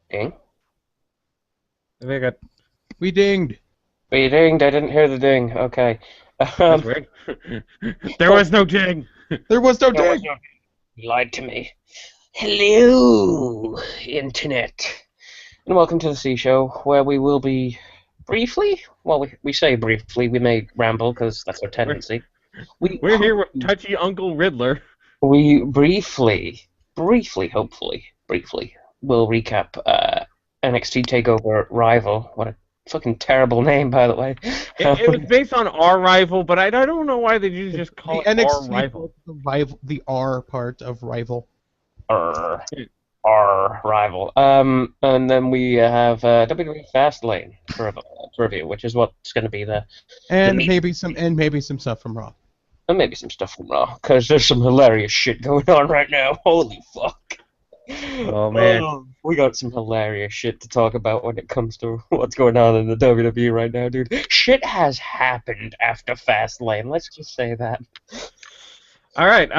Ding. They got We dinged. We dinged. I didn't hear the ding. Okay. that's Um, weird. There was no ding. There was no there was ding. no. You lied to me. Hello, Internet, and welcome to the C Show, where we will be briefly. Well, we say briefly. We may ramble because that's our We're tendency. We we're here with touchy Uncle Riddler. we briefly will recap NXT Takeover Rival. What a fucking terrible name, by the way. It was based on our rival, but I don't know why they just call The it our NXT rival. part, the R part of rival. Our, our rival. And then we have WWE Fastlane for review, which is what's going to be the And meat, maybe some stuff from Raw. and maybe some stuff from Raw, because there's some hilarious shit going on right now. Holy fuck. Oh man, We got some hilarious shit to talk about when it comes to what's going on in the WWE right now, dude. Shit has happened after Fastlane. Let's just say that. all right.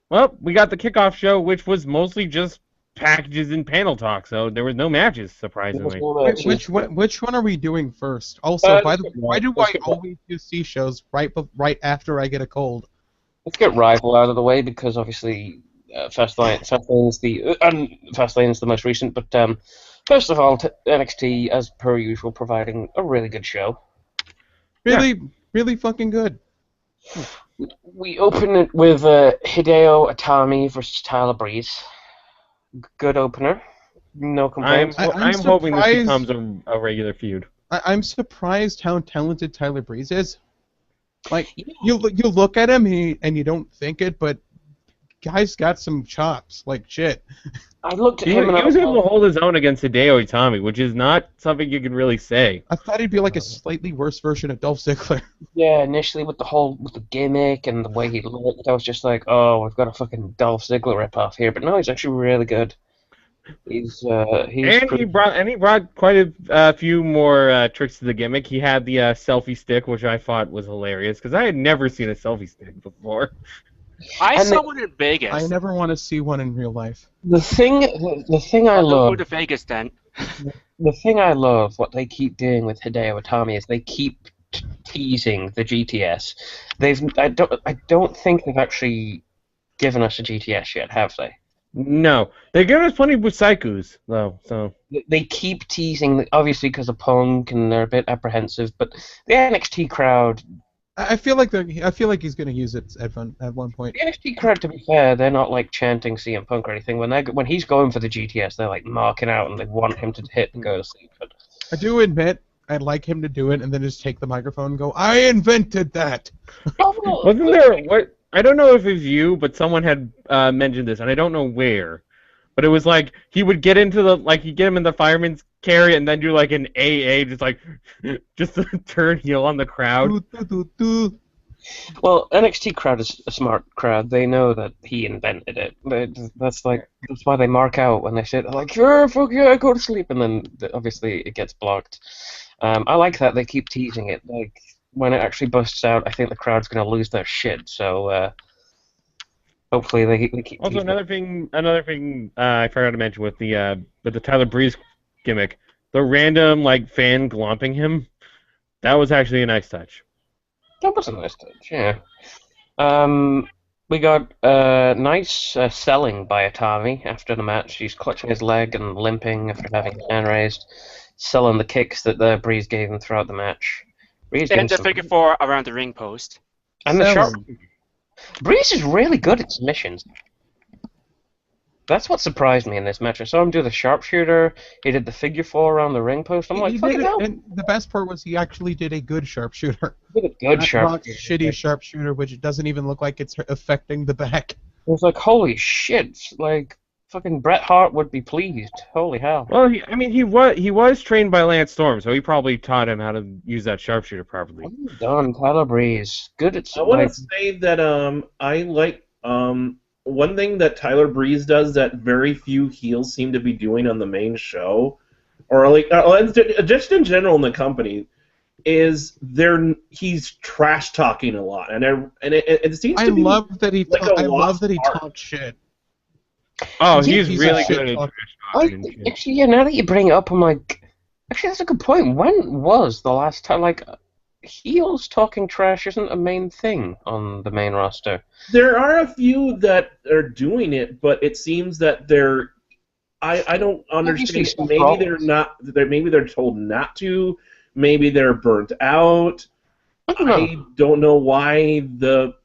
Well, we got the kickoff show, which was mostly just packages and panel talk, so there was no matches, surprisingly. Which one are we doing first? Also, Uh, by the way, why do let's I get- always do C shows right after I get a cold? Let's get Rival out of the way because obviously Fastlane is Fastlane is the most recent. But first of all, NXT as per usual providing a really good show. Really fucking good. We open it with Hideo Itami versus Tyler Breeze. Good opener. No I'm complaints. I'm hoping this surprised- becomes a regular feud. I'm surprised how talented Tyler Breeze is. Like you look at him and you don't think it, but guy's got some chops. Like shit. I looked at He, him and he I was was able to hold his own against Hideo Itami, which is not something you could really say. I thought he'd be like a slightly worse version of Dolph Ziggler. yeah, initially with the gimmick and the way he looked, I was just like, oh, we've got a fucking Dolph Ziggler ripoff here. But no, he's actually really good. He's And pretty. he brought quite a few more tricks to the gimmick. He had the selfie stick, which I thought was hilarious because I had never seen a selfie stick before. I And saw one in Vegas. I never want to see one in real life. The thing I I'll go love to Vegas then. the thing I love what they keep doing with Hideo Itami is they keep teasing the GTS. I don't think they've actually given us a GTS yet, have they? No, they give us plenty with Psychos though. So They keep teasing, obviously because of Punk, and they're a bit apprehensive. But the NXT crowd, I feel like he's gonna use it at one point. the NXT crowd, to be fair, they're not like chanting CM Punk or anything. When he's going for the GTS, they're like marking out and they want him to hit and go to sleep. But I do admit I'd like him to do it and then just take the microphone and go, "I invented that." wasn't there what? I don't know if it was you, but someone had mentioned this, and I don't know where. But it was like he would get into he'd get him in the fireman's carry and then do like an AA, just to turn heel on the crowd. Do, do, do. Well, NXT crowd is a smart crowd. They know that he invented it. That's why they mark out when they say it. Like, sure, fuck yeah, go to sleep, and then obviously it gets blocked. I like that they keep teasing it. Like when it actually busts out, I think the crowd's gonna lose their shit. So hopefully they keep. Also, teasing it. another thing I forgot to mention with the Tyler Breeze gimmick, the random fan glomping him, that was actually a nice touch. That was a nice touch. Yeah. We got nice selling by Itami after the match. He's clutching his leg and limping after having his hand raised, selling the kicks that the Breeze gave him throughout the match. Breeze And getting the figure four around the ring post. and the sharp. Selling. Breeze is really good at submissions. That's what surprised me in this match. I saw him do the sharpshooter. He did the figure four around the ring post. I'm like, He fucking did hell. it, and the best part was he actually did a good sharpshooter. He did a good Not sharpshooter. shitty sharpshooter, which doesn't even look like it's affecting the back. I was like, holy shit! Like, fucking Bret Hart would be pleased. Holy hell. Well, he was trained by Lance Storm, so he probably taught him how to use that sharpshooter properly. Well done, Tyler Breeze. Good at I want like, to say that I like one thing that Tyler Breeze does that very few heels seem to be doing on the main show, or just in general in the company, is he's trash talking a lot, and it seems I to be love that he like a I love lost that he art. talks shit. Oh, Yeah, he's he's really a shit good at talker. trash talking and shit. Actually, yeah, now that you bring it up, I'm like, actually, that's a good point. When was the last time, like, heels talking trash isn't a main thing on the main roster? There are a few that are doing it, but it seems that they're. I don't Obviously, understand it. Seth Maybe they're Rollins. not. Maybe they're told not to. Maybe they're burnt out. I don't know. I don't know why the.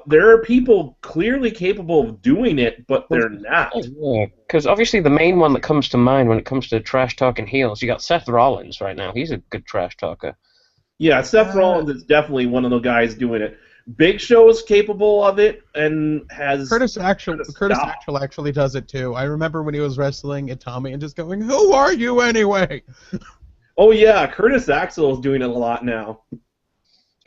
There are people clearly capable of doing it, but they're not. Yeah, because obviously the main one that comes to mind when it comes to trash talking heels, you got Seth Rollins right now. He's a good trash talker. Yeah, Seth Rollins is definitely one of the guys doing it. Big Show is capable of it and has Curtis stop. Axel actually does it too. I remember when he was wrestling at Tommy and just going, "Who are you anyway?" Oh yeah, Curtis Axel is doing it a lot now.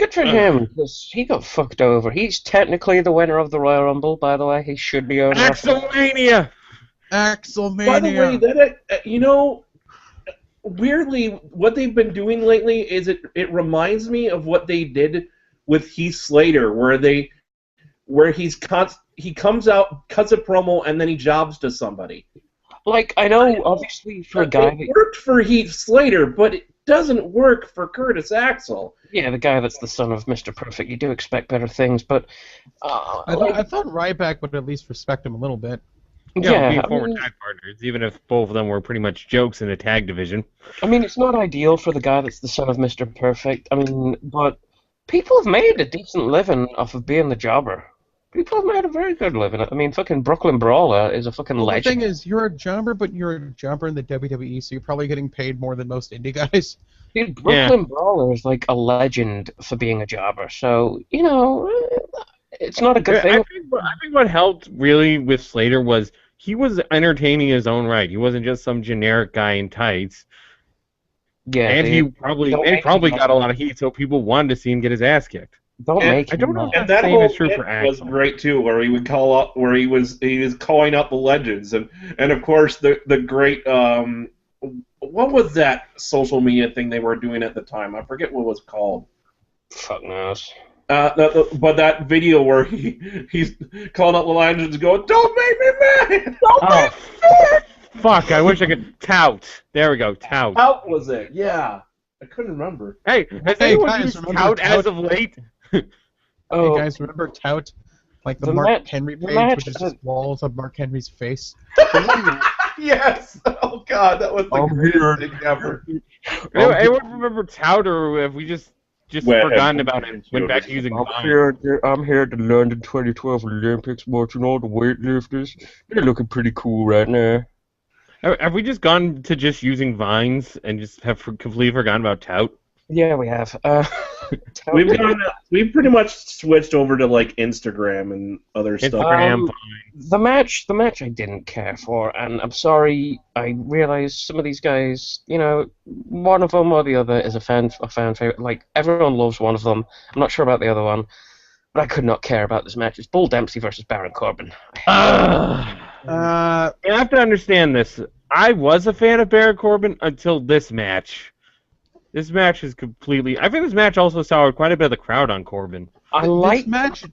Good for him, because he got fucked over. He's technically the winner of the Royal Rumble, by the way. He should be owner of it. Axelmania! Axelmania. By the way, that weirdly, what they've been doing lately is it reminds me of what they did with Heath Slater, where he comes out, cuts a promo, and then he jobs to somebody. Like, I know, obviously, for a guy It worked for Heath Slater, but it doesn't work for Curtis Axel. yeah, the guy that's the son of Mr. Perfect, you do expect better things, but I thought Ryback would at least respect him a little bit. Yeah, being I former mean, tag partners, even if both of them were pretty much jokes in the tag division. it's not ideal for the guy that's the son of Mr. Perfect. But people have made a decent living off of being the jobber. People have made a very good living. Fucking Brooklyn Brawler is a fucking Well, the legend. thing is, you're a jobber, but you're a jobber in the WWE, so you're probably getting paid more than most indie guys. Dude, Brooklyn Brawler is like a legend for being a jobber. So, it's not a good thing. I think what helped really with Slater was he was entertaining in his own right. He wasn't just some generic guy in tights. Yeah, And they he don't probably make got a lot of heat, so people wanted to see him get his ass kicked. don't And make I don't him know laugh. if And that that same whole is true bit for was Axel. great too, where he would call up, where he was calling out the legends, and of course the great what was that social media thing they were doing at the time? I forget what it was called. Fuck knows. But that video where he's calling out the legends, going, "Don't make me mad." Oh, fuck, I wish I could tout. There we go, tout. How was it? Yeah, I couldn't remember. Hey, has Hey, anyone guys, used remember tout tout? as of late? Oh, Hey guys, remember Tout? Like the The Mark match- Henry the page, match- which is just walls of Mark Henry's face. Yes. Oh God, that was the greatest thing ever. Anyone remember tout, or have we just Well, forgotten about it and went back to using Vine? I'm here at the London 2012 Olympics watching all the weightlifters. They're looking pretty cool right now. Have we just gone to just using Vines and just have completely forgotten about tout? Yeah, we have. We've pretty much switched over to like Instagram and other stuff. Instagram, Vine. The match I didn't care for, and I'm sorry. I realize some of these guys, one of them or the other is a fan favorite. Like everyone loves one of them. I'm not sure about the other one, but I could not care about this match. It's Bull Dempsey versus Baron Corbin. You have to understand this. I was a fan of Baron Corbin until this match. This match is completely... I think this match also soured quite a bit of the crowd on Corbin. This match,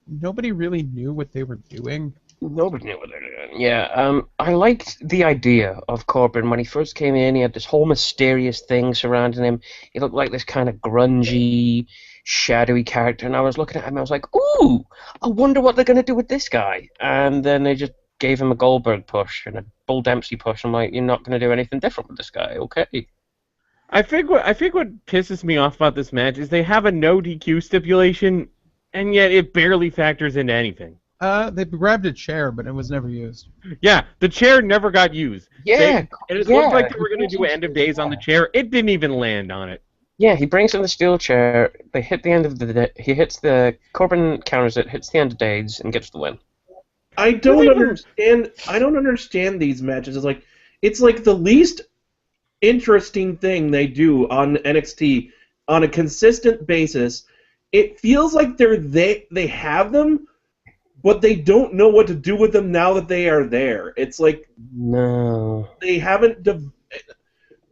nobody really knew what they were doing. Nobody knew what they were doing. Yeah, I liked the idea of Corbin when he first came in. He had this whole mysterious thing surrounding him. He looked like this kind of grungy, shadowy character, and I was looking at him and I was like, ooh, I wonder what they're going to do with this guy. And then they just gave him a Goldberg push and a Bull Dempsey push. I'm like, you're not going to do anything different with this guy, okay? I think what pisses me off about this match is they have a no DQ stipulation, and yet it barely factors into anything. They grabbed a chair, but it was never used. Yeah, the chair never got used. Yeah, And it looked like they were going to do end of days on the chair. It didn't even land on it. Yeah, he brings in the steel chair. They hit the end of Corbin counters it, hits the end of days, and gets the win. I don't understand these matches. It's like the least interesting thing they do on NXT on a consistent basis. It feels like they have them, but they don't know what to do with them now that they are there. It's like No. they haven't.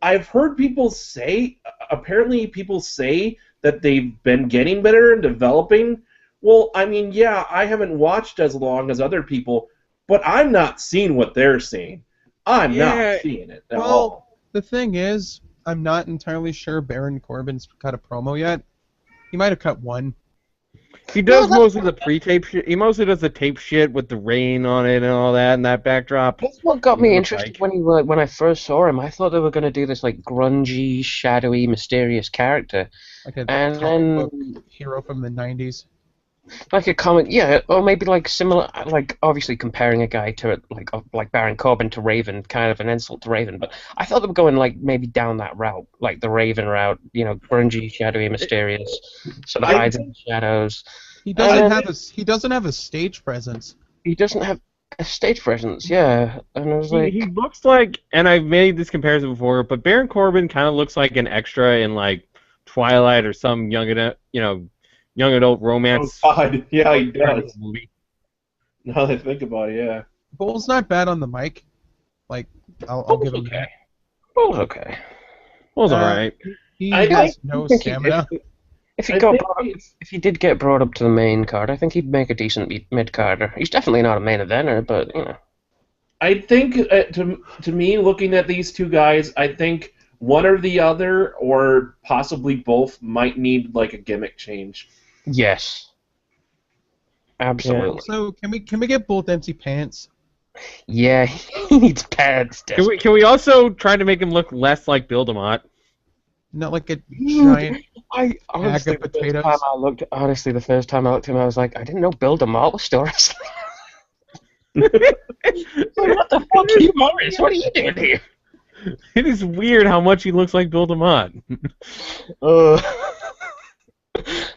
I've heard people say, apparently people say that they've been getting better and developing. Well, I haven't watched as long as other people, but I'm not seeing what they're seeing. I'm Yeah, not seeing it at all. Well, the thing is, I'm not entirely sure Baron Corbin's cut a promo yet. He might have cut one. He does No, most of the pre-tape shit. He mostly does the tape shit with the rain on it and all that, and that backdrop. That's what got He's me on a interested bike. when I first saw him. I thought they were going to do this like grungy, shadowy, mysterious character, Like a and comic book then hero from the 90s. like a comic, yeah, or maybe like similar, like obviously comparing a guy to like Baron Corbin to Raven, kind of an insult to Raven. But I thought they were going like maybe down that route, like the Raven route, grungy, shadowy, mysterious, sort of I hides in the shadows. He doesn't And have a stage presence. he doesn't have a stage presence, yeah. And I was like, He looks like, and I've made this comparison before, but Baron Corbin kind of looks like an extra in like Twilight or some young adult Oh romance God, yeah, he kind of does. movie. Now that I think about it, yeah. Bull's not bad on the mic. Like, I'll give him that. well, okay. Well, it's Uh, alright. He I has think- no I think stamina. If he I got think brought up, he's- if he did get brought up to the main card, I think he'd make a decent mid carder. He's definitely not a main eventer, but I think to me, looking at these two guys, I think one or the other, or possibly both, might need like a gimmick change. yes, absolutely. Also, can we get both empty pants? Yeah, he needs pads. Can we also try to make him look less like Bill DeMott? Not like a giant. I honestly, bag of potatoes. the first time I looked at him, I was like, I didn't know Bill DeMott was still wrestling. Like, what the fuck, Hugh Morris? What are you doing here? It is weird how much he looks like Bill DeMott.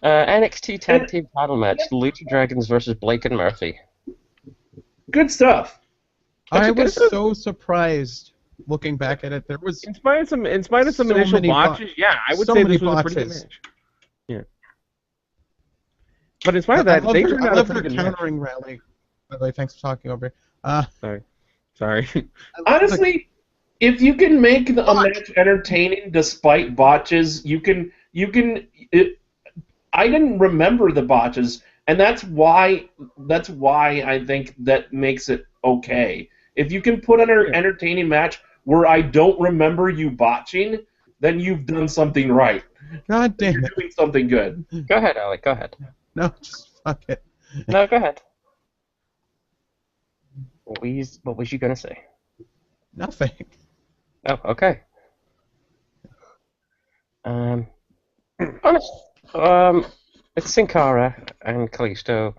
NXT Tag Team Title match: Lucha Dragons versus Blake and Murphy. Good stuff. I That's a was good- so surprised looking back at it. There was In spite of some So initial many botches, yeah, I would so say many this was a pretty good botches. match. Yeah. But in spite of that, they turned I out a love pretty their good match. countering rally. By the way, thanks for talking over. Sorry. Honestly, if you can make a match entertaining despite botches, you can. I didn't remember the botches, and that's why I think that makes it okay. If you can put on an entertaining match where I don't remember you botching, then you've done something right. God damn You're it! doing something good. Go ahead, Alec. Go ahead. No, just fuck it. No, go ahead. What was you gonna say? Nothing. Oh, okay. Honest. It's Sin Cara and Kalisto.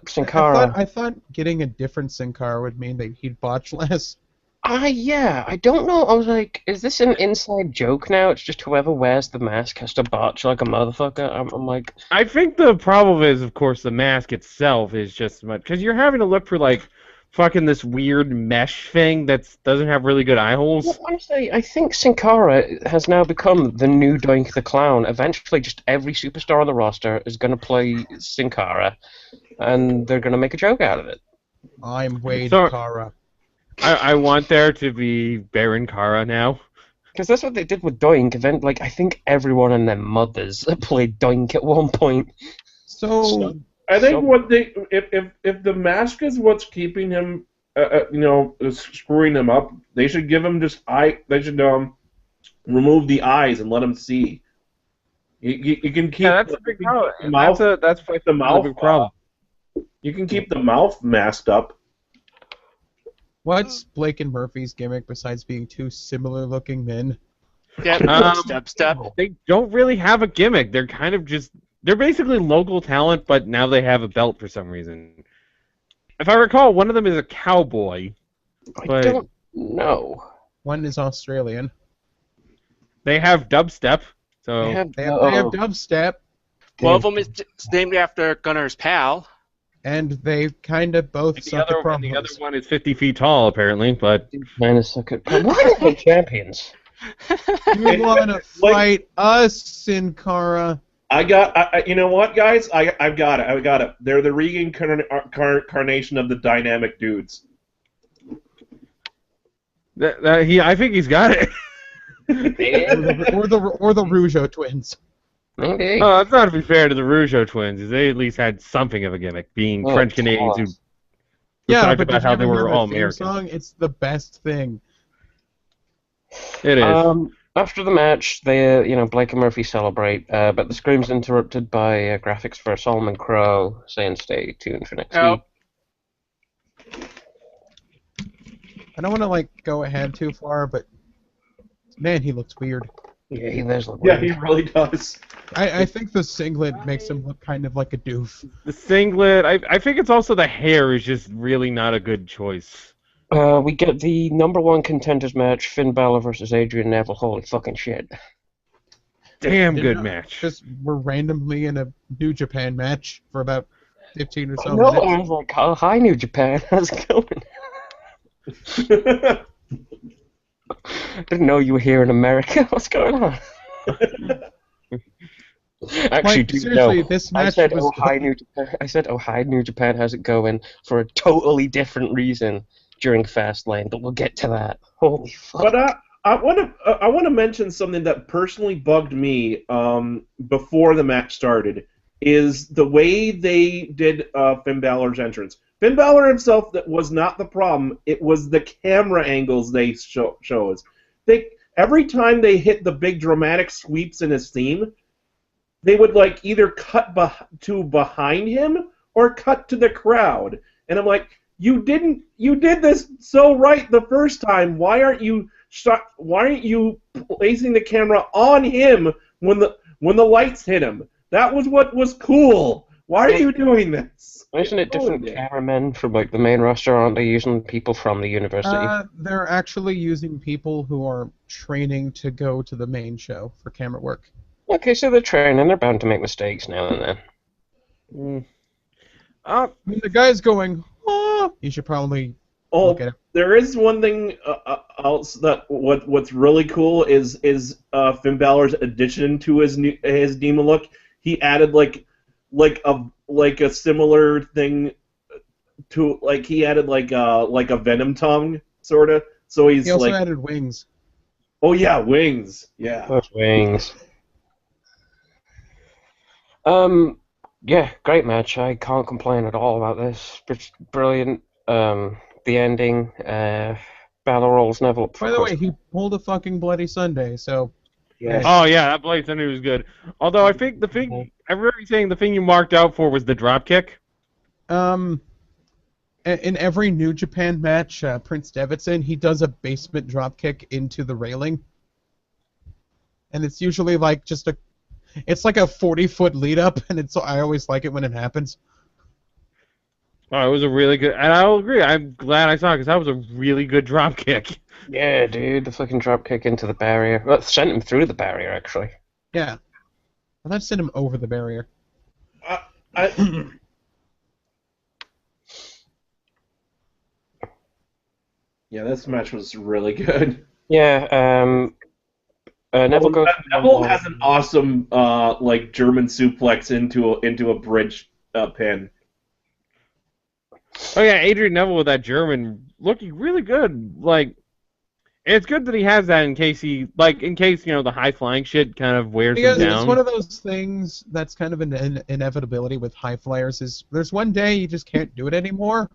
Sin Cara. I thought getting a different Sin Cara would mean that he'd botch less. Yeah, I don't know. I was like, is this an inside joke now? It's just whoever wears the mask has to botch like a motherfucker. I'm like, I think the problem is, of course, the mask itself is just much because you're having to look for like fucking this weird mesh thing that doesn't have really good eye holes. well, honestly, I think Sin Cara has now become the new Doink the Clown. Eventually, just every superstar on the roster is going to play Sin Cara, and they're going to make a joke out of it. I'm Wade So- Cara. I want there to be Baron Cara now. Because that's what they did with Doink. Like, I think everyone and their mothers played Doink at one point. So I think So- what they if the mask is what's keeping him, screwing him up, they should give him just They should remove the eyes and let him see. You can keep Yeah, that's a big problem. the mouth. That's the a mouth big problem. You can keep the mouth masked up. what's Blake and Murphy's gimmick besides being two similar-looking men? Yeah, step. They don't really have a gimmick. They're kind of just they're basically local talent, but now they have a belt for some reason. If I recall, one of them is a cowboy. I But- don't know. One is Australian. They have dubstep, so They have, They have dubstep, One of them is named after Gunner's pal. and they kind of both the suck at other the promos. other one is 50 feet tall apparently. But kind of suck at. Why are they champions? You want to fight us, Sin Cara? You know what, guys? I've got it. I've got it. They're the reincarnation of the dynamic dudes. I think he's got it. or the Rougeau twins. Maybe. Oh, that's not to be fair to the Rougeau twins. They at least had something of a gimmick, being Oh, French Canadians who toss. Yeah, talked but about did you how ever they hear were the all theme American. song? It's the best thing. It is. After the match, they, Blake and Murphy celebrate, but the scream's interrupted by graphics for Solomon Crow saying stay tuned for next Oh, week. I don't want to like go ahead too far, but man, he looks weird. Yeah, he does look Yeah, weird. he really does. I think the singlet makes him look kind of like a doof. The singlet. I think it's also the hair is just really not a good choice. We get the #1 contenders match, Finn Balor versus Adrian Neville. Holy fucking shit. Damn Didn't good know. match. Just we're randomly in a New Japan match for about 15 or so No, minutes. I was like, oh, hi, New Japan. How's it going? Didn't know you were here in America. What's going on? Actually, Like, do seriously, know. this I match said, was "Oh hi, New Japan." I said, "Oh hi, New Japan. How's it going?" for a totally different reason during Fastlane, but we'll get to that. Holy fuck! But I want to mention something that personally bugged me before the match started is the way they did Finn Balor's entrance. Finn Balor himself that was not the problem. It was the camera angles they show us. Every time they hit the big dramatic sweeps in his theme, they would like either cut to behind him or cut to the crowd. And I'm like, you did this so right the first time. Why aren't you placing the camera on him when the lights hit him? That was what was cool. Why are you doing this? Isn't it different cameramen from like the main roster? Aren't they using people from the university? They're actually using people who are training to go to the main show for camera work. Okay, so they're training. They're bound to make mistakes now and then. I mean, the guy's going, oh, you should probably look at it. There is one thing else that what's really cool is Finn Balor's addition to his demon look. He added like a similar thing to he added like a venom tongue sort of. So He also like added wings. oh yeah, wings. Yeah. Those wings. Yeah, great match. I can't complain at all about this. It's brilliant. The ending. Balor rolls Neville up. By the way, he pulled a fucking Bloody Sunday, so yeah. Oh yeah, that Blade Thunder was good. Although I think the thing everybody's saying the thing you marked out for was the drop kick. in every New Japan match, Prince Devittson, he does a basement drop kick into the railing, and it's usually like it's like a 40-foot lead up, and I always like it when it happens. Oh, it was a really good, and I'll agree. I'm glad I saw it because that was a really good drop kick. Yeah, dude, the fucking drop kick into the barrier. Well, it sent him through the barrier, actually. Yeah, I thought it sent him over the barrier. Yeah, this match was really good. Yeah, Neville goes. Neville has an awesome German suplex into a bridge pin. Oh yeah, Adrian Neville with that German looking really good. Like, and it's good that he has that in case the high flying shit kind of wears him down. It's one of those things that's kind of an inevitability with high flyers. Is there's one day you just can't do it anymore,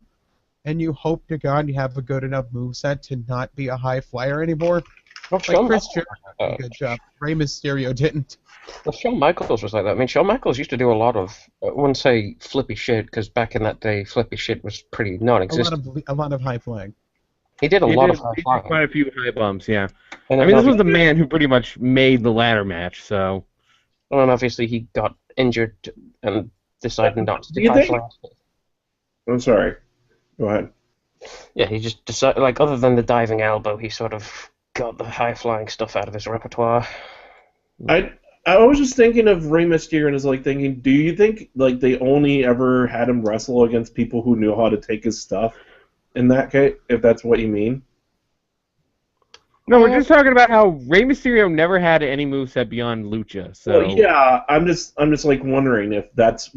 and you hope to God you have a good enough moveset to not be a high flyer anymore. Well, Like Chris Jericho did a good job. Rey Mysterio didn't. Well, Shawn Michaels was like that. I mean, Shawn Michaels used to do a lot of, I wouldn't say flippy shit, because back in that day, flippy shit was pretty non-existent. A lot of high flying. He did a lot of high He did flying. quite a few high bumps, yeah. And I then mean, this was the man who pretty much made the ladder match, so. Well, and obviously he got injured and decided not to Do do you high think- flying. I'm sorry. Go ahead. Yeah, he just decided, like, other than the diving elbow, he sort of got the high flying stuff out of his repertoire. I was just thinking of Rey Mysterio and was like thinking, do you think like they only ever had him wrestle against people who knew how to take his stuff? In that case, if that's what you mean. No, we're just talking about how Rey Mysterio never had any moveset beyond Lucha, so. Well, yeah, I'm just like wondering if that's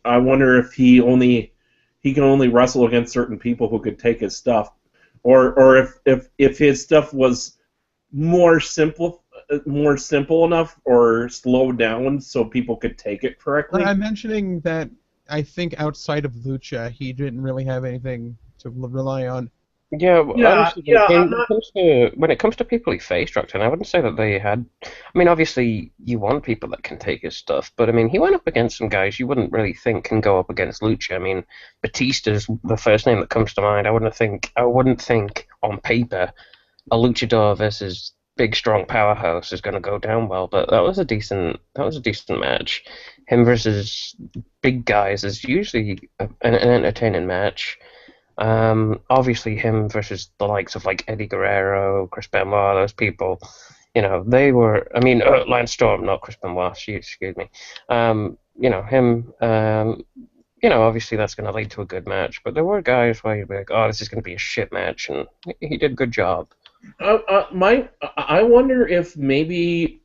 I wonder if he can only wrestle against certain people who could take his stuff, or if his stuff was more simple enough or slowed down so people could take it correctly. I'm mentioning that I think outside of Lucha, he didn't really have anything to rely on. Yeah, well, Yeah, honestly, yeah, I'm not. when it comes to people he faced, Roxanne, I wouldn't say that they had. I mean, obviously, you want people that can take his stuff, but I mean, he went up against some guys you wouldn't really think can go up against Lucha. I mean, Batista's the first name that comes to mind. I wouldn't think on paper a luchador versus big strong powerhouse is going to go down well, but that was a decent match. Him versus big guys is usually an entertaining match. Obviously him versus the likes of like Eddie Guerrero, Chris Benoit, those people, they were. I mean, Lance Storm, not Chris Benoit. Excuse me. Him. Obviously that's going to lead to a good match. But there were guys where you'd be like, oh, this is going to be a shit match, and he did a good job. I wonder if maybe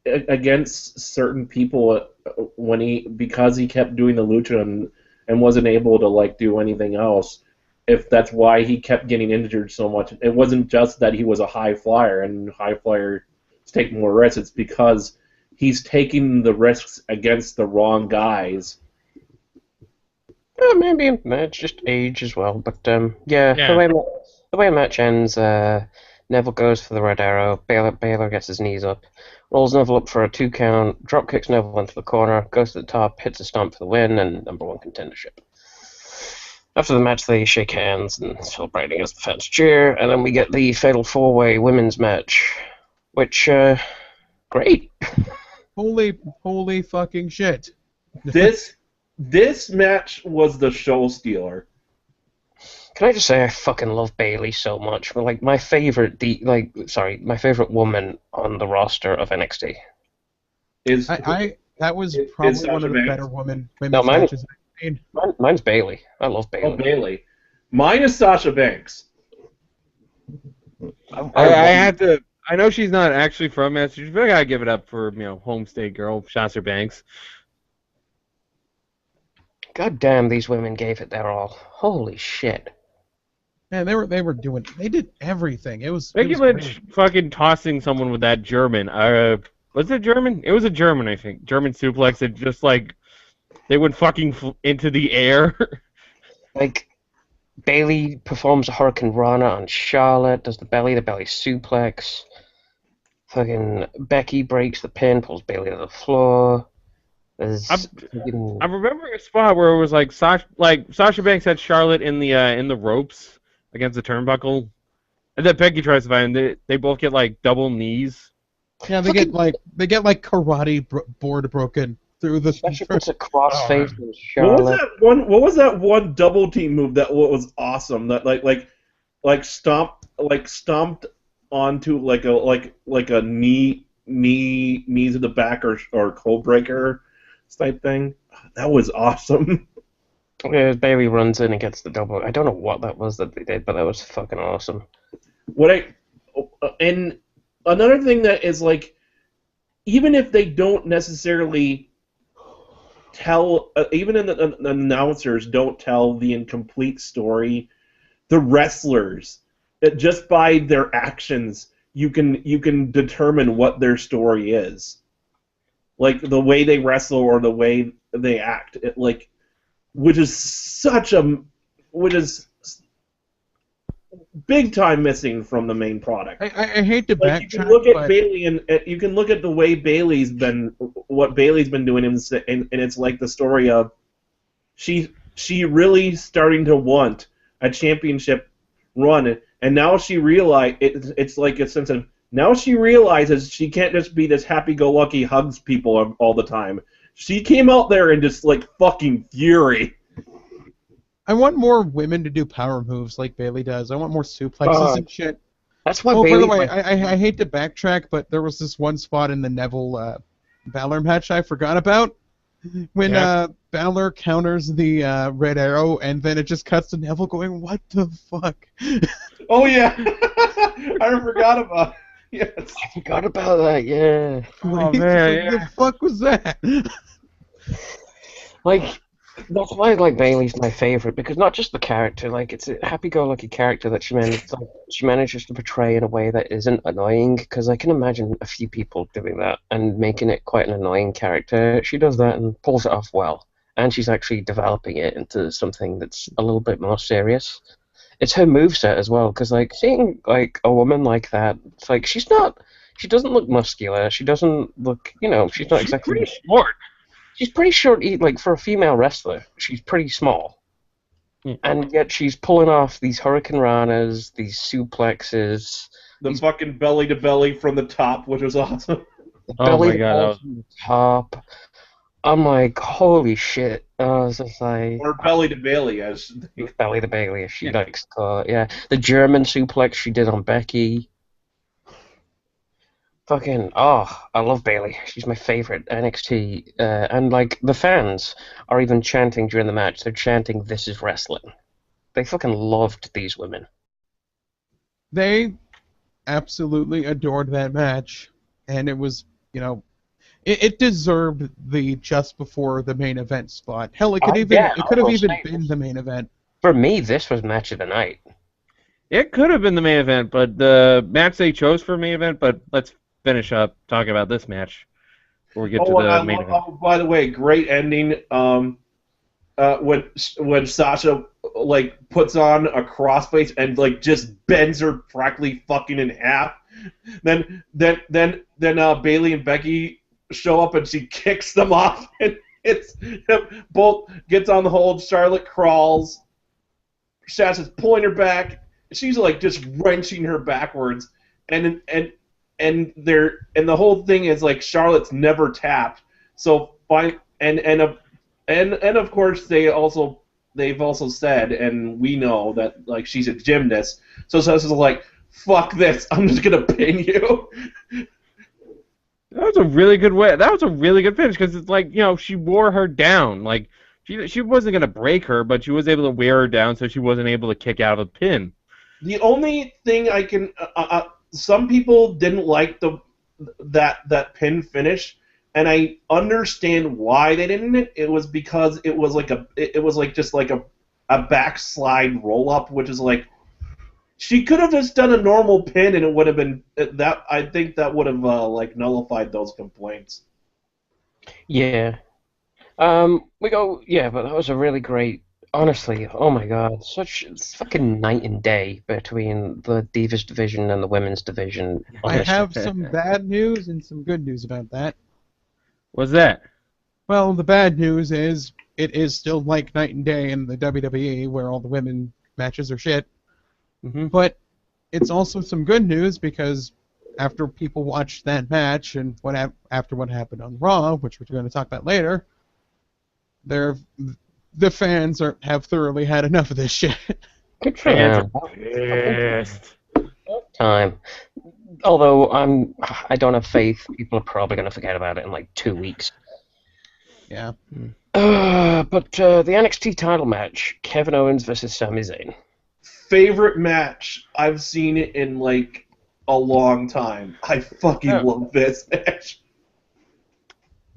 against certain people because he kept doing the lucha and wasn't able to like do anything else. If that's why he kept getting injured so much, it wasn't just that he was a high flyer and high flyers take more risks. It's because he's taking the risks against the wrong guys. Maybe it's just age as well. But yeah. The way a match ends, Neville goes for the Red Arrow. Baylor gets his knees up, rolls Neville up for a 2 count, drop kicks Neville into the corner, goes to the top, hits a stomp for the win, and #1 contendership. After the match, they shake hands and celebrating as the fans cheer, and then we get the Fatal 4-Way women's match, which, great. Holy fucking shit. This match was the show stealer. Can I just say I fucking love Bayley so much? Like my favorite woman on the roster of NXT. That was probably one of the better women's matches I've seen. Mine's Bayley. I love Bayley. Oh, Bayley. Mine is Sasha Banks. I had to. I know she's not actually from Massachusetts, but I gotta give it up for home state girl Sasha Banks. God damn, these women gave it their all. Holy shit. Man, they did everything. It was Becky Lynch fucking tossing someone with that German. Was it German? It was a German, I think. German suplex that just like they went fucking into the air. Like Bayley performs a Hurricane Rana on Charlotte, does the belly suplex. Fucking Becky breaks the pin, pulls Bayley to the floor. I'm remembering a spot where it was like Sasha Banks had Charlotte in the ropes against the turnbuckle, and then Becky tries to find him. They both get like double knees. Yeah, they get like karate board broken through the. Especially puts a crossface in Charlotte. What was that one double team move that was awesome? That like stomped onto like a knee to the back or cold breaker type thing. That was awesome. Yeah, Bayley runs in and gets the double. I don't know what that was that they did, but that was fucking awesome. And another thing that is like, even if they don't necessarily tell, even in the announcers don't tell the incomplete story, the wrestlers, that just by their actions you can determine what their story is. Like the way they wrestle or the way they act, which is big time missing from the main product. I hate to backtrack. You can look at Bayley and you can look at the way Bayley's been doing, and it's like the story of she really starting to want a championship run, and now she it's like a sense of. Now she realizes she can't just be this happy-go-lucky hugs people all the time. She came out there and just like fucking fury. I want more women to do power moves like Bayley does. I want more suplexes and shit. That's why Bayley. By the way, I hate to backtrack, but there was this one spot in the Neville Balor match I forgot about when Balor counters the Red Arrow, and then it just cuts to Neville going, "What the fuck?" Oh yeah, I forgot about. Yes. I forgot about that, yeah. Oh, man, What the fuck was that? Like, that's why Bayley's my favorite, because not just the character, it's a happy-go-lucky character that she manages to portray in a way that isn't annoying, because I can imagine a few people doing that and making it quite an annoying character. She does that and pulls it off well. and she's actually developing it into something that's a little bit more serious. It's her moveset as well, because like seeing like a woman like that, it's like she doesn't look muscular. She doesn't look, she's not exactly. Pretty short. She's pretty short, like for a female wrestler. She's pretty small, and yet she's pulling off these hurricane ranas, these suplexes, The fucking belly to belly from the top, which was awesome. Oh my belly god, that was... from the top. I'm like, holy shit! I was just like, Or belly to belly, as belly to Bailey, as she likes to call it. Yeah, the German suplex she did on Becky. Fucking, I love Bailey. She's my favorite NXT. And like the fans are even chanting during the match. They're chanting, "This is wrestling." They fucking loved these women. They absolutely adored that match, and it was, it deserved the just before the main event spot. Hell, it could have even been the main event. For me, this was match of the night. It could have been the main event, but the match they chose for main event. But let's finish up talking about this match before we get to the main event. Oh, by the way, great ending. When Sasha like puts on a crossface and like just bends her practically fucking in half. Then Bailey and Becky show up and she kicks them off, and it's both gets on the hold. Charlotte crawls. Sasha's pulling her back. She's like just wrenching her backwards, and the whole thing is like Charlotte's never tapped. So fine, and of course they've also said, and we know that like she's a gymnast. So Sasha's like, fuck this, I'm just gonna pin you. That was a really good way. That was a really good finish because it's like, she wore her down. Like she wasn't gonna break her, but she was able to wear her down, so she wasn't able to kick out of a pin. The only thing I can, some people didn't like that pin finish, and I understand why they didn't. It was because it was just like a backslide roll up, which is like she could have just done a normal pin, and it would have been that. I think that would have like nullified those complaints. Yeah. But that was a really great. Honestly, oh my god, such fucking night and day between the Divas division and the women's division. I have some bad news and some good news about that. What's that? Well, the bad news is it is still like night and day in the WWE, where all the women matches are shit. Mm-hmm. But it's also some good news because after people watched that match and after what happened on Raw, which we're going to talk about later, the fans have thoroughly had enough of this shit. Good for them. Pissed. Time. Although I don't have faith. People are probably going to forget about it in like 2 weeks. Yeah. But the NXT title match, Kevin Owens versus Sami Zayn. Favorite match I've seen it in like a long time. I fucking love this match.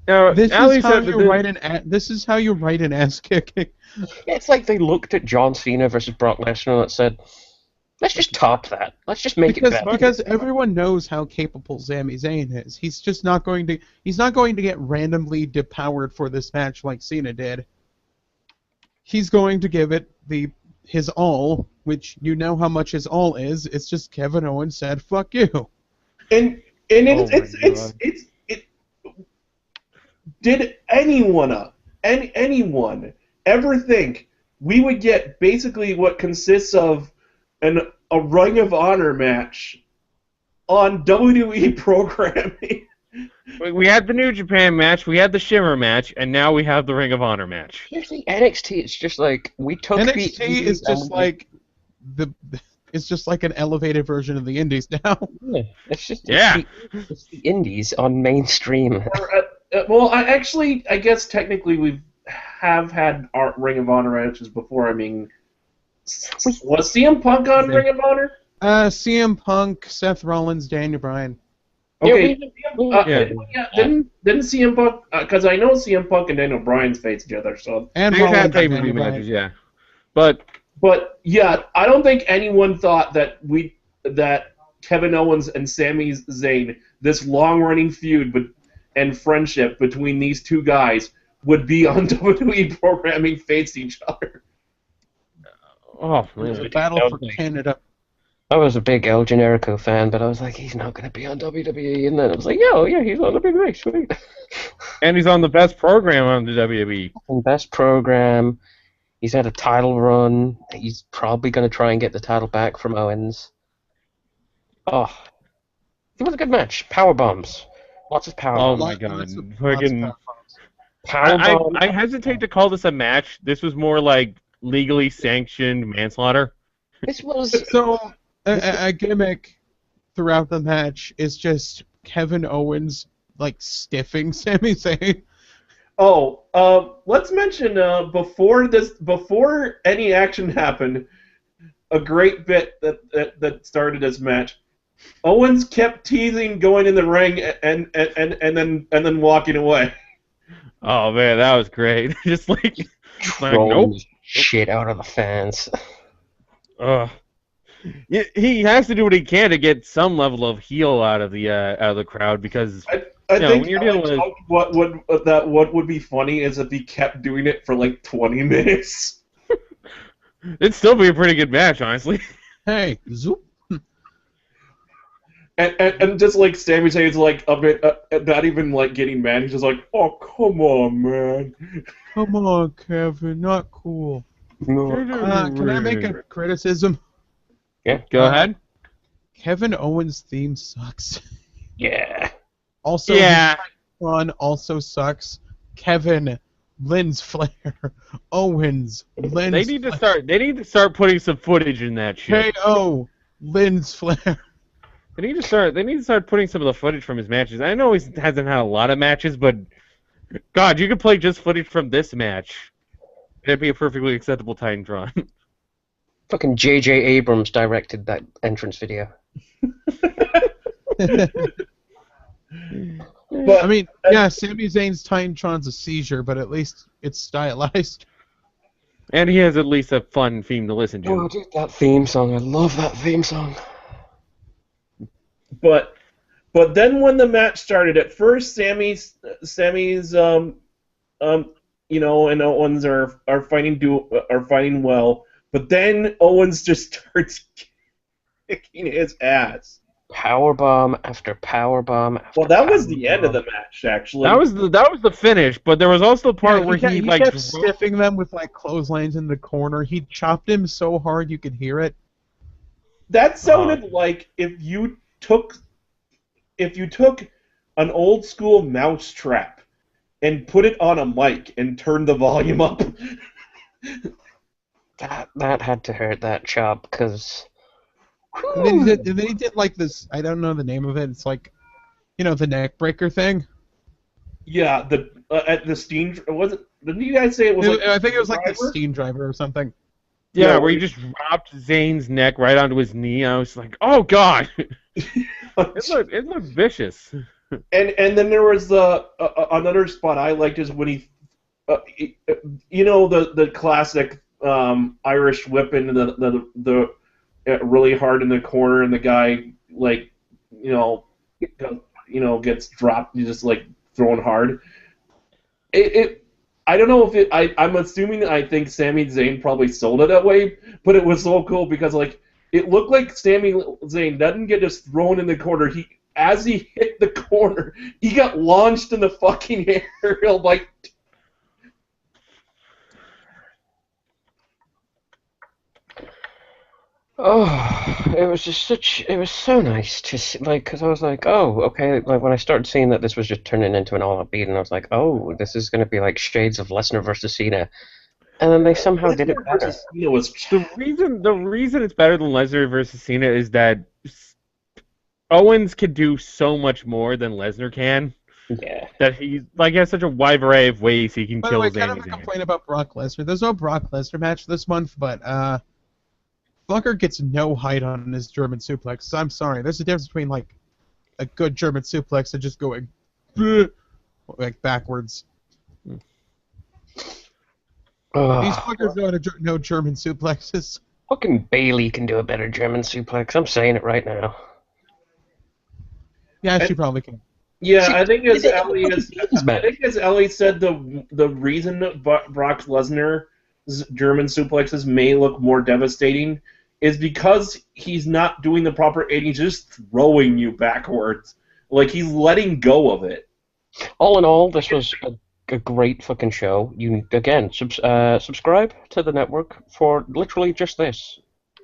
Now, this is how you write an ass kicking. It's like they looked at John Cena versus Brock Lesnar and said, let's just top that. Let's just make it better. Because everyone knows how capable Sami Zayn is. He's just not going to get randomly depowered for this match like Cena did. He's going to give it his all, which you know how much his all is. It's just Kevin Owens said, "Fuck you." And did anyone ever think we would get basically what consists of a Ring of Honor match on WWE programming? We had the New Japan match, we had the Shimmer match, and now we have the Ring of Honor match. Seriously, NXT is just like we took NXT is just like it's just like an elevated version of the Indies now. Yeah, it's the Indies on mainstream. Well, I guess technically we have had our Ring of Honor matches before. I mean, was CM Punk on Ring of Honor? CM Punk, Seth Rollins, Daniel Bryan. Okay, didn't CM Punk? Because I know CM Punk and Daniel Bryan's faced each other, so and they've had pay-per-view matches, yeah. But yeah, I don't think anyone thought that Kevin Owens and Sami Zayn, this long-running feud and friendship between these two guys, would be on WWE programming face each other. Oh It was a man. battle for Canada. I was a big El Generico fan, but I was like, he's not going to be on WWE. And then I was like, yo, yeah, he's on WWE. Sweet. And he's on the best program on the WWE. And best program. He's had a title run. He's probably going to try and get the title back from Owens. Oh, it was a good match. Power bombs. Lots of power Oh bombs. my god. Lots of Fucking. Power bomb. I hesitate to call this a match. This was more like legally sanctioned manslaughter. This was... So, a gimmick throughout the match is just Kevin Owens, like, stiffing Sami Zayn. Oh, let's mention before any action happened, a great bit that started this match. Owens kept teasing going in the ring and then walking away. Oh man, that was great. Just like Throwing nope. the shit out of the fans. He has to do what he can to get some level of heel out of the crowd because I know, think when you're dealing with- what would be funny is if he kept doing it for like 20 minutes. it'd still be a pretty good match, honestly. Hey, zoop. And just like Sami Zayn's like a bit not even like getting mad. He's just like, oh come on, man. Come on, Kevin, not cool. Can I make a criticism? Yeah. Go ahead. Kevin Owens' theme sucks. Yeah. Also, Yeah. One also sucks. Kevin, Lens Flair, Owens, Lens. They need to start putting some footage in that shit. KO, Lens Flair. They need to start putting some of the footage from his matches. I know he hasn't had a lot of matches, but God, you could play just footage from this match. It'd be a perfectly acceptable Titantron. Fucking J.J. Abrams directed that entrance video. But I mean, yeah, Sami Zayn's Titantron's a seizure, but at least it's stylized. And he has at least a fun theme to listen to. Oh, dude, that theme song. I love that theme song. But then when the match started, at first Sammy's and Owens are fighting well, but then Owens just starts kicking his ass. Powerbomb after powerbomb after Well, that was the powerbomb. end of the match, actually. That was the finish, but there was also the part where he like kept stiffing them with like clotheslines in the corner. He chopped him so hard you could hear it. That sounded like if you took an old school mouse trap and put it on a mic and turned the volume up. That had to hurt that chop, because... And then he did like this. I don't know the name of it. It's like, the neck breaker thing. Yeah, at the steam was it? Didn't you guys say it was? I think it was like the driver? steam driver or something. Yeah, where he just dropped Zayn's neck right onto his knee. I was like, oh god, it looked vicious. And then there was another spot I liked is when he, the classic Irish whipping the really hard in the corner and the guy gets dropped and just like thrown hard. I don't know if I'm assuming I think Sami Zayn probably sold it that way, but it was so cool because like it looked like Sami Zayn doesn't get just thrown in the corner. As he hit the corner, he got launched in the fucking aerial like. Oh, it was so nice to see, because I was like, oh, okay, like when I started seeing that this was just turning into an all-out beat, and I was like, oh, this is going to be like shades of Lesnar versus Cena, and then they somehow did it better. The reason it's better than Lesnar versus Cena is that Owens can do so much more than Lesnar can. Yeah. That he has such a wide variety of ways he can By kill the way, Zayn. kind of a complaint about Brock Lesnar. There's no Brock Lesnar match this month, but Fucker gets no height on his German suplex. So I'm sorry. There's a difference between like a good German suplex and just going like backwards. These fuckers know how to no German suplexes. Fucking Bailey can do a better German suplex. I'm saying it right now. Yeah, she probably can. Yeah, See, I think as it- Ellie has, it's I bad. think as Ellie said, the reason Brock Lesnar's German suplexes may look more devastating is because he's not doing the proper aiding, he's just throwing you backwards. Like he's letting go of it. All in all, this was a great fucking show. You again subscribe to the network for literally just this.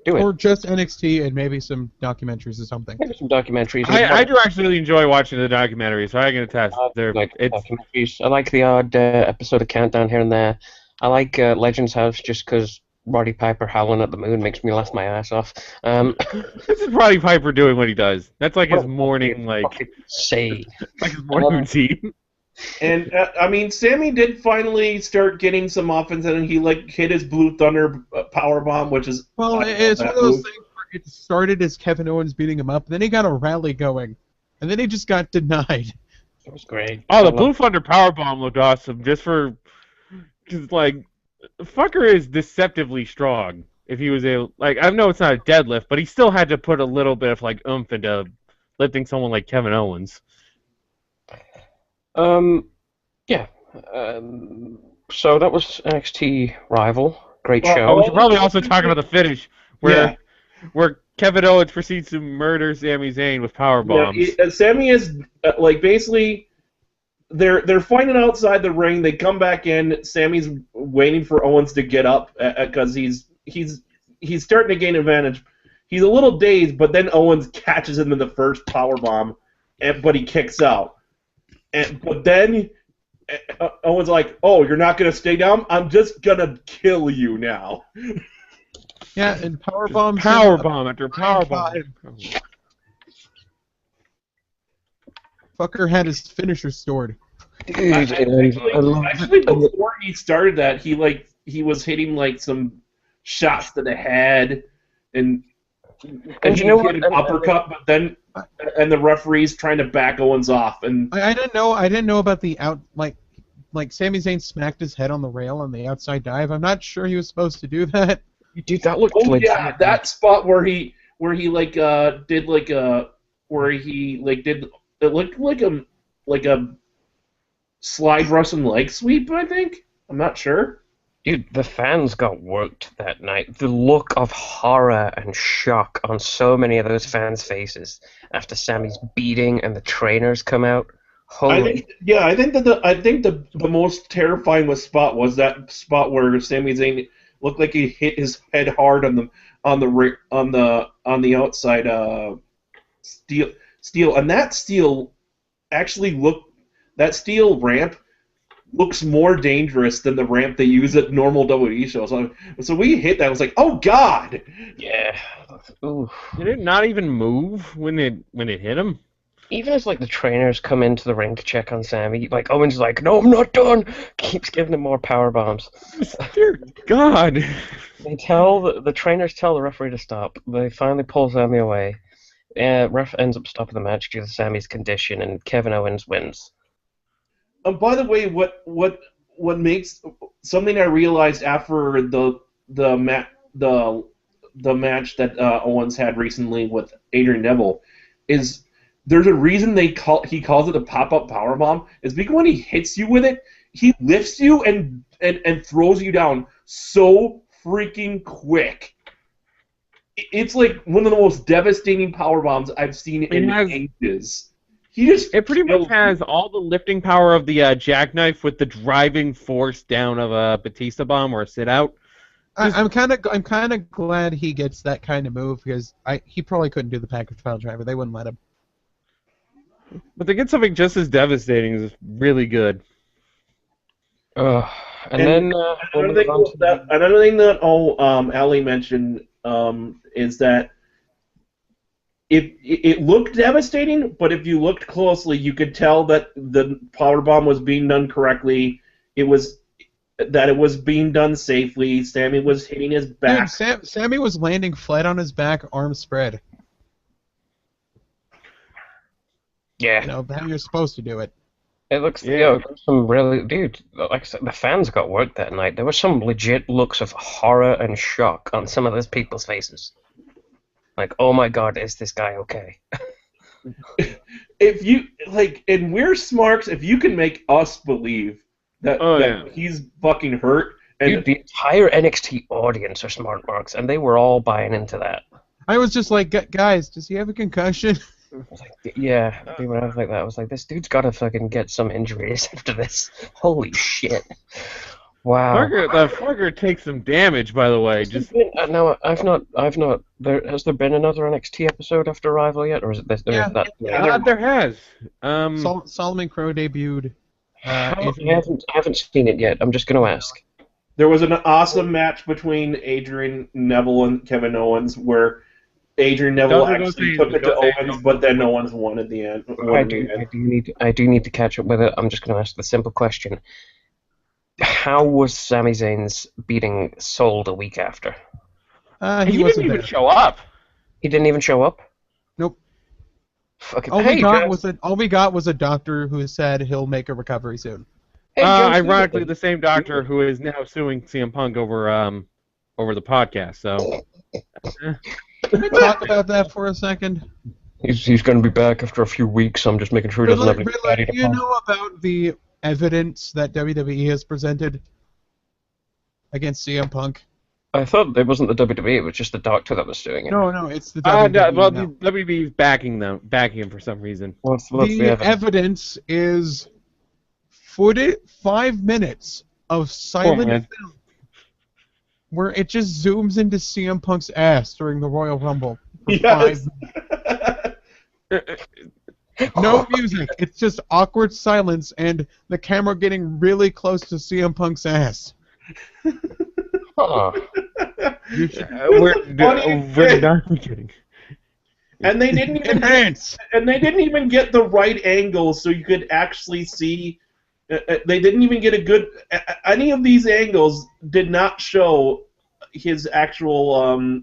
Do it. Or just NXT and maybe some documentaries or something. Maybe some documentaries. I do actually enjoy watching the documentaries, so I can attest. I like It's documentaries. I like the odd episode of Countdown here and there. I like Legends House just because Roddy Piper howling at the moon makes me laugh my ass off. this is Roddy Piper doing what he does. That's like his What morning, fucking say. like his morning routine. And I mean, Sammy did finally start getting some offense, and he like hit his Blue Thunder power bomb, which is Well, I love it's that one of those move. things where it started as Kevin Owens beating him up, then he got a rally going, and then he just got denied. It was great. Oh, the I love- Blue Thunder powerbomb looked awesome. Just like, the fucker is deceptively strong. If he was able, like, I know it's not a deadlift, but he still had to put a little bit of like oomph into lifting someone like Kevin Owens. Yeah. So that was NXT Rival. Great Well, show. We should probably also talk about the finish Yeah. where Kevin Owens proceeds to murder Sami Zayn with power bombs. Yeah, Sammy is like basically they're fighting outside the ring. They come back in. Sammy's waiting for Owens to get up because he's starting to gain advantage. He's a little dazed, but then Owens catches him in the first power bomb, but he kicks out. But then Owens like, "Oh, you're not gonna stay down? I'm just gonna kill you now." Yeah, and powerbomb. Power bomb after power bomb. Fucker had his finisher stored. Dude, Actually, I love actually, it. before he started that, he was hitting like some shots to the head, and And you know what? hit an uppercut, but then the referee's trying to back Owens off, and I didn't know about the like Sami Zayn smacked his head on the rail on the outside dive. I'm not sure he was supposed to do that. Dude, that looked oh legit. yeah, that spot where he like did like where he like did it looked like a slide Russian leg sweep. I think I'm not sure. Dude, the fans got worked that night. The look of horror and shock on so many of those fans' faces after Sammy's beating and the trainers come out. Holy. I think the most terrifying spot was that spot where Sami Zayn looked like he hit his head hard on the outside steel, and that steel actually that steel ramp looks more dangerous than the ramp they use at normal WWE shows. So we hit that. I was like, oh god. Yeah. Ooh. Did it not even move when it hit him? Even as like the trainers come into the ring to check on Sammy, like Owens is like, "No, I'm not done." Keeps giving him more power bombs. Dear God. They tell the trainers tell the referee to stop. They finally pull Sammy away. Ref ends up stopping the match due to Sammy's condition, and Kevin Owens wins. By the way, what makes something I realized after the match that Owens had recently with Adrian Neville is there's a reason he calls it a pop-up powerbomb is because when he hits you with it, he lifts you and throws you down so freaking quick. It's like one of the most devastating powerbombs I've seen in ages. It pretty much has all the lifting power of the jackknife with the driving force down of a Batista bomb or a sit out. I'm kind of glad he gets that kind of move because he probably couldn't do the package pile driver. They wouldn't let him. But to get something just as devastating is really good. And then another thing that Ali mentioned is that it looked devastating, but if you looked closely, you could tell that the powerbomb was being done correctly. It was being done safely. Sammy was hitting his back. Dude, Sammy was landing flat on his back, arms spread. yeah, You know how you're supposed to do it. it looks some really dude. Like I said, the fans got worked that night. There were some legit looks of horror and shock on some of those people's faces. Like, oh my god, is this guy okay? if you like, and we're smarks, if you can make us believe that he's fucking hurt, and Dude, the entire NXT audience are smart marks, and they were all buying into that. I was just like, guys, does he have a concussion? I was like, yeah, when I was like that, I was like, this dude's got to fucking get some injuries after this. Holy shit! Wow. The fucker takes some damage, by the way. Just no, I've not. Has there been another NXT episode after Arrival yet, or is it this? Yeah. there has. Solomon Crow debuted. I haven't seen it yet. I'm just going to ask. there was an awesome match between Adrian Neville and Kevin Owens where Adrian Neville actually took it to Owens, but then Owens won at the end. I do need to catch up with it. I'm just going to ask the simple question. How was Sami Zayn's beating sold a week after? He didn't even show up. He didn't even show up? Nope. Fucking all we got was a doctor who said he'll make a recovery soon. Hey, ironically, the same doctor who is now suing CM Punk over the podcast. So, can we talk about that for a second? He's going to be back after a few weeks. I'm just making sure he doesn't have any. Do you know about the evidence that WWE has presented against CM Punk? I thought it wasn't the WWE; it was just the doctor that was doing it. No, it's the WWE. Well, the WWE is backing him for some reason. What's the evidence is 5 minutes of silent film where it just zooms into CM Punk's ass during the Royal Rumble. For 5 minutes. No music. It's just awkward silence and the camera getting really close to CM Punk's ass. Huh. We're not kidding. And they didn't even get the right angle so you could actually see. They didn't even get a good. Any of these angles did not show his actual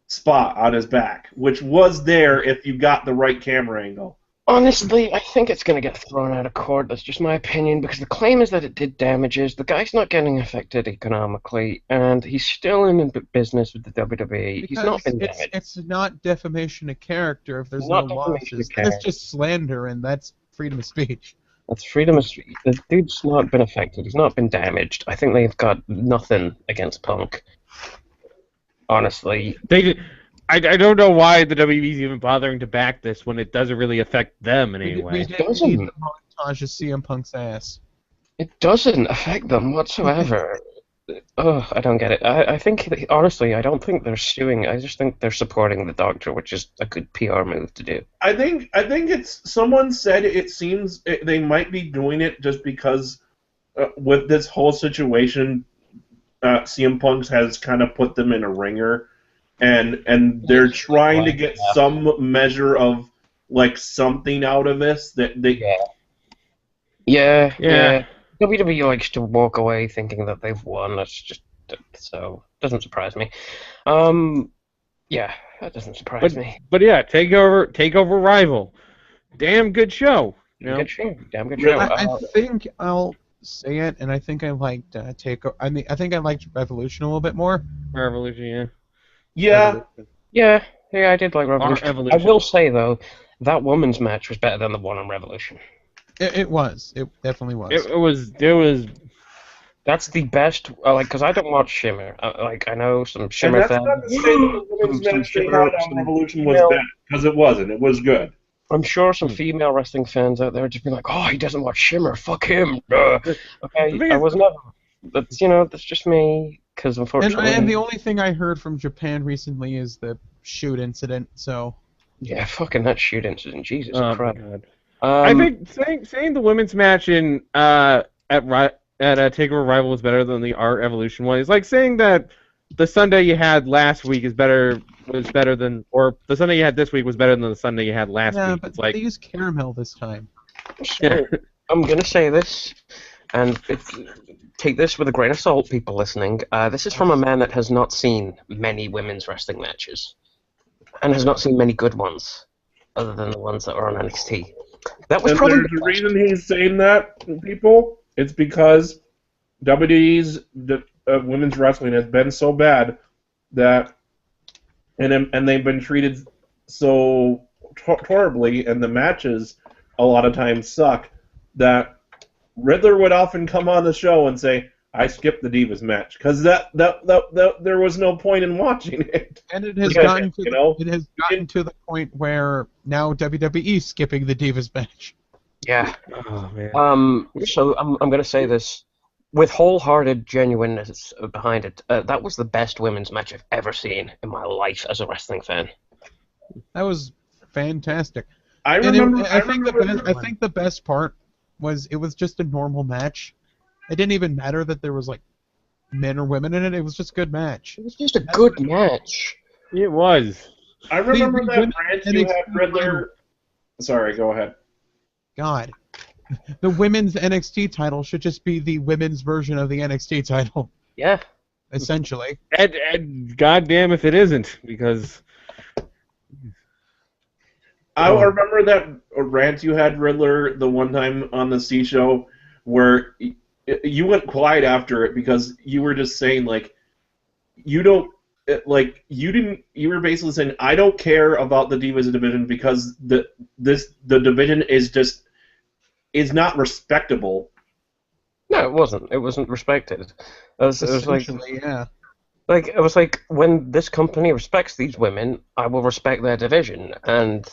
spot on his back, which was there if you got the right camera angle. Honestly, I think it's going to get thrown out of court. That's just my opinion, because the claim is that it did damages. The guy's not getting affected economically, and he's still in business with the WWE. Because he's not been damaged. It's not defamation of character if there's no losses. That's just slander, and that's freedom of speech. That's freedom of speech. The dude's not been affected. He's not been damaged. I think they've got nothing against Punk. Honestly. I don't know why the WWE's even bothering to back this when it doesn't really affect them in any way. We didn't need the montage of CM Punk's ass. It doesn't affect them whatsoever. I don't get it. I think, honestly, I don't think they're suing. I just think they're supporting the doctor, which is a good PR move to do. I think it's. Someone said it seems they might be doing it just because with this whole situation, CM Punk has kind of put them in a ringer. And they're trying to get some measure of like something out of this that they. Yeah. WWE likes to walk away thinking that they've won. That's just so doesn't surprise me. Yeah, that doesn't surprise me. But yeah, takeover Rival, damn good show. Good show. Damn good show. I think I'll say it, and I think I liked Takeover. I think I liked Revolution a little bit more. Revolution, yeah. Yeah, I did like Revolution. I will say, though, that women's match was better than the one on Revolution. It was. It definitely was. It was. That's the best, because I don't watch Shimmer. I know some Shimmer fans. And that's not to say that the women's match they had on Revolution was bad, because it wasn't. It was good. I'm sure some female wrestling fans out there just be like, oh, he doesn't watch Shimmer, fuck him. Okay, I was never. That's just me. Because unfortunately, and the only thing I heard from Japan recently is the shoot incident. So yeah, fucking that shoot incident, Jesus Christ. God. I think saying the women's match in at Takeover Rival was better than the Art Evolution one is like saying that the Sunday you had last week was better than, or the Sunday you had this week was better than the Sunday you had last week. Yeah, but like, they used caramel this time. So, I'm gonna say this, and take this with a grain of salt, people listening. This is from a man that has not seen many women's wrestling matches, and has not seen many good ones, other than the ones that are on NXT. That was probably the reason he's saying that, people. It's because WWE's women's wrestling has been so bad that, and they've been treated so horribly, and the matches a lot of times suck, that Riddler would often come on the show and say, "I skipped the Divas match," because that there was no point in watching it. And it has Because, gotten to the point where now WWE skipping the Divas match. Yeah. Oh man. So I'm gonna say this with wholehearted genuineness behind it. That was the best women's match I've ever seen in my life as a wrestling fan. That was fantastic. I think the best part was it was just a normal match. It didn't even matter that there was like men or women in it. It was just a good match. It was just a good match. It was. I remember The that women rant you NXT had, Riddler. Sorry, go ahead. God. The women's NXT title should just be the women's version of the NXT title, Yeah. essentially. And goddamn if it isn't, because I remember that rant you had, Riddler, the one time on the C show where you went quiet after it because you were just saying like you were basically saying I don't care about the Divas division because the division is not respectable. No, it wasn't. It wasn't respected. It was like, Essentially, yeah. like it was like when this company respects these women, I will respect their division. And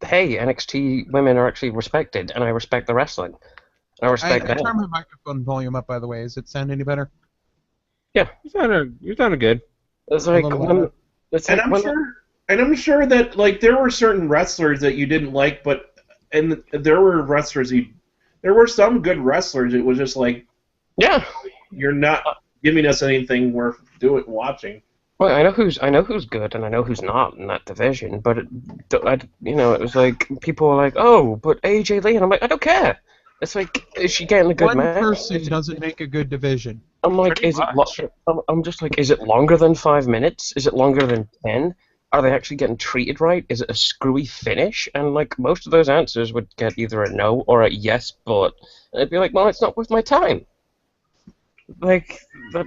hey, NXT women are actually respected, and I respect the wrestling. I respect I that. turned my microphone volume up, by the way. Does it sound any better? you're sounding good. It's like little when, louder. it's And like I'm sure that like there were certain wrestlers that you didn't like, and there were some good wrestlers. It was just like yeah. you're not giving us anything worth watching. Well, I know who's good and I know who's not in that division, but it was like people were like, "Oh, but AJ Lee," and I'm like, "I don't care." It's like, is she getting a good One match? person doesn't make a good division. I'm like, Pretty much. I'm just like, is it longer than 5 minutes? Is it longer than 10? Are they actually getting treated right? Is it a screwy finish? And like most of those answers would get either a no or a yes, but and I'd be like, well, it's not worth my time. Like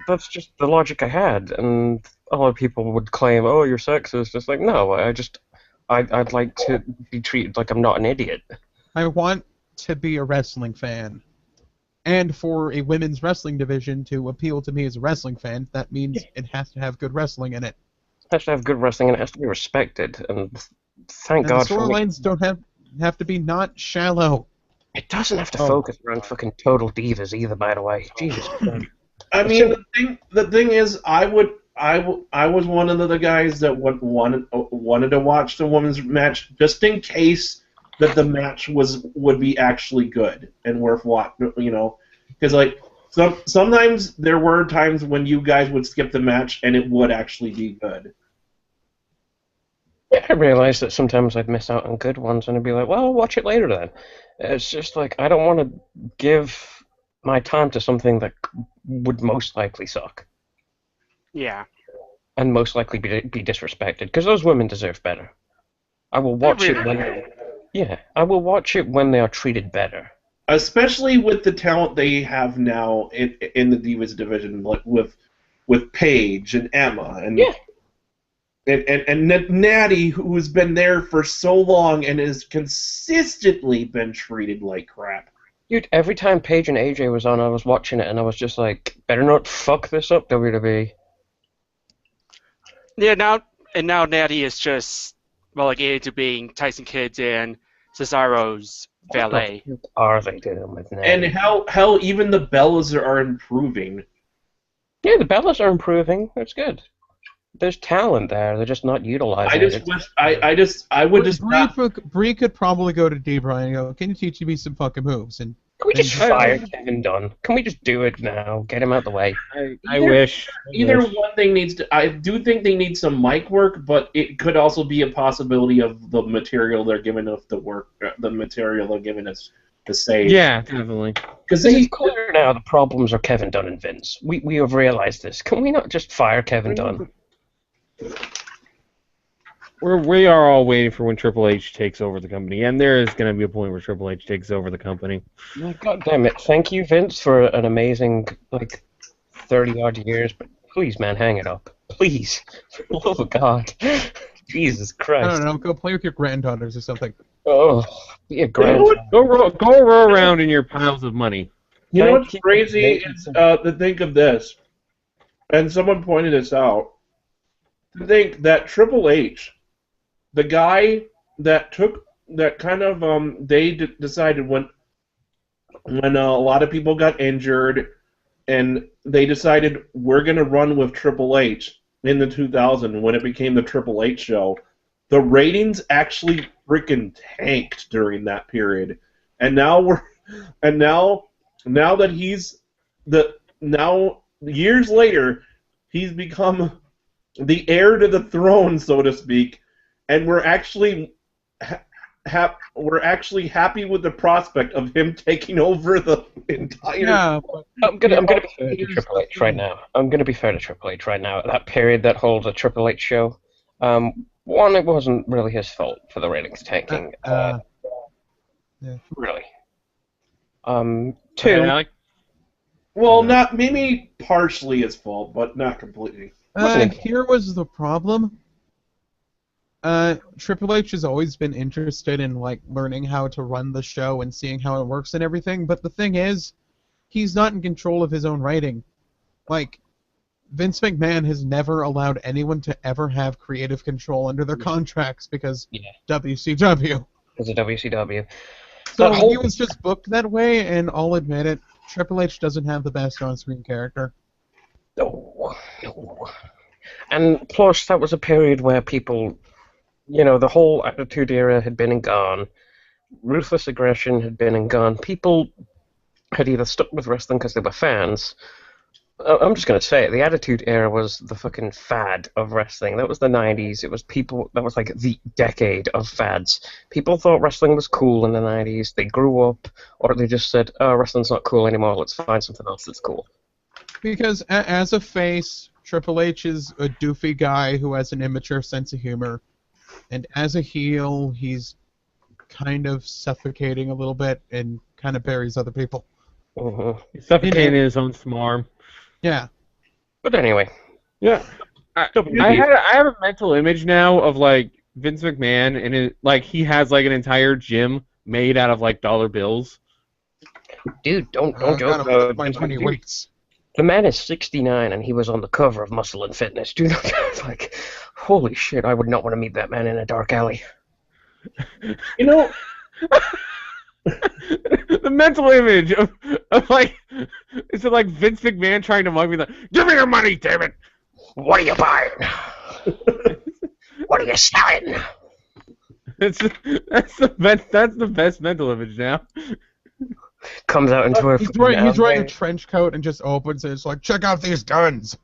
that's just the logic I had, and a lot of people would claim, oh, you're sexist. It's like, no, I'd like to be treated like I'm not an idiot. I want to be a wrestling fan. And for a women's wrestling division to appeal to me as a wrestling fan, that means it has to have good wrestling in it. It has to have good wrestling and it has to be respected. And thank And God the for me. storylines don't have to be not shallow. It doesn't have to focus around fucking total divas either, by the way. Jesus Christ. I mean, the thing is, I was one of the guys that wanted to watch the women's match just in case that the match would be actually good and worth watching, because like sometimes there were times when you guys would skip the match and it would actually be good. Yeah, I realized that sometimes I'd miss out on good ones and I'd be like, well, I'll watch it later then. It's just like, I don't want to give my time to something that would most likely suck. Yeah. And most likely be disrespected, because those women deserve better. I will watch it when... Yeah, I will watch it when they are treated better. Especially with the talent they have now in the Divas division, like with Paige and Emma and Natty, who has been there for so long and has consistently been treated like crap. Dude, every time Paige and AJ was on, I was watching it and I was just like, better not fuck this up, WWE. Yeah, now Natty is just relegated to being Tyson Kidd and Cesaro's valet. What the fuck are they doing with Natty? And hell, even the Bellas are improving. Yeah, the Bellas are improving. That's good. There's talent there. They're just not utilizing it. I would just not. Bree could probably go to Debra and go, can you teach me some fucking moves? And Can we just fire Kevin Dunn? Can we just do it now? Get him out the way. I wish. One thing needs to. I do think they need some mic work, but it could also be a possibility of the material they're giving us the work, the material they're giving us to say. Yeah, definitely. Because It's clear now the problems are Kevin Dunn and Vince. We have realized this. Can we not just fire Kevin Dunn? We are all waiting for when Triple H takes over the company, and there is going to be a point where Triple H takes over the company. God damn it. Thank you, Vince, for an amazing, 30-odd years, but please, man, hang it up. Please. For the love of God. Jesus I Christ. don't know. Go play with your granddaughters or something. Oh, be a You know grand. what? Go roll around in your piles of money. You know Thank what's you. crazy Thank you. is to think of this, and someone pointed this out. To think that Triple H, the guy that took that kind of they decided when a lot of people got injured, and they decided we're gonna run with Triple H in the 2000 when it became the Triple H show. The ratings actually freaking tanked during that period, and now that now years later, he's become the heir to the throne, so to speak, and we're actually we're actually happy with the prospect of him taking over the entire. Yeah, but I'm gonna be fair to here's Triple the H right thing. now. I'm gonna be fair to Triple H right now. That period that holds a Triple H show, one, it wasn't really his fault for the ratings tanking. Yeah. Really. Okay, Two, Alec? Well, No. not maybe partially his fault, but not completely. Wasn't it? Here was the problem. Triple H has always been interested in like learning how to run the show and seeing how it works and everything, but the thing is, he's not in control of his own writing. Like, Vince McMahon has never allowed anyone to ever have creative control under their contracts because Yeah. WCW. Because of WCW. So That whole- he was just booked that way, and I'll admit it, Triple H doesn't have the best on-screen character. No. And plus, that was a period where people, the whole Attitude Era had been and gone. Ruthless aggression had been and gone. People had either stuck with wrestling because they were fans. I'm just going to say it. The Attitude Era was the fucking fad of wrestling. That was the 90s. It was that was like the decade of fads. People thought wrestling was cool in the 90s. They grew up, or they just said, oh, wrestling's not cool anymore. Let's find something else that's cool. Because as a face, Triple H is a doofy guy who has an immature sense of humor. And as a heel, he's kind of suffocating a little bit and kind of buries other people. Mm-hmm. He's suffocating in his own smarm. Yeah. But anyway. Yeah. I have a mental image now of like Vince McMahon and like he has like an entire gym made out of like dollar bills. Dude, don't Gotta joke lift about my 20 weights. The man is 69 and he was on the cover of Muscle and Fitness. Dude, like, holy shit, I would not want to meet that man in a dark alley. You know, The mental image of like is it like Vince McMahon trying to mug me like, give me your money, damn it! What are you buying? What are you selling? That's the best mental image now. Comes out into a He's fucking wearing a alleyway. trench coat and just opens it. It's like, check out these guns.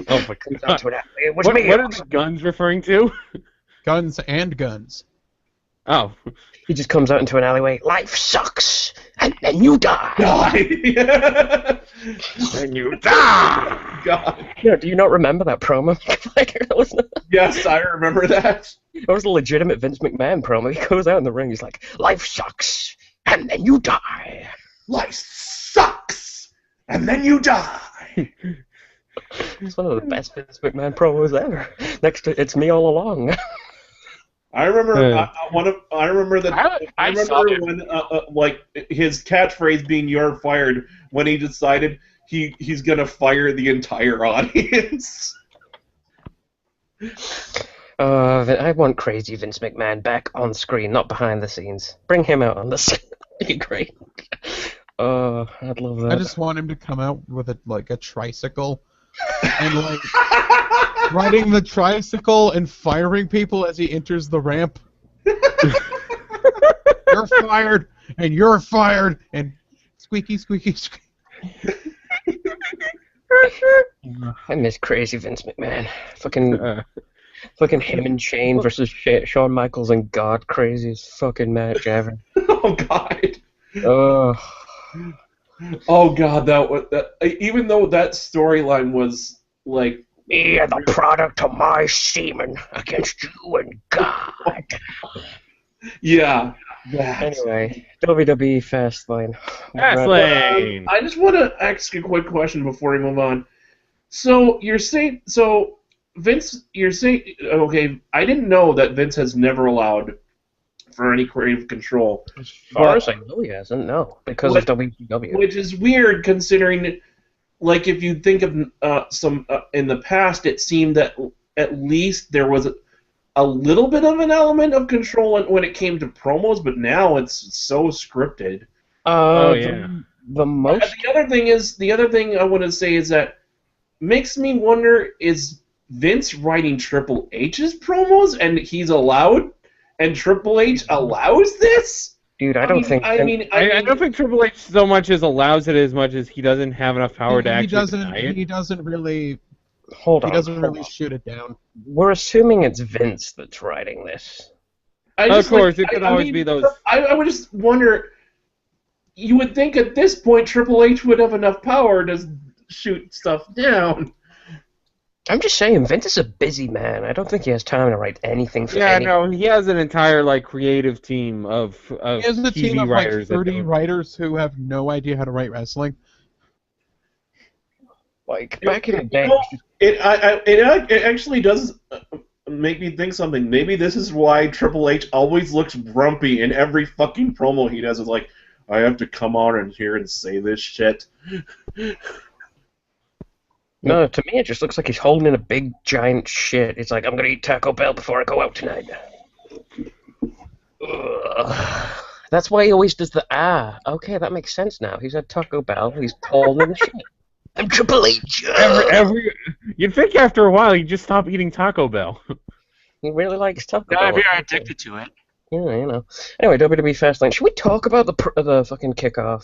Oh my comes out to an alleyway. It was What me. are the guns referring to? Guns and guns. Oh, He just comes out into an alleyway. Life sucks, and then you die. God. and you die. God. Do you not remember that promo? Like, Yes, I remember that. it was a legitimate Vince McMahon promo. He goes out in the ring. He's like, life sucks, and then you die. Life sucks, and then you die. It's one of the best Vince McMahon promos ever. Next to It's Me All Along. I remember I remember that. I saw remember it. when like his catchphrase being "You're fired" when he decided he's gonna fire the entire audience. I want crazy Vince McMahon back on screen, not behind the scenes. Bring him out on the screen. That'd be great. I'd love that. I just want him to come out with a tricycle and like riding the tricycle and firing people as he enters the ramp. You're fired, and you're fired, and squeaky, squeaky, squeaky. I miss crazy Vince McMahon. Fucking him and Shane versus Shawn Michaels and God, craziest fucking match ever. Oh God. Oh, Oh God, that was that. Even though that storyline was like, me are the product of my semen against you and God. yeah. That. Anyway, WWE Fastlane. Fastlane. I just want to ask a quick question before we move on. So you're saying Vince, you're saying, okay, I didn't know that Vince has never allowed for any creative control. As far But as I know, he hasn't. No, because what- of WCW. which is weird considering, like, if you think of some in the past, it seemed that at least there was a little bit of an element of control when it came to promos, but now it's so scripted. Oh, yeah. The most. The other thing I want to say is that makes me wonder, is Vince writing Triple H's promos and he's allowed, and Triple H allows this? Dude, I don't think. I mean, I don't think Triple H so much as allows it as much as he doesn't have enough power to actually deny it. He doesn't really. Hold He on. doesn't hold really on. shoot it down. We're assuming it's Vince that's writing this. Of course, it could always be those. I would just wonder. You would think at this point Triple H would have enough power to shoot stuff down. I'm just saying, Vince is a busy man. I don't think he has time to write anything for Yeah, any. no, he has an entire creative team of He has a TV team of like writers. 30 writers who have no idea how to write wrestling. Like, back in the day. It actually does make me think something. Maybe this is why Triple H always looks grumpy in every fucking promo he does. It's like, I have to come on in here and say this shit. No, to me it just looks like he's holding in a big giant shit. It's like, I'm gonna eat Taco Bell before I go out tonight. Ugh. That's why he always does the Okay, that makes sense now. He's at Taco Bell. He's holding in the shit. I'm Triple H. You'd think after a while he'd just stop eating Taco Bell. He really likes Taco Not Bell. if you're addicted to it. Yeah, you know. Anyway, WWE Fastlane. Should we talk about the fucking kickoff?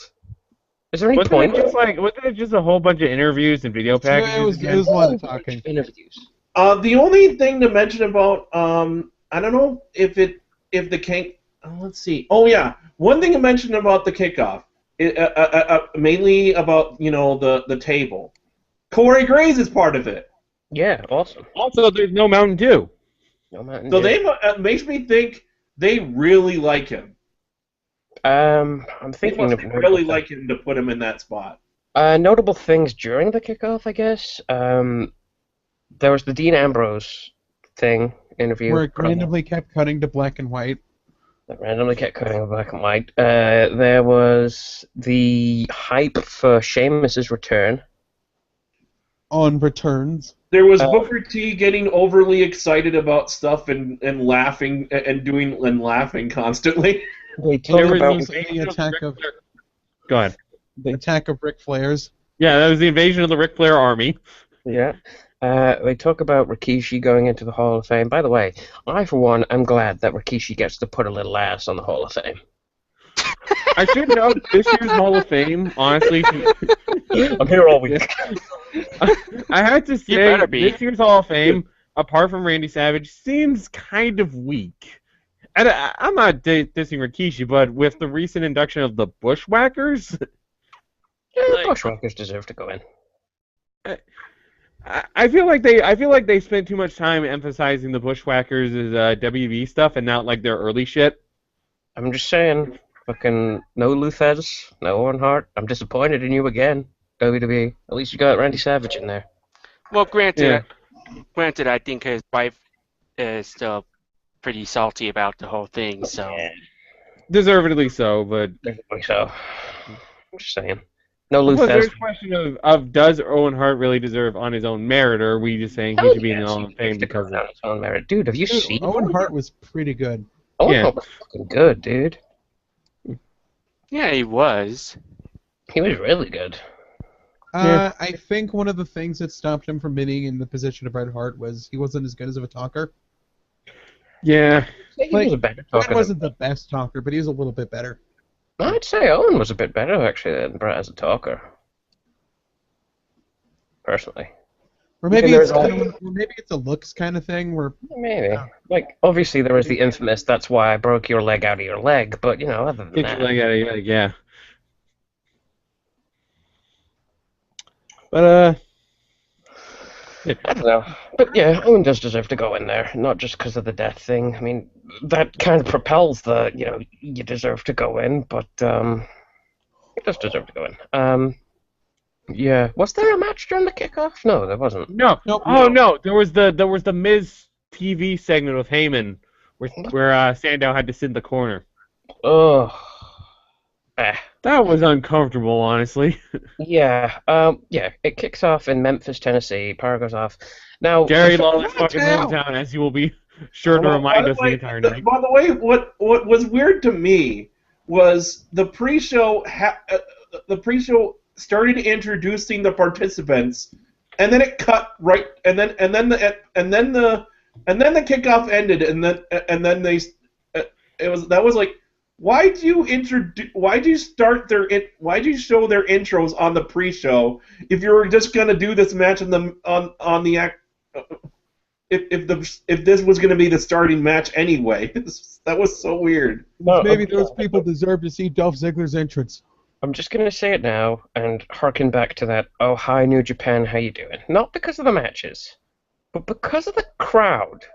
Is there any point? Wasn't it just a whole bunch of interviews and video packages? It was a lot of talking. Interviews. The only thing to mention about I don't know if the king. Let's see. Oh yeah, one thing to mention about the kickoff, mainly about the table. Corey Graves is part of it. Yeah, awesome. Also, there's no Mountain Dew. No Mountain So Dew. makes me think they really like him. I'm They thinking must of really like him to put him in that spot. notable things during the kickoff, I guess. There was the Dean Ambrose interview. Where it randomly kept cutting to black and white. That randomly kept cutting to black and white. There was the hype for Sheamus's return. On returns. There was Booker T getting overly excited about stuff and laughing and laughing constantly. They There talked was about the attack of Go ahead. attack of Ric Flair's. Yeah, that was the invasion of the Ric Flair army. yeah. They talk about Rikishi going into the Hall of Fame. By the way, I for one am glad that Rikishi gets to put a little ass on the Hall of Fame. I should note this year's Hall of Fame, honestly. I'm here all week. I had to say, better be. this year's Hall of Fame, apart from Randy Savage, seems kind of weak. And I'm not dissing Rikishi, but with the recent induction of the Bushwhackers, Yeah, Bushwhackers deserve to go in. I feel like they spent too much time emphasizing the Bushwhackers as WB stuff and not like their early shit. I'm just saying, fucking no Luthez, no Owen Hart. I'm disappointed in you again, WWE. At least you got Randy Savage in there. Well, granted, Yeah. I think his wife is still pretty salty about the whole thing. So Deservedly so, but Definitely so. I'm just saying. No plus there's Luthez. a question of does Owen Hart really deserve on his own merit, or are we just saying he should be in the Hall of Fame because of on his own merit. Dude, have you seen Owen Hart was pretty good. Owen Yeah. Hart was fucking good, dude. yeah, he was. He was really good. Yeah. I think one of the things that stopped him from being in the position of Bret Hart was he wasn't as good as of a talker. Yeah. He Like, was a better Bret talker. wasn't the best talker, but he was a little bit better. I'd say Owen was a bit better, actually, than Brett as a talker. Personally. Or maybe Yeah, it's there's kind of, maybe it's a looks kind of thing where Maybe. Like, obviously there was the infamous, that's why I broke your leg out of your leg, but, you know, other than Kick that. your leg out of your leg, yeah. But I don't know. But yeah, Owen does deserve to go in there, not just because of the death thing. I mean, that kind of propels the, you know, you deserve to go in, but he does deserve to go in. Yeah. Was there a match during the kickoff? No, there wasn't. No. Nope. Oh no, there was the Miz TV segment with Heyman where Sandow had to sit in the corner. Oh. Eh. That was uncomfortable, honestly. Yeah. Yeah. It kicks off in Memphis, Tennessee. Power goes off. Now, Jerry the Lawler's fucking Town. hometown, as you will be sure to Well, remind us the entire night. by the way, what was weird to me was the pre-show. The pre-show started introducing the participants, and then it cut right, and then the kickoff ended, and then they that was like, why do you show their intros on the pre-show if you were just gonna do this match on the act. If this was going to be the starting match anyway. That was so weird. no, Maybe those people deserve to see Dolph Ziggler's entrance. I'm just going to say it now and harken back to that, oh, hi, New Japan, how you doing? Not because of the matches, but because of the crowd.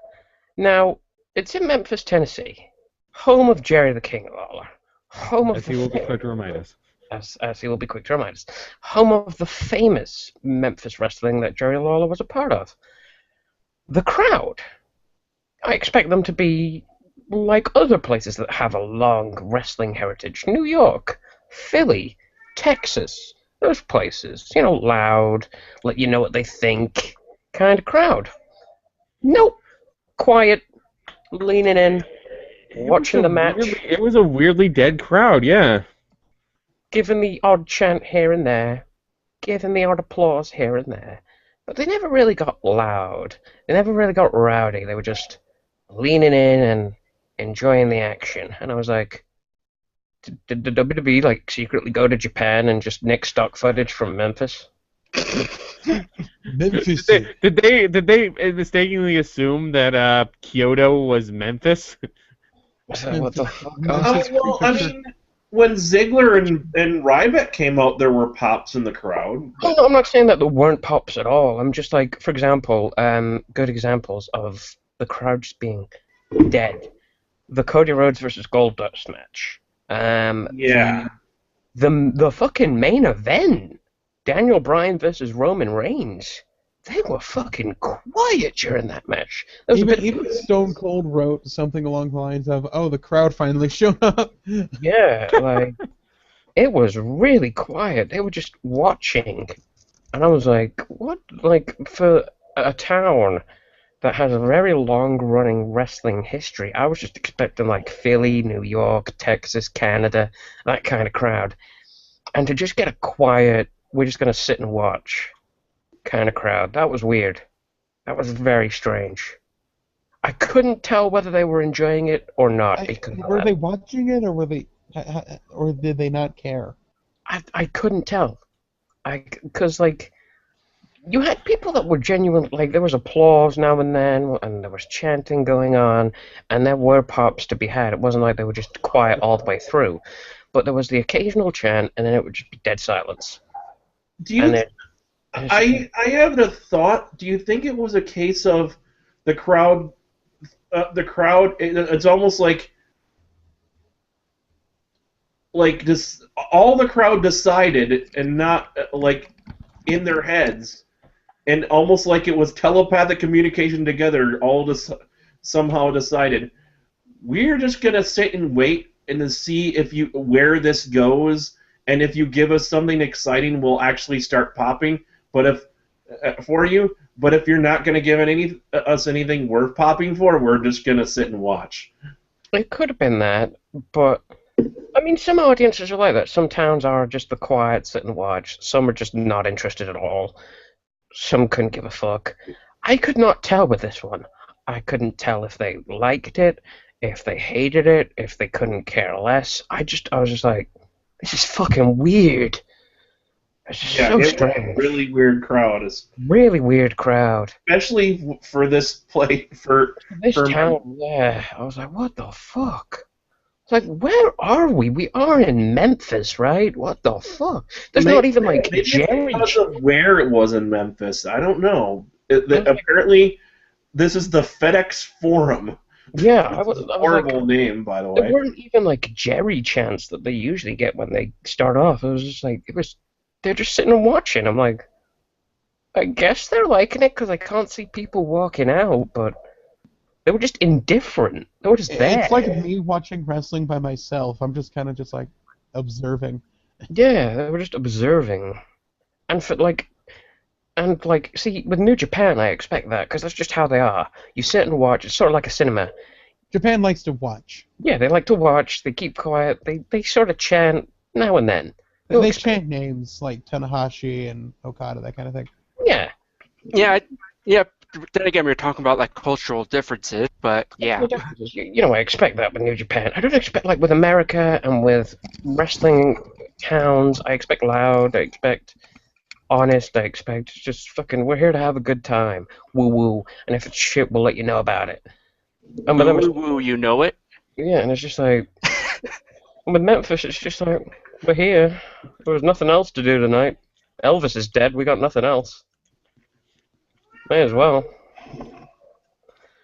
Now, it's in Memphis, Tennessee, home of Jerry the King Lawler, home of As he will be quick to remind us. as he will be quick to remind us, home of the famous Memphis wrestling that Jerry Lawler was a part of. The crowd, I expect them to be like other places that have a long wrestling heritage. New York, Philly, Texas, those places. Loud, let you know what they think kind of crowd. Nope. Quiet, leaning in, watching the match, It was a weirdly dead crowd, yeah. giving the odd chant here and there, giving the odd applause here and there. But they never really got loud. They never really got rowdy. They were just leaning in and enjoying the action. And I was like, did the WWE like secretly go to Japan and just nick stock footage from Memphis? Memphis. Did they mistakenly assume that Kyoto was Memphis? What the fuck? I mean, when Ziggler and Ryback came out, there were pops in the crowd. Oh, no, I'm not saying that there weren't pops at all. I'm just like, for example, good examples of the crowd just being dead. The Cody Rhodes versus Goldust match. Yeah. The fucking main event, Daniel Bryan versus Roman Reigns. They were fucking quiet during that match. There was a bit Even Stone Cold wrote something along the lines of, "Oh, the crowd finally showed up." yeah, like it was really quiet. They were just watching, and I was like, "What?" Like for a town that has a very long-running wrestling history, I was just expecting like Philly, New York, Texas, Canada, that kind of crowd, and to just get a quiet, we're just gonna sit and watch kind of crowd. That was weird. That was very strange. I couldn't tell whether they were enjoying it or not. Were they watching it, or did they not care? I couldn't tell. Because like you had people that were genuine. Like there was applause now and then, and there was chanting going on, and there were pops to be had. It wasn't like they were just quiet all the way through, but there was the occasional chant, and then it would just be dead silence. Do you? I have the thought. Do you think it was a case of the crowd? It's almost like this. All the crowd decided, and not like in their heads, and almost like it was telepathic communication together. All just somehow decided we're just gonna sit and wait and to see where this goes, and if you give us something exciting, we'll actually start popping. But if you're not going to give us anything worth popping for, we're just going to sit and watch. It could have been that, but I mean, some audiences are like that. Some towns are just the quiet sit and watch. Some are just not interested at all. Some couldn't give a fuck. I could not tell with this one. I couldn't tell if they liked it, if they hated it, if they couldn't care less. I was just like, this is fucking weird. It's just so strange. Really weird crowd. Really weird crowd. Especially for this play for town. Yeah, I was like, what the fuck? It's like, where are we? We are in Memphis, right? What the fuck? There's not even like Jerry. Because of where it was in Memphis, I don't know. Apparently, this is the FedEx Forum. Yeah, I was horrible like, name, by the way. There weren't even like Jerry chants that they usually get when they start off. It was just like it was they're just sitting and watching. I'm like, I guess they're liking it because I can't see people walking out, but they were just indifferent. They were just there. It's like me watching wrestling by myself. I'm just kind of just like observing. Yeah, they were just observing. And see, with New Japan, I expect that because that's just how they are. You sit and watch. It's sort of like a cinema. Japan likes to watch. Yeah, they like to watch. They keep quiet. They sort of chant now and then. They chant names like Tanahashi and Okada, that kind of thing. Yeah. Yeah, yeah. Then again, we were talking about like cultural differences, but yeah. I expect that with New Japan. I don't expect like with America and with wrestling towns. I expect loud. I expect honest. I expect just fucking. We're here to have a good time. Woo woo. And if it's shit, we'll let you know about it. And with Woo woo, you know it. yeah, and it's just like with Memphis, it's just like we're here. There's nothing else to do tonight. Elvis is dead. We got nothing else. May as well.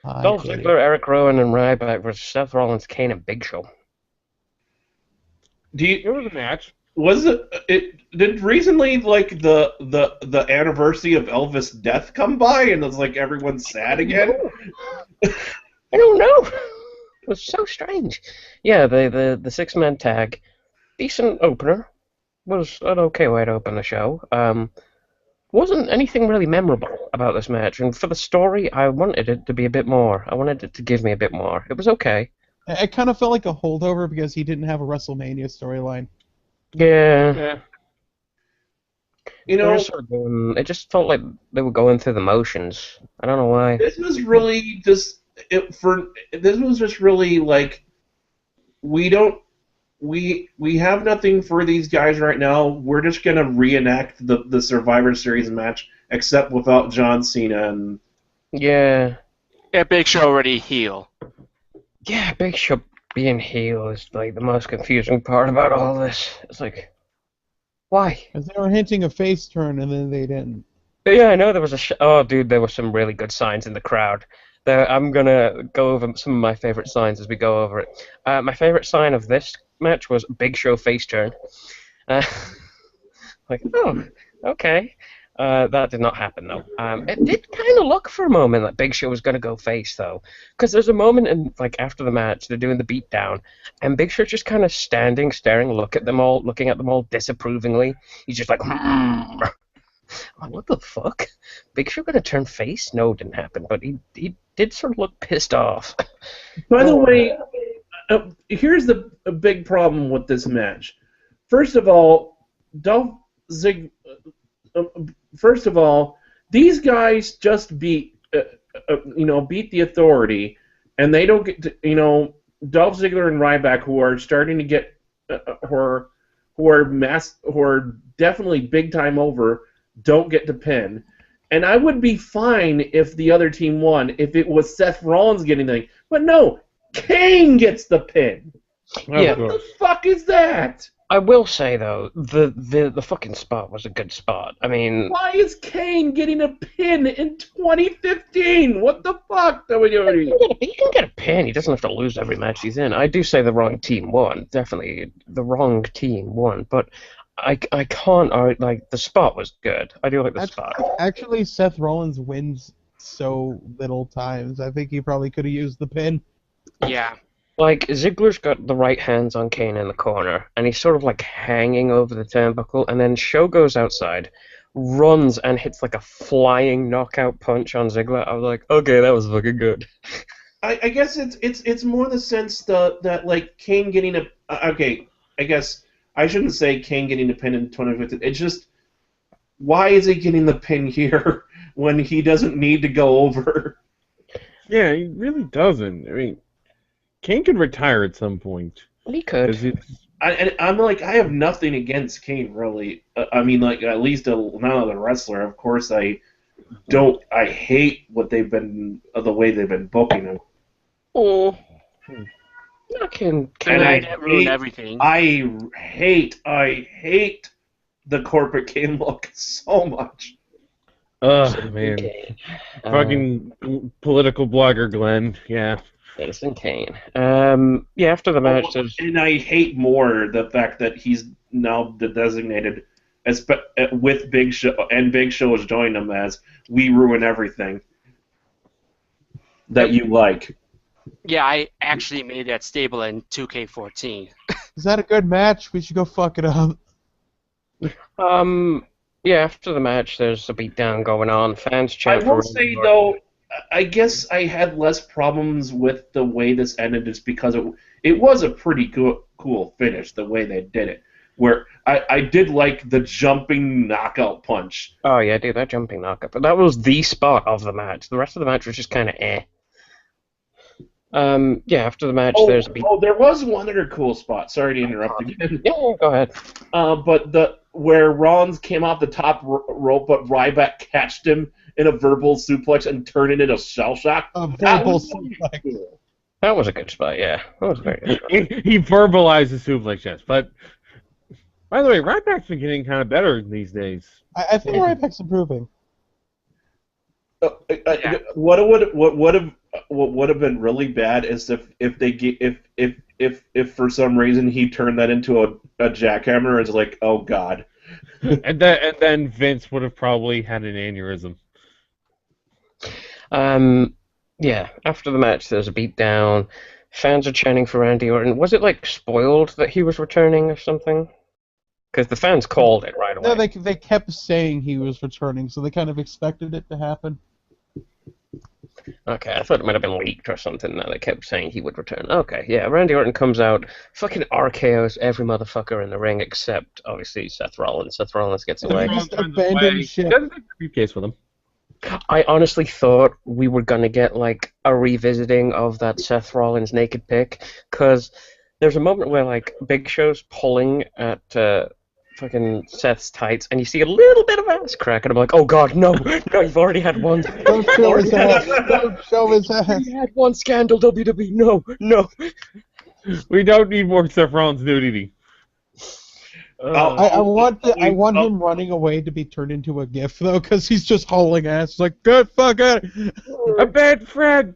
Dolph Ziggler, Eric Rowan, and Ryback versus Seth Rollins, Kane, and Big Show. It was a match. Was did recently like the anniversary of Elvis' death come by and it's like everyone's sad again? I don't know. It was so strange. Yeah, the 6-man tag, decent opener. Was an okay way to open the show. Wasn't anything really memorable about this match, and for the story, I wanted it to be a bit more. I wanted it to give me a bit more. It was okay. It kind of felt like a holdover because he didn't have a WrestleMania storyline. Yeah. You know, it just felt like they were going through the motions. I don't know why. this was really just this was just really like we have nothing for these guys right now. We're just gonna reenact the Survivor Series match, except without John Cena and Yeah. Yeah, Big Show already heel. Yeah, Big Show being heel is like the most confusing part about all this. It's like, why? Because they were hinting a face turn and then they didn't. But yeah, I know there was oh, dude, there were some really good signs in the crowd. I'm gonna go over some of my favorite signs as we go over it. My favorite sign of this match was Big Show face turn. Like, oh, okay. That did not happen though. It did kind of look for a moment that Big Show was gonna go face though, because there's a moment in like after the match they're doing the beatdown, and Big Show's just kind of standing, staring, looking at them all disapprovingly. He's just like, I'm like, what the fuck? Big Show gonna turn face? No, it didn't happen. But he did sort of look pissed off. By the way, here's the big problem with this match. First of all, these guys just beat the Authority, and they don't get to, Dolph Ziggler and Ryback, who are starting to get who are definitely big time over, don't get to pin. And I would be fine if the other team won, if it was Seth Rollins getting the thing. But no, Kane gets the pin. Yeah. What the fuck is that? I will say though, the fucking spot was a good spot. I mean, why is Kane getting a pin in 2015? What the fuck, WWE? He can get a pin. He doesn't have to lose every match he's in. I do say the wrong team won. Definitely, the wrong team won. But I can't. Like the spot was good. I do like the spot. Actually, Seth Rollins wins so little times. I think he probably could have used the pin. Yeah. Like, Ziggler's got the right hands on Kane in the corner, and he's sort of like hanging over the turnbuckle, and then Show goes outside, runs, and hits like a flying knockout punch on Ziggler. I was like, okay, that was fucking good. I guess it's more the sense that like Kane getting a okay. I guess I shouldn't say Kane getting a pin in 2015. It's just, why is he getting the pin here when he doesn't need to go over? Yeah, he really doesn't. I mean, Kane could retire at some point. He could. I'm like, I have nothing against Kane, really. I mean, like, at least another wrestler. Of course, I hate the way they've been booking him. Oh. Can I ruin everything? I hate the corporate Kane look so much. Man. Fucking political blogger Glenn, yeah. Citizen Kane. After the match, and I hate more the fact that he's now the designated with Big Show, and Big Show is joining them as we ruin everything that you like. Yeah, I actually made that stable in 2K14. Is that a good match? We should go fuck it up. Yeah, after the match, there's a beatdown going on. Fans I chant will for say though, I guess I had less problems with the way this ended, just because it was a pretty cool finish the way they did it. Where I did like the jumping knockout punch. Oh yeah, dude, that jumping knockout. But that was the spot of the match. The rest of the match was just kind of eh. Yeah, after the match, there's a beat. Oh, there was one other cool spot. Sorry to interrupt again. Yeah, go ahead. But where Rollins came off the top rope, but Ryback catched him in a verbal suplex and turned it into a shell shock. A verbal suplex. Cool. That was a good spot. Yeah, that was a very good spot. He verbalized the suplex, yes. But by the way, Ryback's been getting kind of better these days. I think Ryback's improving. What would have been really bad is if for some reason he turned that into a jackhammer. It's like, oh god. and then Vince would have probably had an aneurysm. Yeah, after the match, there's a beatdown. Fans are chanting for Randy Orton. Was it like spoiled that he was returning or something? Because the fans called it right away. No, they kept saying he was returning, so they kind of expected it to happen. Okay, I thought it might have been leaked or something that they kept saying he would return. Okay, yeah, Randy Orton comes out, fucking RKO's every motherfucker in the ring except, obviously, Seth Rollins. Seth Rollins gets away. Just abandoned ship. He doesn't take the briefcase with him. I honestly thought we were going to get, like, a revisiting of that Seth Rollins naked pic, because there's a moment where, like, Big Show's pulling at fucking Seth's tights, and you see a little bit of ass crack, and I'm like, oh god, no, you've already had one. Don't show his ass. Don't show his ass. You had one scandal, WWE. No. We don't need more Seth Rollins nudity. I want him running away to be turned into a GIF though, because he's just hauling ass. It's like, good fuck it. Abandon Fred.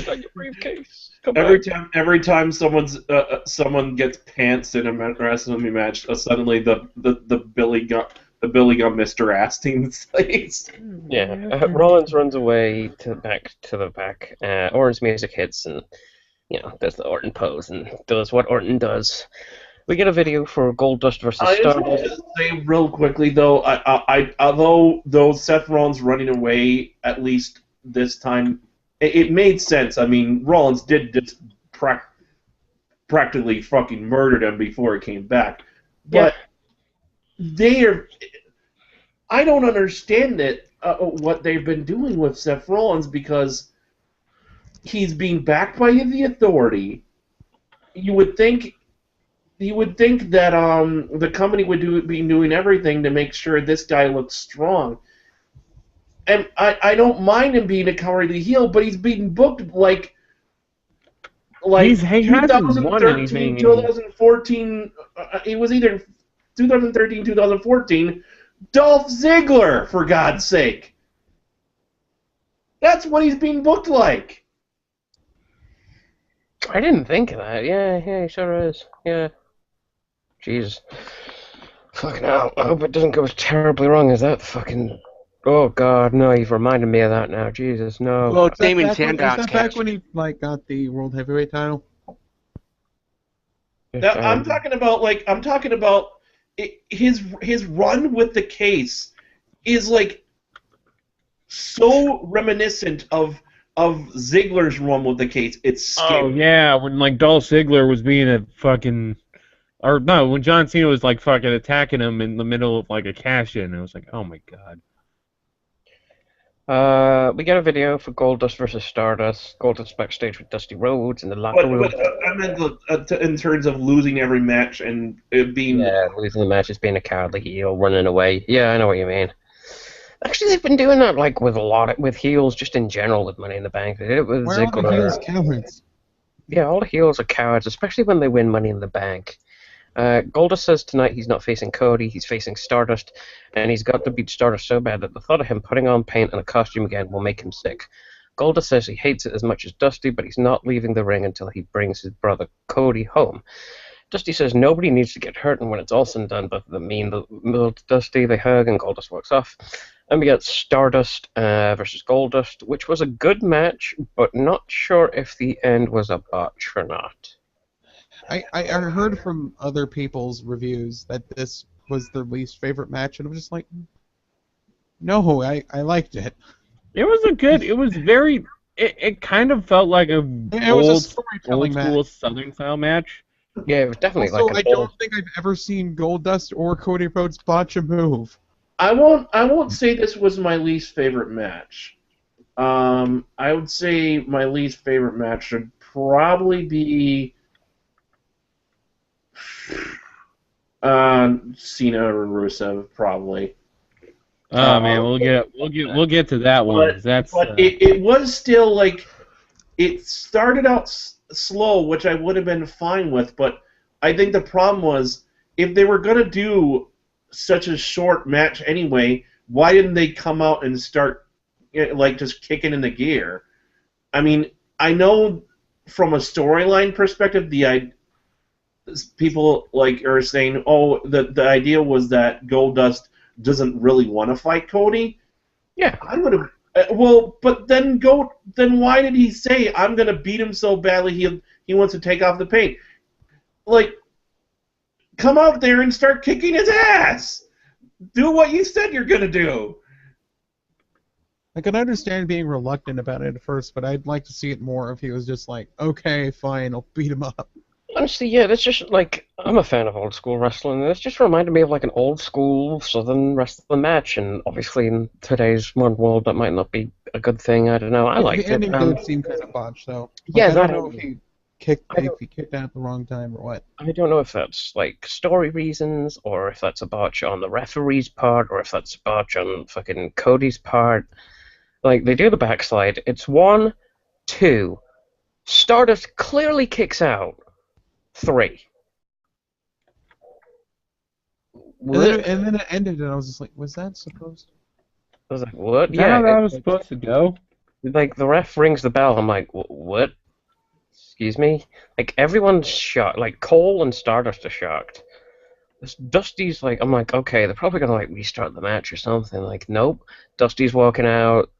Your briefcase. Every time someone gets pants in a wrestling match, suddenly the Billy Gunn Mr. Ass team plays. Yeah, Rollins runs away back to the back. Orton's music hits, and does the Orton pose and does what Orton does. We get a video for Goldust versus Stardust. I just want to say real quickly though, although Seth Rollins running away at least this time. It made sense. I mean, Rollins did just practically fucking murdered him before he came back. But I don't understand what they've been doing with Seth Rollins, because he's being backed by the Authority. You would think that the company would be doing everything to make sure this guy looks strong. And I don't mind him being a cowardly heel, but he's being booked like he hasn't won 2013, anything. 2014. It was either 2013, 2014. Dolph Ziggler, for God's sake. That's what he's being booked like. I didn't think of that. Yeah, he sure is. Yeah. Jeez. Fucking hell. I hope it doesn't go as terribly wrong as that fucking... Oh god, no! You've reminded me of that now. Jesus, no. Well, Damon Is that Sandok's back when he got the World Heavyweight title? I'm talking about his run with the case is like so reminiscent of Ziggler's run with the case. It's scary. Oh yeah, when like Dolph Ziggler was being a fucking, or no, when John Cena was like fucking attacking him in the middle of like a cash-in, it was like, oh my god. We get a video for Goldust versus Stardust. Goldust backstage with Dusty Rhodes in the locker room. But I meant in terms of losing every match and it being... Yeah, losing the matches, being a cowardly heel, running away. Yeah, I know what you mean. Actually, they've been doing that like with heels just in general with Money in the Bank. They did it with Where are Ziggler. the heels cowards? Yeah, all the heels are cowards, especially when they win Money in the Bank. Goldust says tonight he's not facing Cody, he's facing Stardust, and he's got to beat Stardust so bad that the thought of him putting on paint and a costume again will make him sick. Goldust says he hates it as much as Dusty, but he's not leaving the ring until he brings his brother Cody home. Dusty says nobody needs to get hurt, and when it's all said and done, both of them mean the Dusty, they hug, and Goldust walks off. And we get Stardust versus Goldust, which was a good match, but not sure if the end was a botch or not. I heard from other people's reviews that this was their least favorite match, and I'm just like, no, I liked it. It was it was very, it kind of felt like a was a old storytelling school match. Southern style match. Yeah, it was definitely Also, like I an old... don't think I've ever seen Goldust or Cody Rhodes botch a move. I won't say this was my least favorite match. I would say my least favorite match should probably be Cena or Rusev, probably. Oh man, we'll get to that one. 'Cause that's But it was still like, it started out slow, which I would have been fine with. But I think the problem was, if they were gonna do such a short match anyway, why didn't they come out and start like just kicking in the gear? I mean, I know from a storyline perspective, people like are saying, oh, the idea was that Goldust doesn't really want to fight Cody. Yeah, I would have. Well, but then why did he say, I'm gonna beat him so badly he wants to take off the paint? Like, come out there and start kicking his ass. Do what you said you're gonna do. I can understand being reluctant about it at first, but I'd like to see it more if he was just like, okay, fine, I'll beat him up. honestly, yeah, that's just like, I'm a fan of old school wrestling, and this just reminded me of like an old school Southern wrestling match, and obviously in today's modern world that might not be a good thing. I don't know. I liked it. The ending did seem kind of botched, though. Like, Yeah, I don't that know if he kicked out at the wrong time or what. I don't know if that's like story reasons, or if that's a botch on the referee's part, or if that's a botch on fucking Cody's part. Like, they do the backslide. It's 1, 2. Stardust clearly kicks out. 3. And then it ended, and I was just like, was that supposed to? I was like, what? Is that how that was supposed to go? Like, the ref rings the bell. I'm like, what? Excuse me? Like, everyone's shocked. Like, Cole and Stardust are shocked. Dusty's like, I'm like, okay, they're probably gonna like restart the match or something. Like, nope. Dusty's walking out.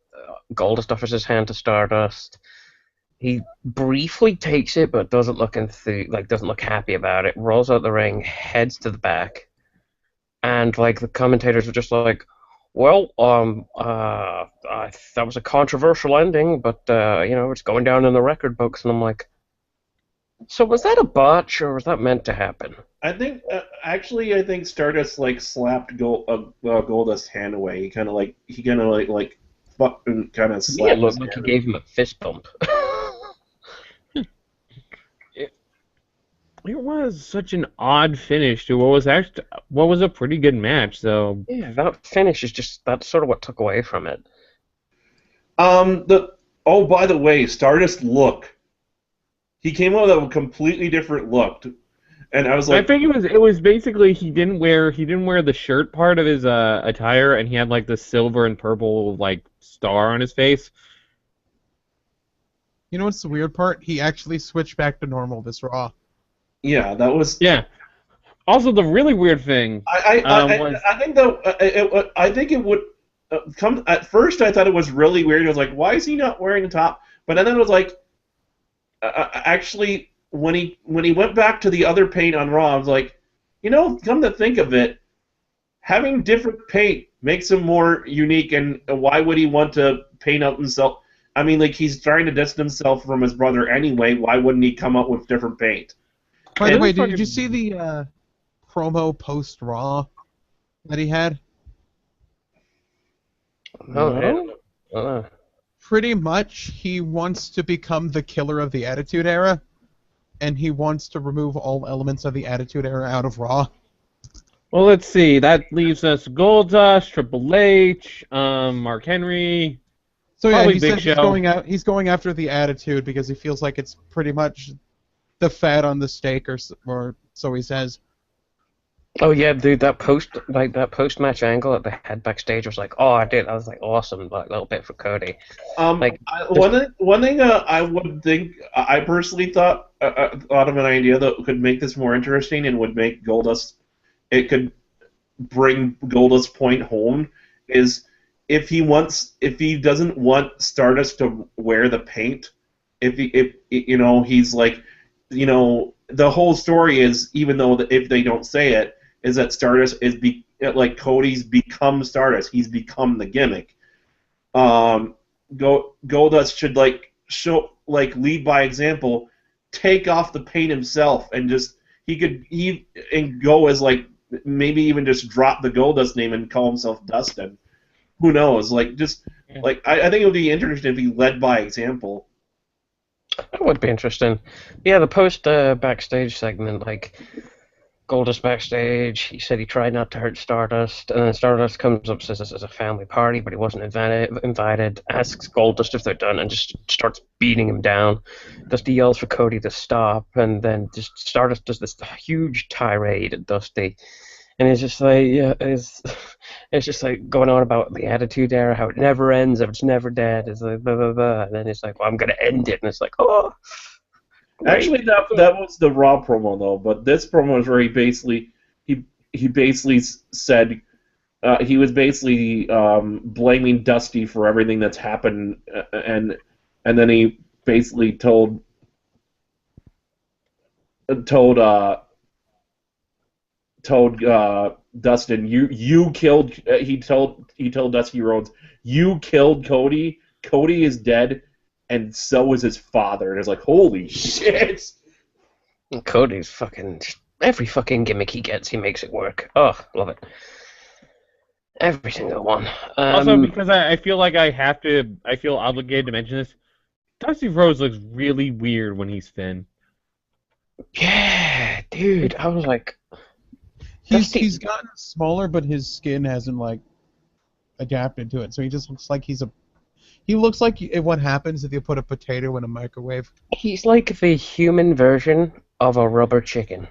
Goldust offers his hand to Stardust. He briefly takes it, but doesn't look happy about it. Rolls out the ring, heads to the back, and like the commentators are just like, well, that was a controversial ending, but it's going down in the record books. And I'm like, so was that a botch, or was that meant to happen? I think I think Stardust like slapped Goldust's hand away. He kind of fucking kind of slapped. Yeah, it looked like he gave him a fist bump. It was such an odd finish to what was a pretty good match. So yeah, that finish is that's sort of what took away from it. By the way, Stardust look. He came out with a completely different look, and I was like, I think it was basically he didn't wear the shirt part of his attire, and he had like the silver and purple like star on his face. You know what's the weird part? He actually switched back to normal this Raw. Yeah, that was. Yeah. Also, the really weird thing. I think though, I think it would come. At first, I thought it was really weird. I was like, why is he not wearing a top? But then it was like, actually, when he went back to the other paint on Raw, I was like, come to think of it, having different paint makes him more unique. And why would he want to paint out himself? I mean, like, he's trying to distance himself from his brother anyway. Why wouldn't he come up with different paint? By the way, did you see the promo post-Raw that he had? No. Pretty much, he wants to become the killer of the Attitude Era, and he wants to remove all elements of the Attitude Era out of Raw. Well, let's see. That leaves us Goldust, Triple H, Mark Henry. So yeah, probably he Big says Show. he's going after the Attitude because he feels like it's pretty much the fat on the steak, or so he says. Oh yeah, dude, that post match angle at the head backstage was like, oh, I did. I was like, awesome, like a little bit for Cody. Like, just One thing I would think I personally thought of an idea that could make this more interesting and would make Goldust it could bring Goldust's point home is if he doesn't want Stardust to wear the paint, if you know he's like the whole story is even though if they don't say it is that Stardust is like Cody's become Stardust, he's become the gimmick. Goldust should lead by example, take off the paint himself, and just and go as like maybe even just drop the Goldust name and call himself Dustin. Who knows? Like just like I think it would be interesting if he led by example. that would be interesting. Yeah, the post backstage segment, like Goldust backstage, he said he tried not to hurt Stardust, and then Stardust comes up, says this is a family party, but he wasn't invited, asks Goldust if they're done, and just starts beating him down. Dusty yells for Cody to stop, and then just Stardust does this huge tirade at Dusty, and it's just like, yeah, it's just like going on about the Attitude Era, how it never ends, how it's never dead, it's like blah blah blah, and then it's like, well, I'm gonna end it, and it's like, oh. Actually, that was the Raw promo though, but this promo is where he basically said he was basically blaming Dusty for everything that's happened, and then he basically told Dustin, you killed. He told Dusty Rhodes, you killed Cody. Cody is dead. And so is his father. And it's like, holy shit! And Cody's every fucking gimmick he gets, he makes it work. Oh, love it. Every single one. Also, because I feel like I feel obligated to mention this, Dusty Rhodes looks really weird when he's thin. Yeah, dude. I was like... He's gotten smaller, but his skin hasn't, like, adapted to it. So he just looks like he looks like what happens if you put a potato in a microwave. He's like the human version of a rubber chicken.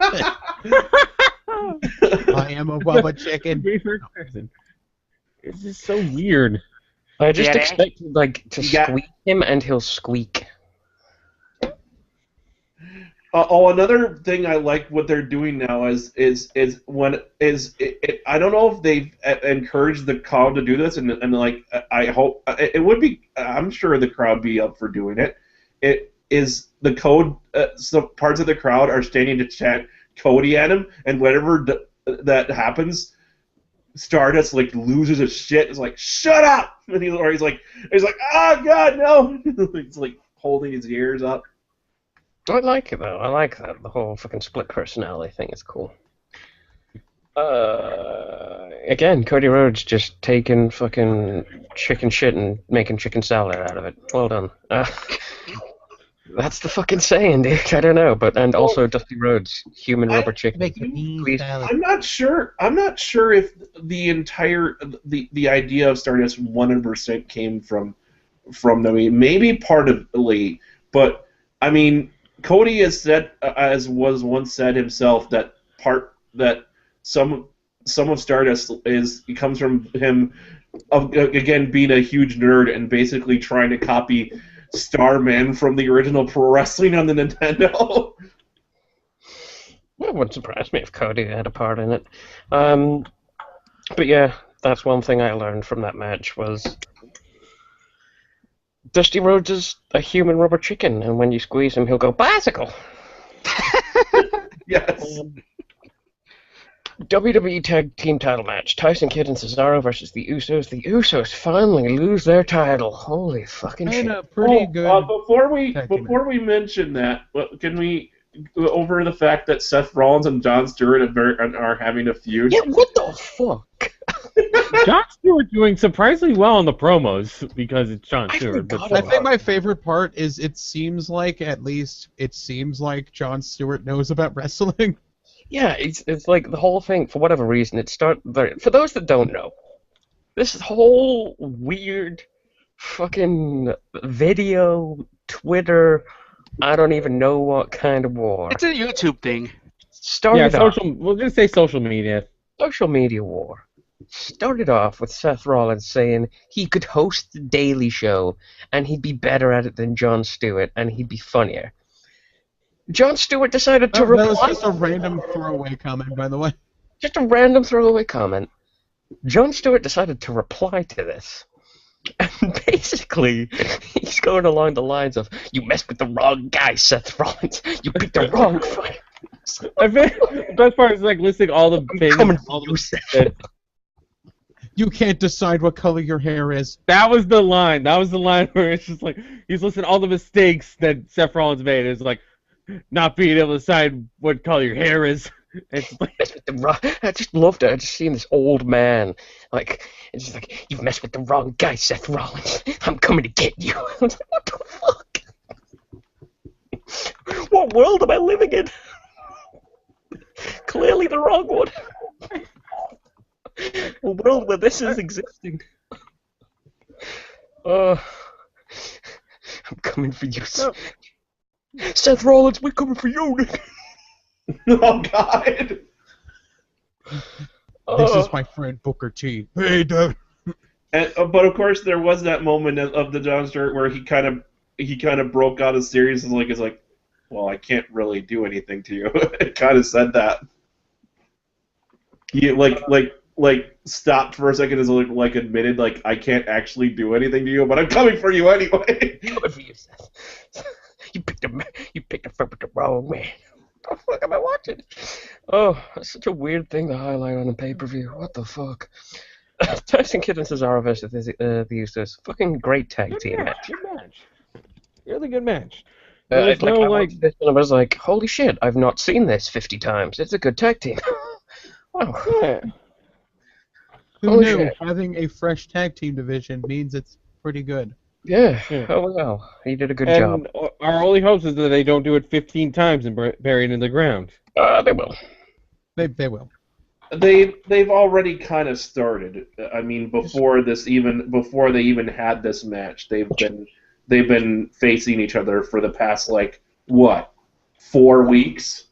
I am a rubber chicken. It's just so weird. I just expected to squeak him and he'll squeak. Another thing I like what they're doing now is I don't know if they've encouraged the crowd to do this, and like I hope it would be. I'm sure the crowd be up for doing it. It is the code. Some parts of the crowd are standing to chant Cody at him, and whenever that happens, Stardust like loses his shit. It's like shut up, and he's like oh god no. He's like holding his ears up. I like it though. I like that. The whole fucking split personality thing is cool. Again, Cody Rhodes just taking fucking chicken shit and making chicken salad out of it. Well done. That's the fucking saying, dude. I don't know, and also Dusty Rhodes, human rubber chicken. I'm not sure if the entire the idea of Stardust 100% came from them. Maybe partly, but I mean. Cody has said, as was once said himself, that some of Stardust comes from him, again being a huge nerd and basically trying to copy Starman from the original Pro Wrestling on the Nintendo. Well, it wouldn't surprise me if Cody had a part in it. But yeah, that's one thing I learned from that match was. Dusty Rhodes is a human rubber chicken, and when you squeeze him, he'll go bicycle. Yes. WWE Tag Team Title match: Tyson Kidd and Cesaro versus the Usos. The Usos finally lose their title. Holy fucking shit! And a pretty good. Before we mention that, can we go over the fact that Seth Rollins and Jon Stewart are having a feud? Yeah, what the fuck? Jon Stewart doing surprisingly well on the promos because it's Jon Stewart. I think my favorite part is it seems like Jon Stewart knows about wrestling. Yeah, it's like the whole thing, for whatever reason, for those that don't know, this whole weird fucking video, Twitter, I don't even know what kind of war. It's a YouTube thing. Started off. We'll just say social media. Social media war started off with Seth Rollins saying he could host the Daily Show and he'd be better at it than Jon Stewart and he'd be funnier. Jon Stewart decided to reply. That was just a random throwaway comment, by the way. Just a random throwaway comment. Jon Stewart decided to reply to this. And basically, he's going along the lines of, "You messed with the wrong guy, Seth Rollins. You picked the wrong fight." I think the best part is like listing all the things. You can't decide what color your hair is. That was the line. That was the line where it's just like he's listing all the mistakes that Seth Rollins made. It's like not being able to decide what color your hair is. It's like, I just loved it. I just seen this old man, like, it's just like, "You've messed with the wrong guy, Seth Rollins. I'm coming to get you." I was like, what the fuck? What world am I living in? Clearly the wrong one. A world where this is existing. I'm coming for you. Seth Rollins, we're coming for you, Nick. Oh God! This is my friend Booker T. Hey, Dad. But of course, there was that moment of the Jon Stewart where he kind of broke out of serious and is like, "Well, I can't really do anything to you." It kind of said that. He like stopped for a second and like admitted like, "I can't actually do anything to you, but I'm coming for you anyway." Coming for you, Seth. You picked a fight with the wrong man. What the fuck am I watching? Oh, that's such a weird thing to highlight on a pay-per-view. What the fuck? Tyson Kidd and Cesaro versus the Usos. Fucking great tag team match. Good match. Really good match. I watched this and I was like, holy shit, I've not seen this 50 times. It's a good tag team. Wow. Yeah. Who Holy knew shit. having a fresh tag team division means it's pretty good. Yeah. Yeah. Oh well, he did a good job. And our only hope is that they don't do it 15 times and bury it in the ground. They will. They will. They've already kind of started. I mean, before they even had this match, they've been facing each other for the past 4 weeks.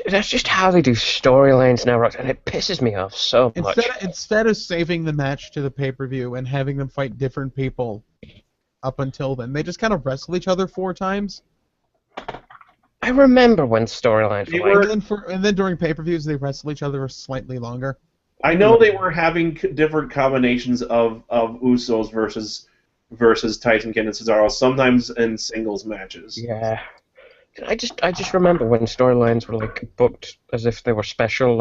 That's just how they do storylines now, Rox, and it pisses me off so much. Instead of saving the match to the pay-per-view and having them fight different people up until then, they just kind of wrestle each other 4 times. I remember when storylines were And then during pay-per-views, they wrestle each other slightly longer. I know they were having different combinations of Usos versus Tyson Kidd and Cesaro, sometimes in singles matches. Yeah. I just remember when storylines were booked as if they were special,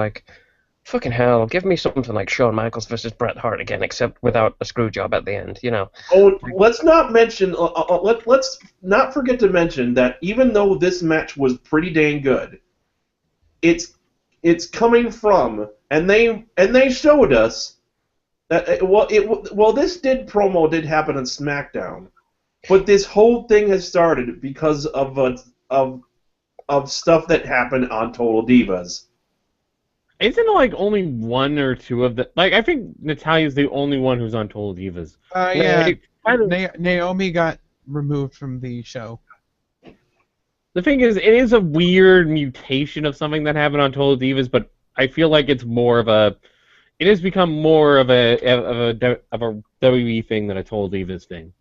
fucking hell, give me something like Shawn Michaels versus Bret Hart again, except without a screw job at the end, you know. Oh, let's not mention. Let's not forget to mention that even though this match was pretty dang good, it's coming from, and they showed us that this promo did happen on SmackDown, but this whole thing has started because of stuff that happened on Total Divas. Isn't it only 1 or 2 of the... I think Natalia's the only one who's on Total Divas. Yeah. Naomi got removed from the show. The thing is, it is a weird mutation of something that happened on Total Divas, but I feel like it's more of a... It has become more of a WWE thing than a Total Divas thing.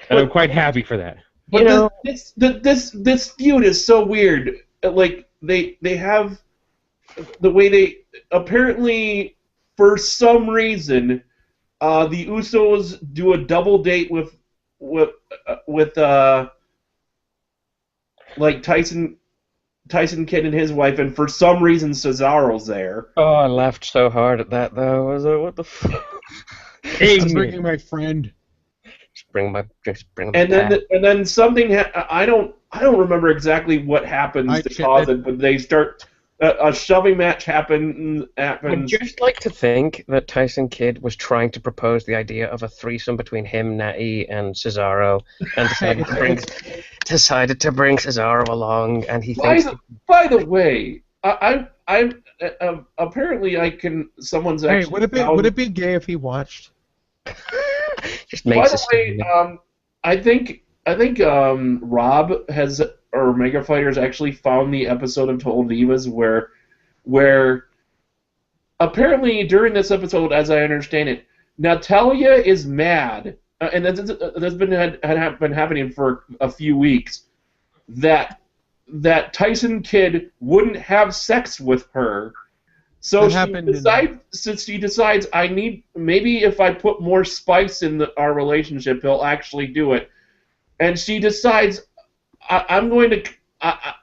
And I'm quite happy for that. But this feud is so weird. They have the way they apparently, for some reason, the Usos do a double date with Tyson Kidd and his wife, and for some reason Cesaro's there. Oh, I laughed so hard at that though. I was like, what the fuck? I'm bringing my friend. Just bring him And back. then something I don't remember exactly what happens to cause it, but they start a shoving match happens. I'd just like to think that Tyson Kidd was trying to propose the idea of a threesome between him, Natty, and Cesaro, and decided to bring Cesaro along, and he thinks... By the way, I'm apparently I can. Someone's actually. Hey, would it be gay if he watched? Just makes By the way, I think Rob has or Mega Fighters actually found the episode of Total Divas where apparently during this episode, as I understand it, Natalia is mad, and that's been happening for a few weeks, that Tyson Kidd wouldn't have sex with her. So she decides I need, maybe if I put more spice in our relationship, he'll actually do it. And she decides I'm going to.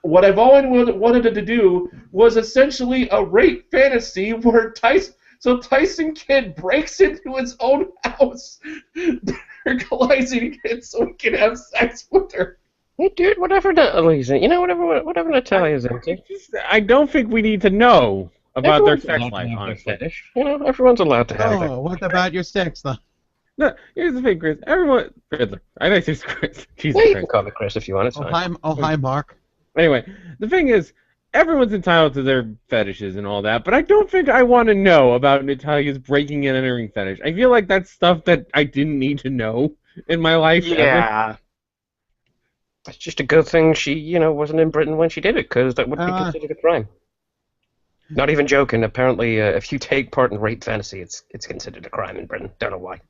What I've always wanted to do was essentially a rape fantasy where Tyson Kidd breaks into his own house, burglarizing it so he can have sex with her. Hey, dude, whatever Natalie's in, whatever Natalia's into. I don't think we need to know about their sex allowed to life, have their honestly. fetish. Everyone's allowed to have Oh, what about your sex, though? No, here's the thing, Chris. Everyone, I think it's Chris. Jesus Yeah, you Christ. can call me Chris if you want. It's fine. Hi, Mark. Anyway, the thing is, everyone's entitled to their fetishes and all that, but I don't think I want to know about Natalia's breaking and entering fetish. I feel like that's stuff that I didn't need to know in my life. Ever. Yeah. It's just a good thing she, wasn't in Britain when she did it, because that would be considered a crime. Not even joking. Apparently, if you take part in rape fantasy, it's considered a crime in Britain. Don't know why.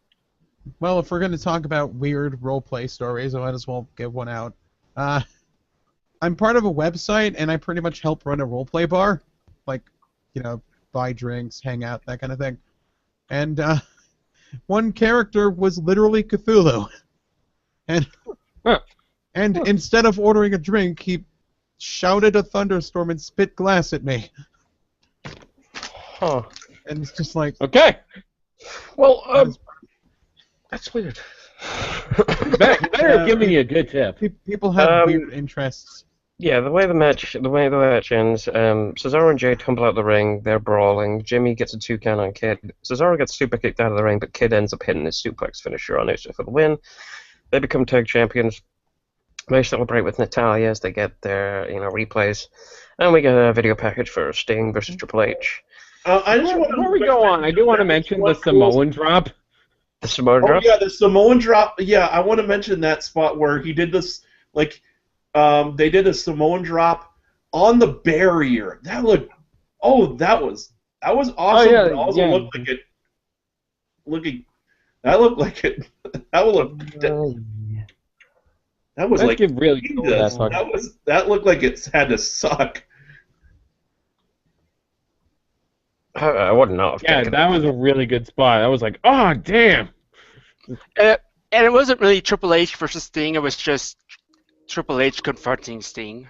Well, if we're going to talk about weird roleplay stories, I might as well get one out. I'm part of a website, and I pretty much help run a roleplay bar. Like, buy drinks, hang out, that kind of thing. And one character was literally Cthulhu. And instead of ordering a drink, he shouted a thunderstorm and spit glass at me. Huh. And it's just like... Okay. Well, that's weird. Better give me a good tip. People have weird interests. Yeah, the way the match ends, Cesaro and Jay tumble out the ring. They're brawling. Jimmy gets a 2-count on Kidd. Cesaro gets super kicked out of the ring, but Kidd ends up hitting his suplex finisher on Uso for the win. They become tag champions. They celebrate with Natalya as they get their replays, and we get a video package for Sting versus Triple H. Before we go on, I do want to mention the Samoan drop. The Samoan drop? Oh yeah, the Samoan drop. Yeah, I want to mention that spot where he did this, they did a Samoan drop on the barrier. That was awesome. yeah, It also yeah. looked like that looked like it. That would look. That was Let's give really cool Jesus, that that looked like it had to suck. I wouldn't know. Yeah, that was a really good spot. I was like, oh, damn. And it wasn't really Triple H versus Sting. It was just Triple H confronting Sting.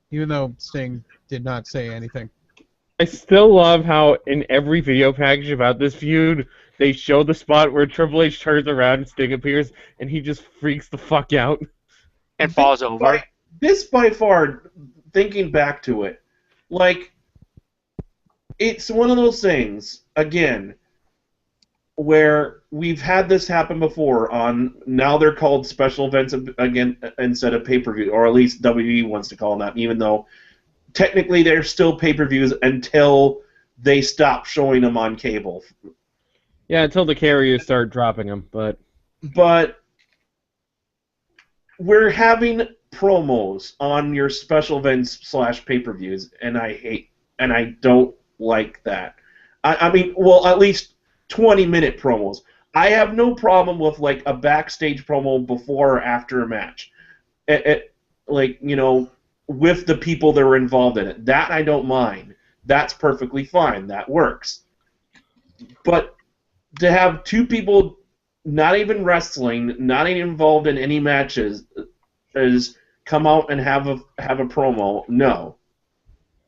Even though Sting did not say anything. I still love how in every video package about this feud, they show the spot where Triple H turns around and Sting appears, and he just freaks the fuck out. And falls over. This by far, thinking back to it, it's one of those things, again, where we've had this happen before on, now they're called special events again instead of pay-per-view, or at least WWE wants to call them that, even though technically they're still pay-per-views until they stop showing them on cable. Yeah, until the carriers start dropping them, but we're having promos on your special events / pay-per-views, and I don't like that. I mean, well, at least 20-minute promos. I have no problem with a backstage promo before or after a match, with the people that were involved in it. That I don't mind. That's perfectly fine. That works. But to have two people not even wrestling, not even involved in any matches, is come out and have a promo. No.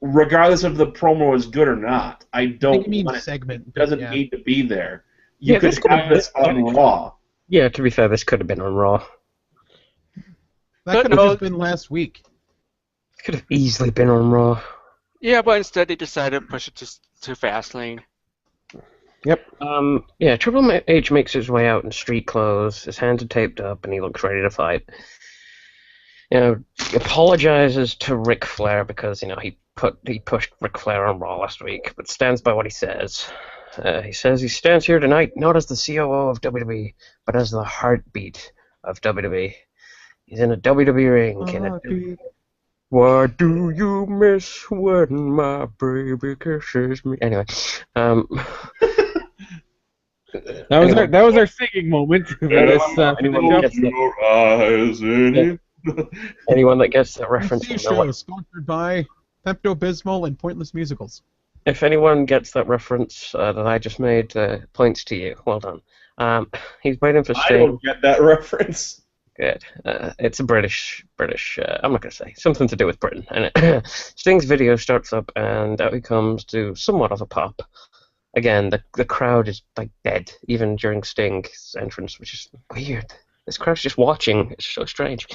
Regardless if the promo is good or not, I don't want it. Segment. It doesn't Yeah. need to be there. You could this could have this on Raw. Yeah, to be fair, this could have been on Raw. That could have just been last week. Could have easily been on Raw. Yeah, but instead they decided to push it to Fastlane. Yep. Yeah, Triple H makes his way out in street clothes. His hands are taped up, and he looks ready to fight. He apologizes to Ric Flair because he pushed Ric Flair on Raw last week, but stands by what he says. He says he stands here tonight not as the COO of WWE, but as the heartbeat of WWE. He's in a WWE ring. Why do you miss when my baby kisses me? Anyway, That was our singing moment for this. anyone gets your eyes in it. anyone that gets that reference, NXT show sponsored by Pepto-Bismol and Pointless Musicals. if anyone gets that reference that I just made, points to you. Well done. He's waiting for I Sting. don't get that reference. Good. It's a British. I'm not gonna say something to do with Britain. And Sting's video starts up, and out he comes to somewhat of a pop. Again, the crowd is like dead, even during Sting's entrance, which is weird. This crowd's just watching. It's so strange.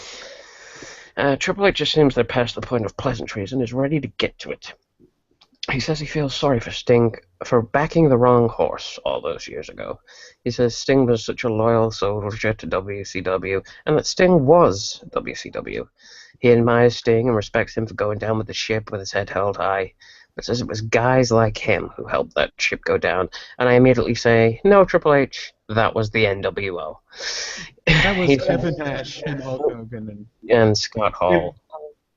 Triple H just seems they're past the point of pleasantries and is ready to get to it. He says he feels sorry for Sting for backing the wrong horse all those years ago. He says Sting was such a loyal soldier to WCW, and that Sting was WCW. He admires Sting and respects him for going down with the ship with his head held high, but says it was guys like him who helped that ship go down. And I immediately say, no, Triple H, that was the NWO. That was Kevin Nash and Hulk Hogan and Scott Hall,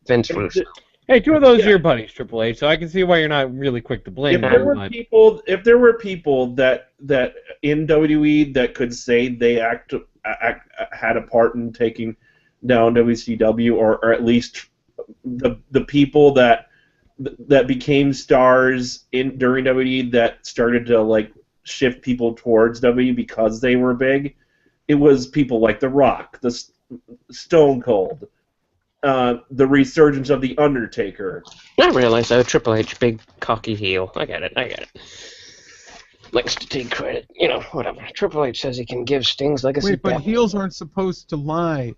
Vince Russo. Hey, two of those are your buddies, Triple H, so I can see why you're not really quick to blame If them. there were people that in WWE that could say they had a part in taking down WCW, or at least the people that became stars during WWE that started to like shift people towards WWE because they were big, it was people like The Rock, the Stone Cold, the resurgence of The Undertaker. I realize though, Triple H, big cocky heel. I get it. Likes to take credit. You know, whatever. Triple H says he can give Sting's legacy Wait, but back. heels aren't supposed to lie.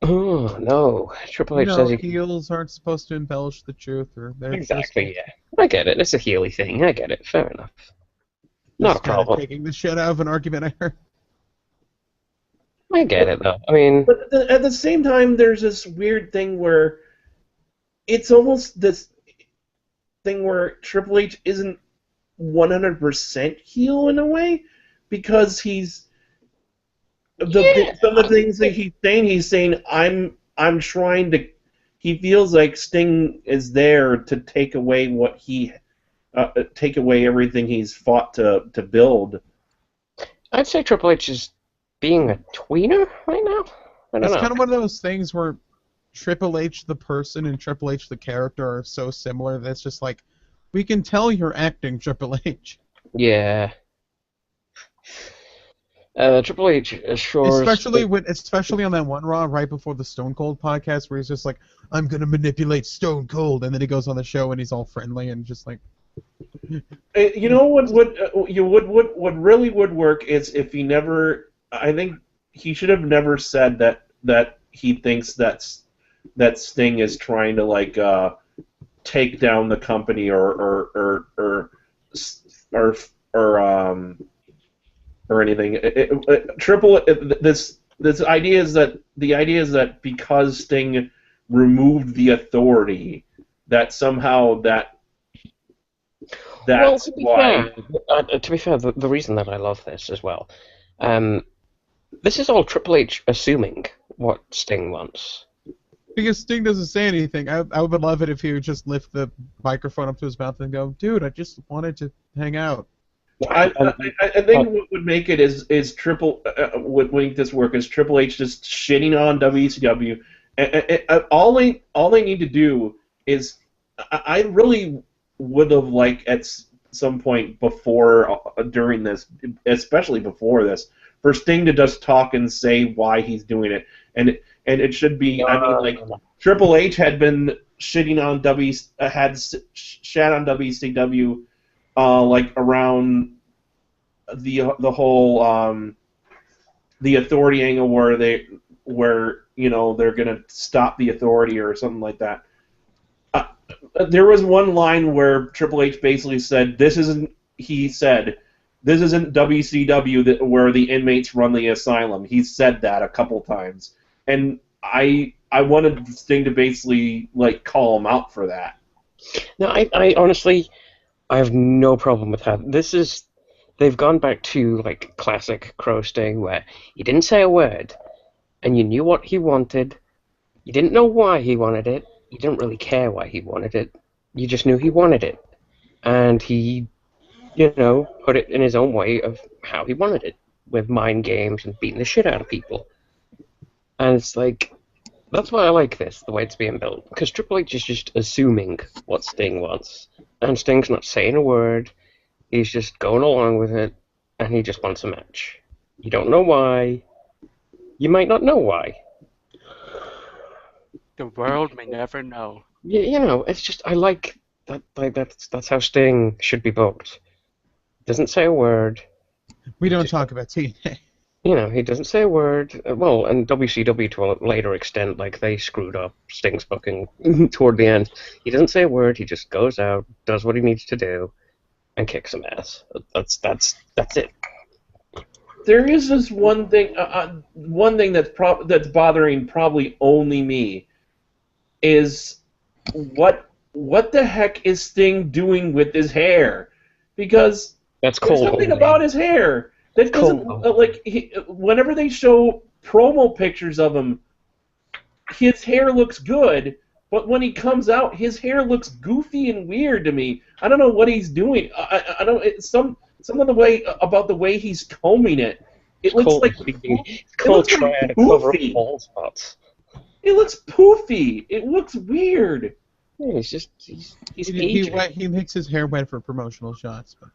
Oh, no. Triple H says he can... heels aren't supposed to embellish the truth. Or Exactly, yeah. I get it. It's a heely thing. I get it. Fair enough. Not a problem. Taking the shit out of an argument I heard. I get it, though. I mean... But at the same time, there's this weird thing where it's almost this thing where Triple H isn't 100% heel in a way, because he's... some of the things that he's saying, I'm trying to... He feels like Sting is there to take away what take away everything he's fought to build. I'd say Triple H is being a tweener right now. I don't know. It's kind of one of those things where Triple H the person and Triple H the character are so similar that it's just like, we can tell you're acting Triple H. Yeah. Triple H assures... Especially on that one Raw right before the Stone Cold podcast where he's just like, I'm going to manipulate Stone Cold, and then he goes on the show and he's all friendly and just like... You know what really would work is if he never... I think he should have never said that he thinks that Sting is trying to like take down the company or anything. This idea is that because Sting removed the authority, that somehow that's why. To be fair, the reason that I love this as well, this is all Triple H assuming what Sting wants. Because Sting doesn't say anything. I would love it if he would just lift the microphone up to his mouth and go, dude, I just wanted to hang out. I think what would make it is would make this work is Triple H just shitting on WCW. All they need to do is, I really would have liked at some point during this, especially before this, for Sting to just talk and say why he's doing it, and it should be. Triple H had been shitting on shat on WCW, like around the whole the authority angle where they're gonna stop the authority or something like that. There was one line where Triple H basically said, "This isn't." He said, "This isn't WCW where the inmates run the asylum." He said that a couple times, and I wanted Sting to basically like call him out for that. No, I honestly, I have no problem with that. They've gone back to like classic Crow Sting, where he didn't say a word, and you knew what he wanted, You didn't know why he wanted it. You didn't really care why he wanted it. You just knew he wanted it. And he, put it in his own way of how he wanted it, with mind games and beating the shit out of people. And it's like, that's why I like this, the way it's being built. Because Triple H is just assuming what Sting wants. And Sting's not saying a word. He's just going along with it. And he just wants a match. You don't know why. You might not know why. The world may never know. It's just, I like that. Like that's how Sting should be booked. Doesn't say a word. We don't talk about TNA. He doesn't say a word. Well, and WCW to a later extent, like they screwed up Sting's booking toward the end. He doesn't say a word. He just goes out, does what he needs to do, and kicks some ass. That's it. There is this one thing that's bothering probably only me, is what the heck is Sting doing with his hair? Because that's there's cold. something about his hair that doesn't whenever they show promo pictures of him, his hair looks good, but when he comes out, his hair looks goofy and weird to me. I don't know what he's doing. I don't. It's some of the way about the way he's combing it. It looks like trying to cover up bald spots. It looks poofy. It looks weird. Yeah, he's aging. He makes his hair wet for promotional shots. But...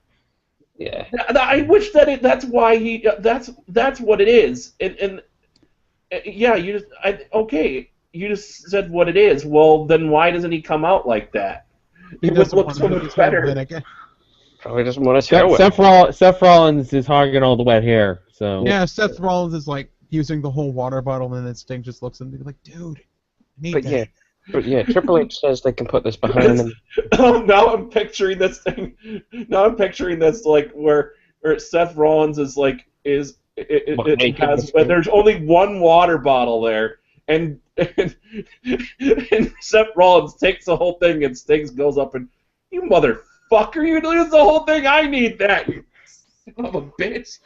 Yeah. I wish that's why he. That's what it is. And yeah, you just said what it is. Well, then why doesn't he come out like that? It would look so much better. Probably doesn't want to hair wet. Seth Rollins is hogging all the wet hair. So yeah, Seth Rollins is like using the whole water bottle, and then Sting just looks at him and like, "Dude, I need that." But yeah, Triple H says they can put this behind them. Now I'm picturing this thing. Now I'm picturing this like where Seth Rollins is like there's only one water bottle there, and Seth Rollins takes the whole thing, and Sting goes up and, "You motherfucker, you lose the whole thing. I need that. You son of a bitch."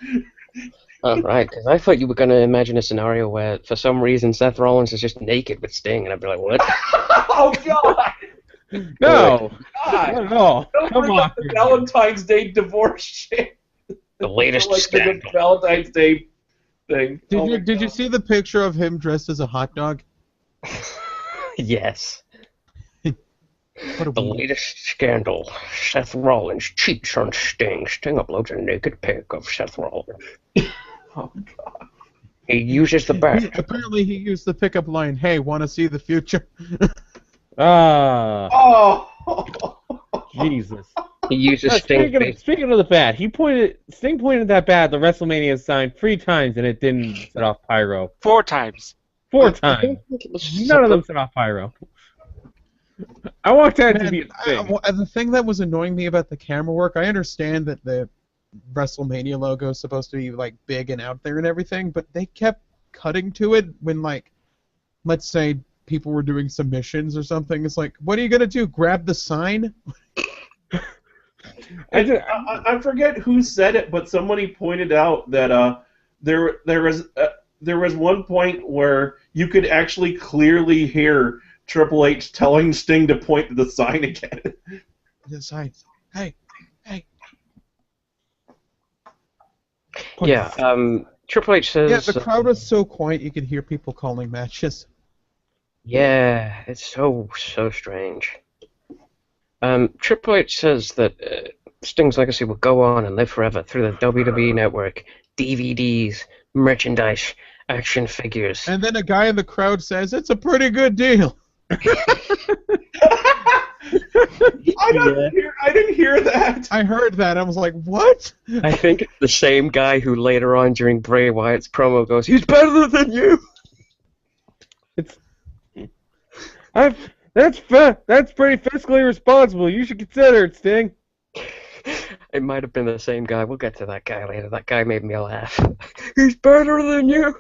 Oh, right, because I thought you were going to imagine a scenario where, for some reason, Seth Rollins is just naked with Sting, and I'd be like, what? Oh, God! No! God. Not at all. Don't Come bring on. up the Valentine's Day divorce shit. The latest scandal. The Valentine's Day thing. Did you see the picture of him dressed as a hot dog? Yes. What a The latest scandal. Seth Rollins cheats on Sting. Sting uploads a naked pic of Seth Rollins. Oh, God. He uses the back. Apparently he used the pickup line, "Hey, want to see the future?" Oh, Jesus. He uses Sting. Speaking of the bat, Sting pointed that bat at the WrestleMania sign 3 times, and it didn't set off pyro. 4 times. 4 times. None of them set off pyro. I want that to be a thing. The thing that was annoying me about the camera work, I understand that the WrestleMania logo is supposed to be like big and out there and everything, but they kept cutting to it when, like, let's say people were doing submissions or something. It's like, what are you gonna do? Grab the sign? I forget who said it, but somebody pointed out that there was one point where you could actually clearly hear Triple H telling Sting to point to the sign again. The sign. Hey. Yeah, Triple H says... Yeah, the crowd was so quiet you could hear people calling matches. Yeah, it's so strange. Triple H says that Sting's legacy will go on and live forever through the WWE Network, DVDs, merchandise, action figures. And then a guy in the crowd says, "It's a pretty good deal." I didn't hear that. I heard that. I was like, what? I think it's the same guy who later on during Bray Wyatt's promo goes, "He's better than you." That's pretty fiscally responsible. You should consider it, Sting. It might have been the same guy. We'll get to that guy later. That guy made me laugh. He's better than you.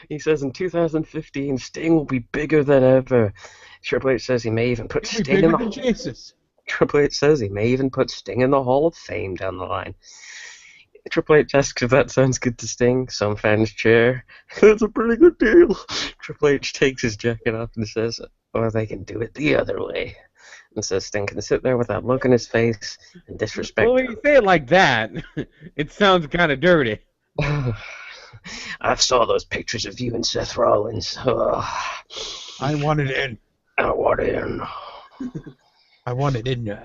He says in 2015, Sting will be bigger than ever. Triple H says he may even put Sting in the Jesus. Triple H says he may even put Sting in the Hall of Fame down the line. Triple H asks if that sounds good to Sting. Some fans cheer. That's a pretty good deal. Triple H takes his jacket off and says, or they can do it the other way. And says Sting can sit there with that look in his face and disrespect Well, when you say it like that, it sounds kind of dirty. I saw those pictures of you and Seth Rollins. I want it in. I want it in. I want it in.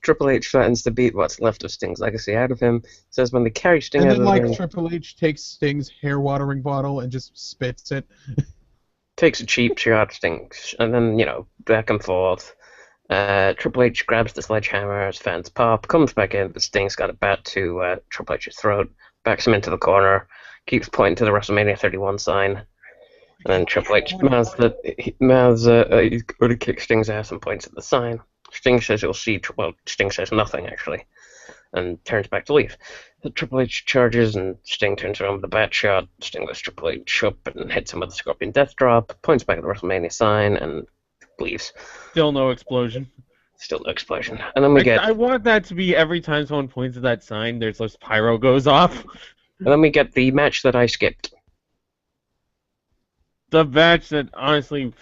Triple H threatens to beat what's left of Sting's legacy out of him. Says when they carry Sting And out then, of the like, ring, Triple H takes Sting's hair watering bottle and just spits it. takes a cheap shot, Sting, and then, back and forth. Triple H grabs the sledgehammer as fans pop, comes back in, but Sting's got a bat to Triple H's throat, backs him into the corner, keeps pointing to the WrestleMania 31 sign, and then Triple H mouths he's going to kick Sting's ass and points at the sign. Sting says he'll see, Sting says nothing, actually, and turns back to leave. Triple H charges, and Sting turns around with a bat shot. Sting lifts Triple H up and hits him with a Scorpion Death Drop, points back at the WrestleMania sign, and leaves. Still no explosion. Still no explosion. And then we get... I want that to be every time someone points at that sign, there's this pyro goes off. And then we get the match that I skipped. The match that, honestly...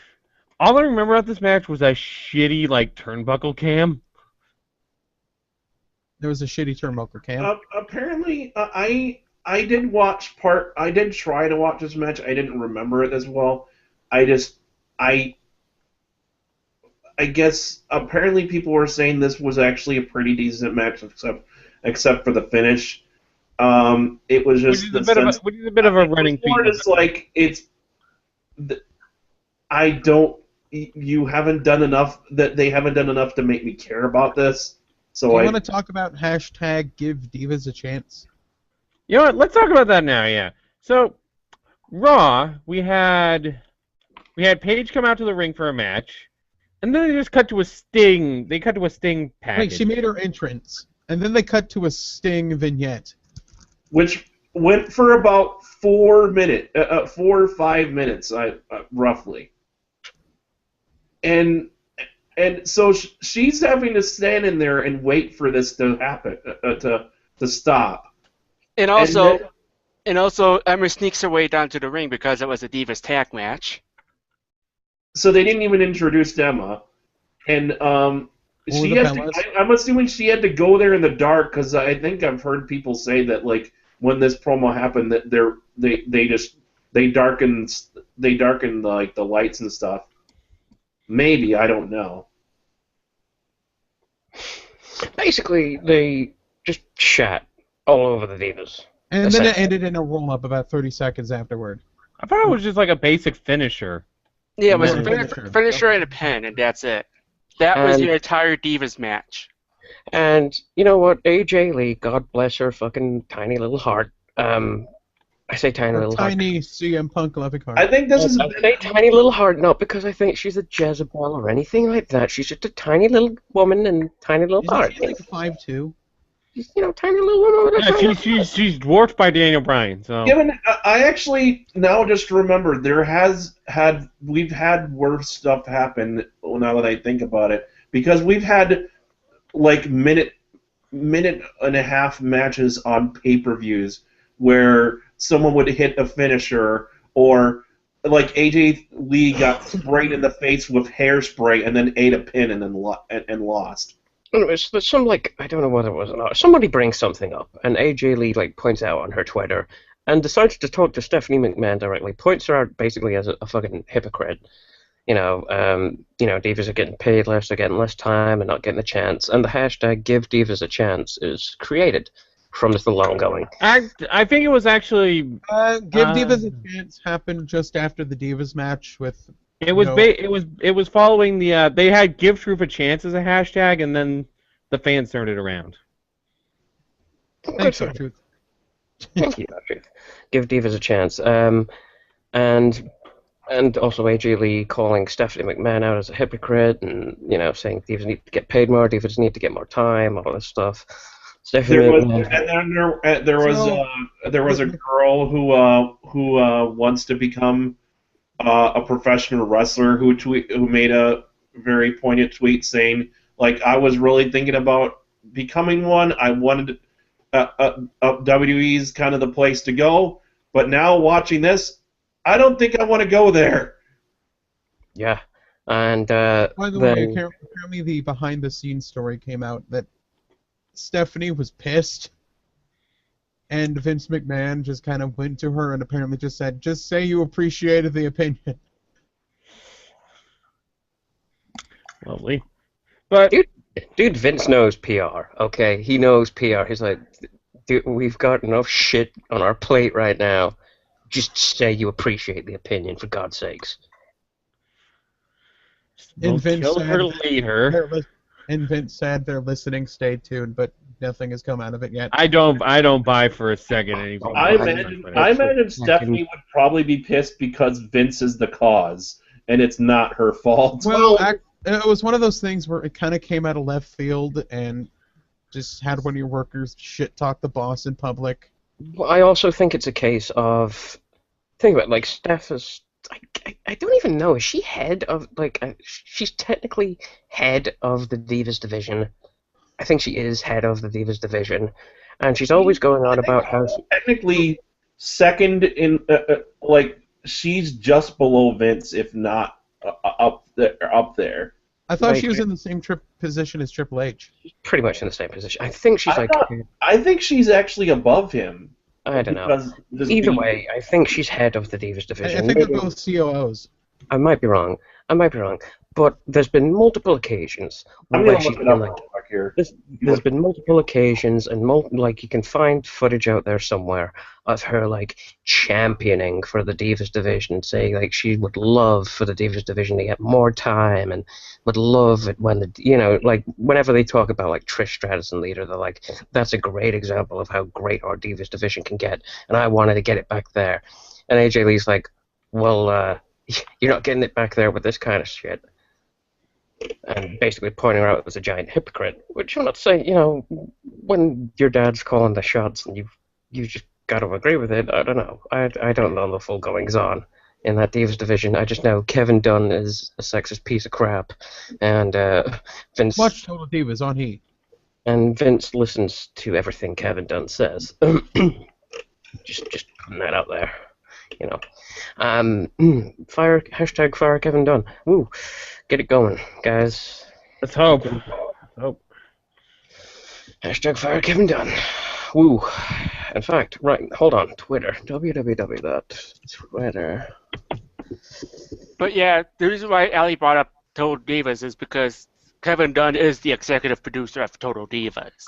All I remember about this match was a shitty, turnbuckle cam. There was a shitty turnbuckle cam. Apparently, I did watch part. I did try to watch this match. I didn't remember it as well. I guess apparently people were saying this was actually a pretty decent match, except for the finish. It was just which is a bit of a running theme. It's like I don't. You haven't done enough. That they haven't done enough to make me care about this. So Do you want to talk about hashtag Give Divas a Chance? You know what? Let's talk about that now. Yeah. So, Raw, we had Paige come out to the ring for a match, and then they just cut to a Sting. They cut to a Sting package. Wait, she made her entrance, and then they cut to a Sting vignette, which went for about 4 or 5 minutes, roughly. And so she's having to stand in there and wait for this to happen, to stop. And also, Emma sneaks her way down to the ring because it was a Divas tag match. So they didn't even introduce Emma, and she has to, I'm assuming she had to go there in the dark because I think I've heard people say that when this promo happened that they darkened the lights and stuff. Maybe, I don't know. Basically, they just shat all over the Divas. And then it ended in a roll-up about 30 seconds afterward. I thought it was just like a basic finisher. Yeah, it was a finisher and a pin, and that's it. That was the entire Divas match. And you know what? AJ Lee, God bless her fucking tiny little heart. I say tiny little heart. Tiny CM Punk loving heart. I think this is. I say tiny little heart, not because I think she's a Jezebel or anything like that. She's just a tiny little woman and tiny little heart. She's like 5'2". Tiny little woman with a Yeah, she's dwarfed by Daniel Bryan. So. I actually now just remembered we've had worse stuff happen. Now that I think about it, because we've had minute and a half matches on pay-per-views where someone would hit a finisher, or AJ Lee got sprayed in the face with hairspray and then ate a pin and then lost. Anyways, there's I don't know what it was. Somebody brings something up, and AJ Lee points out on her Twitter, and decides to talk to Stephanie McMahon directly. Points her out basically as a fucking hypocrite. Divas are getting paid less, they're getting less time, and not getting a chance. And the hashtag Give Divas a Chance is created from this little ongoing. I think it was actually Give Divas a Chance happened just after the Divas match with. It was following the they had Give Truth a Chance as a hashtag, and then the fans turned it around. Thanks, Truth. Thank you, Truth. Give Divas a Chance. And also AJ Lee calling Stephanie McMahon out as a hypocrite, and saying Divas need to get paid more, Divas need to get more time, all this stuff. There was a girl who wants to become a professional wrestler who made a very poignant tweet saying I was really thinking about becoming one. I wanted WWE's kind of the place to go. But now watching this, I don't think I want to go there. Yeah. And By the way, then apparently the behind-the-scenes story came out that Stephanie was pissed, and Vince McMahon just kind of went to her and apparently just said, "Just say you appreciated the opinion." Lovely. But dude, Vince knows PR. Okay, he knows PR. He's like, dude, we've got enough shit on our plate right now. Just say you appreciate the opinion, for God's sakes. don't kill her later. And Vince said they're listening, stay tuned, but nothing has come out of it yet. I don't buy for a second anything. I imagine Stephanie would probably be pissed because Vince is the cause, and it's not her fault. Well, it was one of those things where it kind of came out of left field and just had one of your workers shit talk the boss in public. Well, I also think it's a case of, think about it, like Steph is. I don't even know. Is she head of she's technically head of the Divas division. I think she is head of the Divas division, and she's always going on about how technically second in she's just below Vince, if not up there. I thought she was in the same position as Triple H. Pretty much in the same position. I think she's I think she's actually above him. I don't know. Either way, I think she's head of the Divas division. I think they're both COOs. I might be wrong. But there's been multiple occasions where she's been like, there's been multiple occasions, and you can find footage out there somewhere of her like championing for the Divas division, saying like she would love for the Divas division to get more time, and would love it when whenever they talk about like Trish Stratus and Lita, they're like, that's a great example of how great our Divas division can get, and I wanted to get it back there. And AJ Lee's like, well, you're not getting it back there with this kind of shit. And basically pointing her out as a giant hypocrite, which I'm not saying, when your dad's calling the shots and you just got to agree with it, I don't know. I don't know the full goings on in that Divas division. I just know Kevin Dunn is a sexist piece of crap, and Vince... Watch Total Divas on Heat. And Vince listens to everything Kevin Dunn says. just putting that out there, Hashtag fire Kevin Dunn. Woo. Get it going, guys. Let's hope. Hashtag fire Kevin Dunn. Woo. In fact, right, hold on. Twitter. www.twitter. But yeah, the reason why Ali brought up Total Divas is because Kevin Dunn is the executive producer of Total Divas.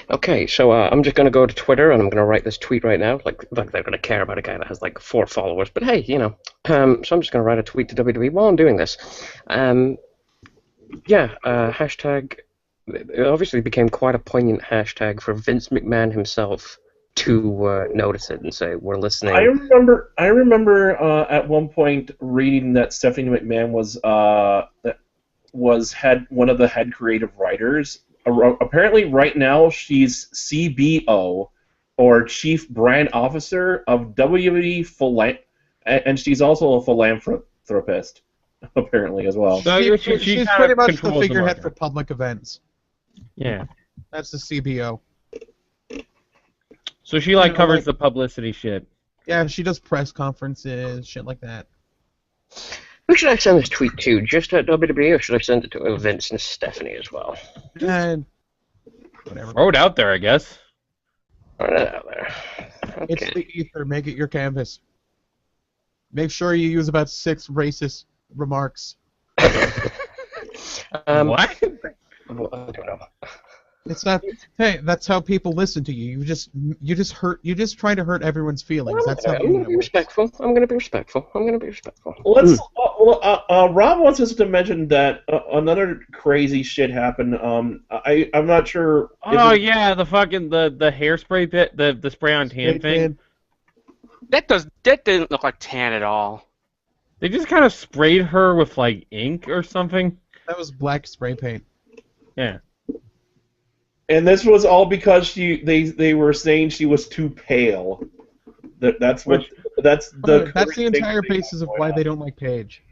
Okay, so I'm just going to go to Twitter and I'm going to write this tweet right now. Like they're going to care about a guy that has like 4 followers, but hey, so I'm just going to write a tweet to WWE while I'm doing this. Hashtag. It obviously became quite a poignant hashtag for Vince McMahon himself to notice it and say, "We're listening." I remember at one point reading that Stephanie McMahon was one of the head creative writers. Apparently, right now, she's CBO, or Chief Brand Officer of WWE and she's also a philanthropist, apparently, as well. So she's pretty much the figurehead for public events. Yeah. That's the CBO. So she covers the publicity shit. Yeah, she does press conferences, shit like that. Who should I send this tweet to? Just at WWE, or should I send it to Vince and Stephanie as well? And whatever. Throw it out there, I guess. Throw it out there. Okay. It's the ether. Make it your canvas. Make sure you use about 6 racist remarks. What? I don't know. It's not. Hey, that's how people listen to you. You just try to hurt everyone's feelings. That's how. I'm going to be respectful. I'm going to be respectful. Let's. Rob wants us to mention that another crazy shit happened. I'm not sure. Oh yeah, the fucking the hairspray bit, the spray on tan thing. That didn't look like tan at all. They just kind of sprayed her with like ink or something. That was black spray paint. Yeah. And this was all because they were saying she was too pale. That's the entire basis of why they don't like Paige.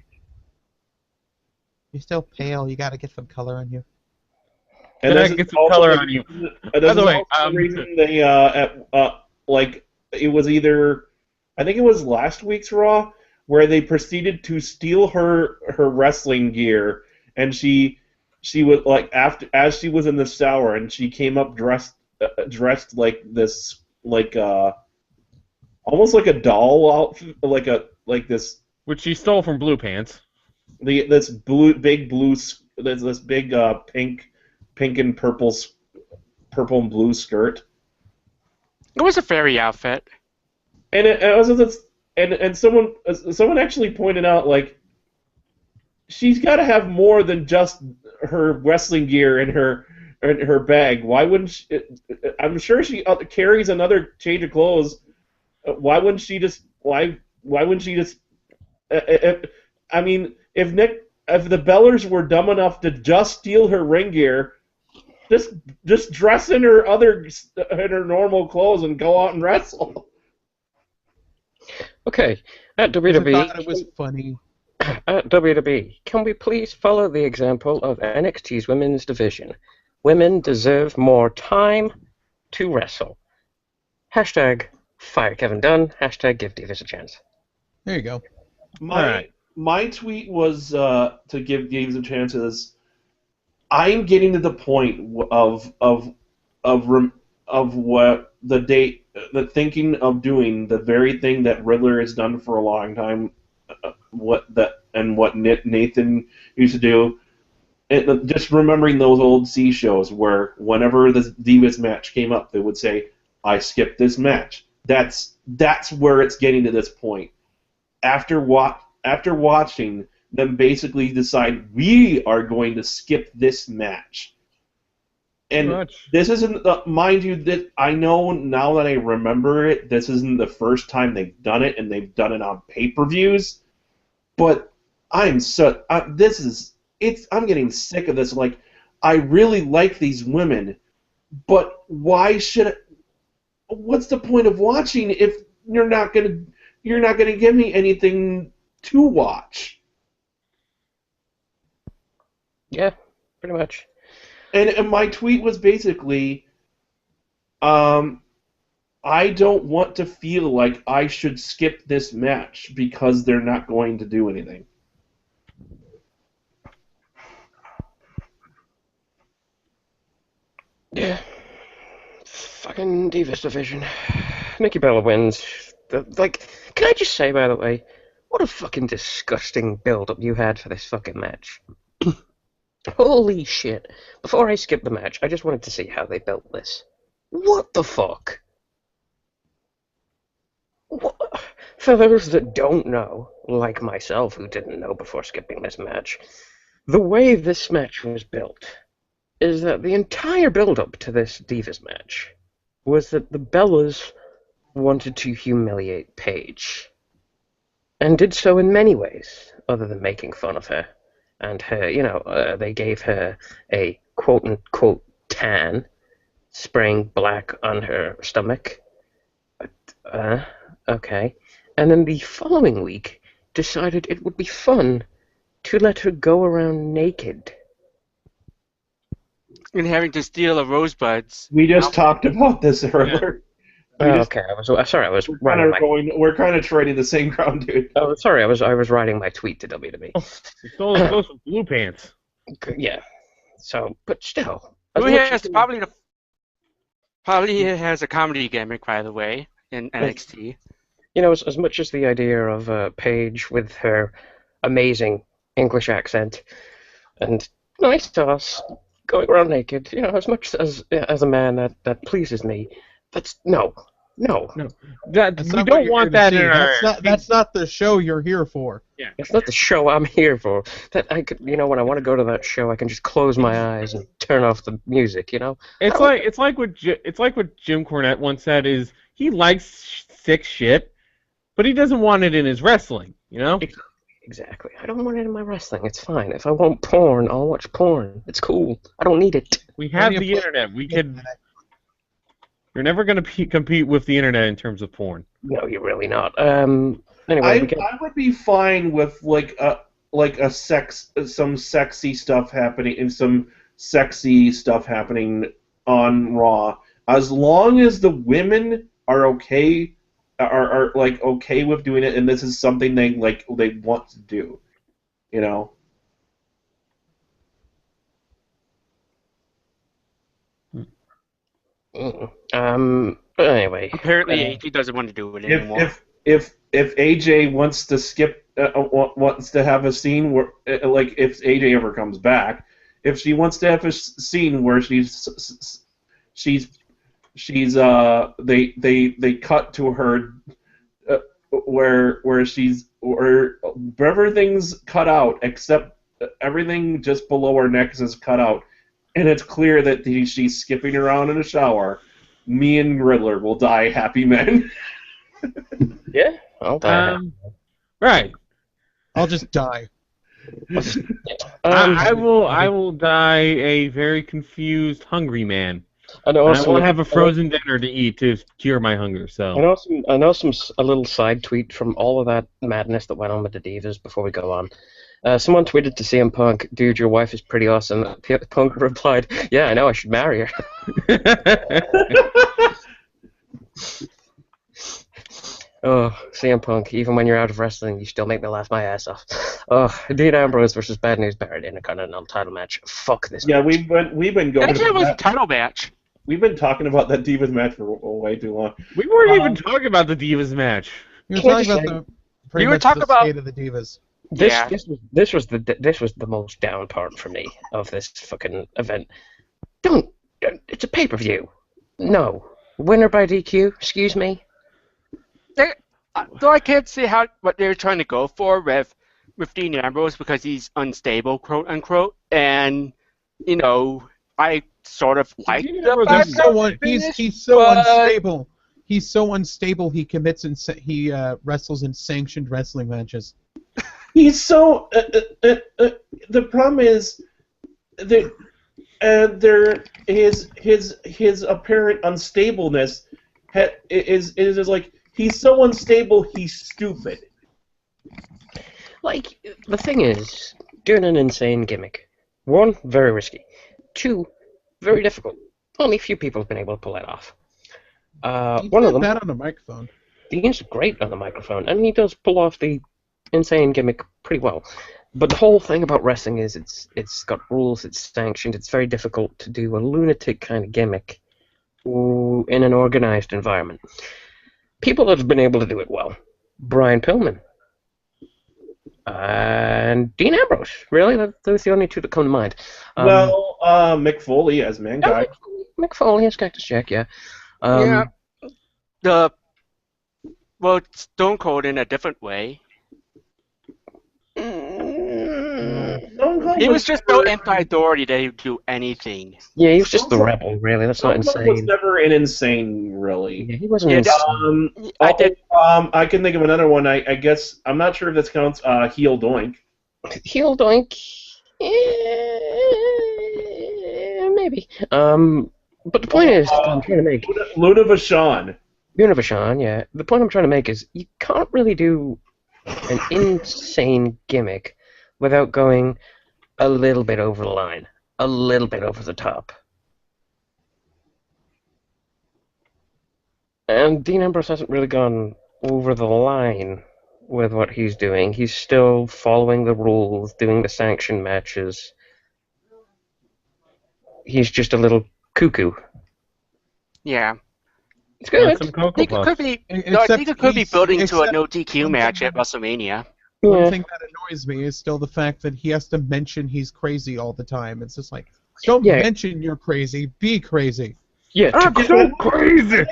You're still pale. You got to get some color on you. Then I can get some color on you. By the way, the reason they like it was either I think it was last week's Raw where they proceeded to steal her wrestling gear, and she was like after as she was in the shower and she came up dressed like this like almost like a doll outfit, like this which she stole from Blue Pants. This big pink and purple and blue skirt. It was a fairy outfit. And it was and someone actually pointed out like she's got to have more than just her wrestling gear in her bag. Why wouldn't she, I'm sure she carries another change of clothes. Why wouldn't she just I mean, if the Bellers were dumb enough to just steal her ring gear, just dress in her normal clothes and go out and wrestle. Okay, at I WWE, thought it was funny. at WWE, can we please follow the example of NXT's women's division? Women deserve more time to wrestle. Hashtag fire Kevin Dunn. Hashtag give Divas a chance. There you go. My tweet was to give Divas a chance is I'm getting to the point of what the thinking of doing the very thing that Riddler has done for a long time, what Nathan used to do. Just remembering those old C shows where whenever the Divas match came up, they would say, "I skipped this match." That's where it's getting to this point. After watching them basically decide we are going to skip this match. And this isn't, mind you, that I know now that I remember it, this isn't the first time they've done it, and they've done it on pay-per-views. But I'm getting sick of this. Like, I really like these women, but why should it? What's the point of watching if you're not gonna give me anything to watch? Yeah, pretty much. And my tweet was basically, I don't want to feel like I should skip this match because they're not going to do anything. Yeah. Fucking Divas division. Nikki Bella wins. Can I just say, by the way, what a fucking disgusting build-up you had for this fucking match. Holy shit. Before I skip the match, I just wanted to see how they built this. What the fuck? What? For those that don't know, like myself who didn't know before skipping this match, the way this match was built is that the entire build-up to this Divas match was that the Bellas wanted to humiliate Paige, and did so in many ways, other than making fun of her. And her, they gave her a quote-unquote tan, spraying black on her stomach. Okay. And then the following week, decided it would be fun to let her go around naked. And having to steal the rosebuds. We just talked about this earlier. Okay. I was writing my... We're kind of treading the same ground, dude. Oh, sorry. I was writing my tweet to WWE. You stole those from Blue Pants. Yeah. So, but still. Probably has a comedy gimmick, by the way, in NXT. You know, as much as the idea of Paige with her amazing English accent and nice toss, going around naked, as much as a man that pleases me, that's no. We don't want that in our... That's not the show you're here for. Yeah. It's not the show I'm here for. That I could, when I want to go to that show, I can just close my eyes and turn off the music. It's like what Jim Cornette once said is he likes sick shit, but he doesn't want it in his wrestling. Exactly. I don't want it in my wrestling. It's fine. If I want porn, I'll watch porn. It's cool. I don't need it. We have the internet. We could. You're never going to compete with the internet in terms of porn. No, you're really not. Anyway, I would be fine with some sexy stuff happening and some sexy stuff happening on Raw, as long as the women are okay, are like okay with doing it, and this is something they want to do, you know. But anyway, Apparently, AJ doesn't want to do it If anymore. if AJ wants to skip, wants to have a scene where, like, if AJ ever comes back, if she wants to have a scene where she's they cut to her, where everything's cut out except everything just below her neck is cut out, and it's clear that she's skipping around in a shower. Me and Riddler will die happy men. yeah, I'll die. Right. I'll just die. I will die a very confused, hungry man. And And I also, want to have a frozen dinner to eat to cure my hunger. So. I know a little side tweet from all of that madness that went on with the Divas before we go on. Someone tweeted to CM Punk, "Dude, your wife is pretty awesome." Punk replied, "Yeah, I know, I should marry her." Oh, CM Punk, even when you're out of wrestling, you still make me laugh my ass off. Oh, Dean Ambrose versus Bad News Barrett Intercontinental title match. Fuck this Yeah, match. we've been going. Actually, it about was a that. title match. We've been talking about that Divas match for way too long. We weren't even talking about the Divas match. You were Can I talking just about say- pretty You were much talking the about- state of the Divas. Yeah. This was the most down part for me of this fucking event. It's a pay-per-view. No. Winner by DQ, excuse me. Though I can't see what they're trying to go for with Dean Ambrose because he's unstable, quote unquote, and you know I sort of like Dean the Ambrose fact is that He's so but- unstable. He's so unstable. He wrestles in sanctioned wrestling matches. He's so. The problem is that his apparent unstableness is like he's so unstable. He's stupid. Like, the thing is, doing an insane gimmick. One, very risky. Two, very difficult. Only a few people have been able to pull that off. He's One not of them, bad on a microphone. Dean's great on the microphone, and he does pull off the insane gimmick pretty well. But the whole thing about wrestling is it's got rules, it's sanctioned, it's very difficult to do a lunatic kind of gimmick in an organized environment. People that have been able to do it well. Brian Pillman. And Dean Ambrose. Really? Those are the only two that come to mind. Mick Foley as Mankind. Mick Foley as Cactus Jack, yeah. Yeah. Stone Cold in a different way. He was just so anti-authority that he would do anything. Yeah, he was just the rebel, really. That's not Stone Cold was insane. never an insane, really. Yeah, he wasn't Yeah, insane. I can think of another one. I guess I'm not sure if this counts. Heel Doink. Heel Doink. Maybe. But the point is, I'm trying to make. Luna Vachon. Univision, yeah. The point I'm trying to make is you can't really do an insane gimmick without going a little bit over the line, a little bit over the top. And Dean Ambrose hasn't really gone over the line with what he's doing. He's still following the rules, doing the sanctioned matches. He's just a little cuckoo. Yeah. It's good. Some I Cocoa think it Puffs. could be. Except I think it could be he's- building to a except- no DQ match at WrestleMania. One Yeah. thing that annoys me is still the fact that he has to mention he's crazy all the time. It's just like, don't Yeah. mention you're crazy, be crazy. Yeah, I'm so crazy.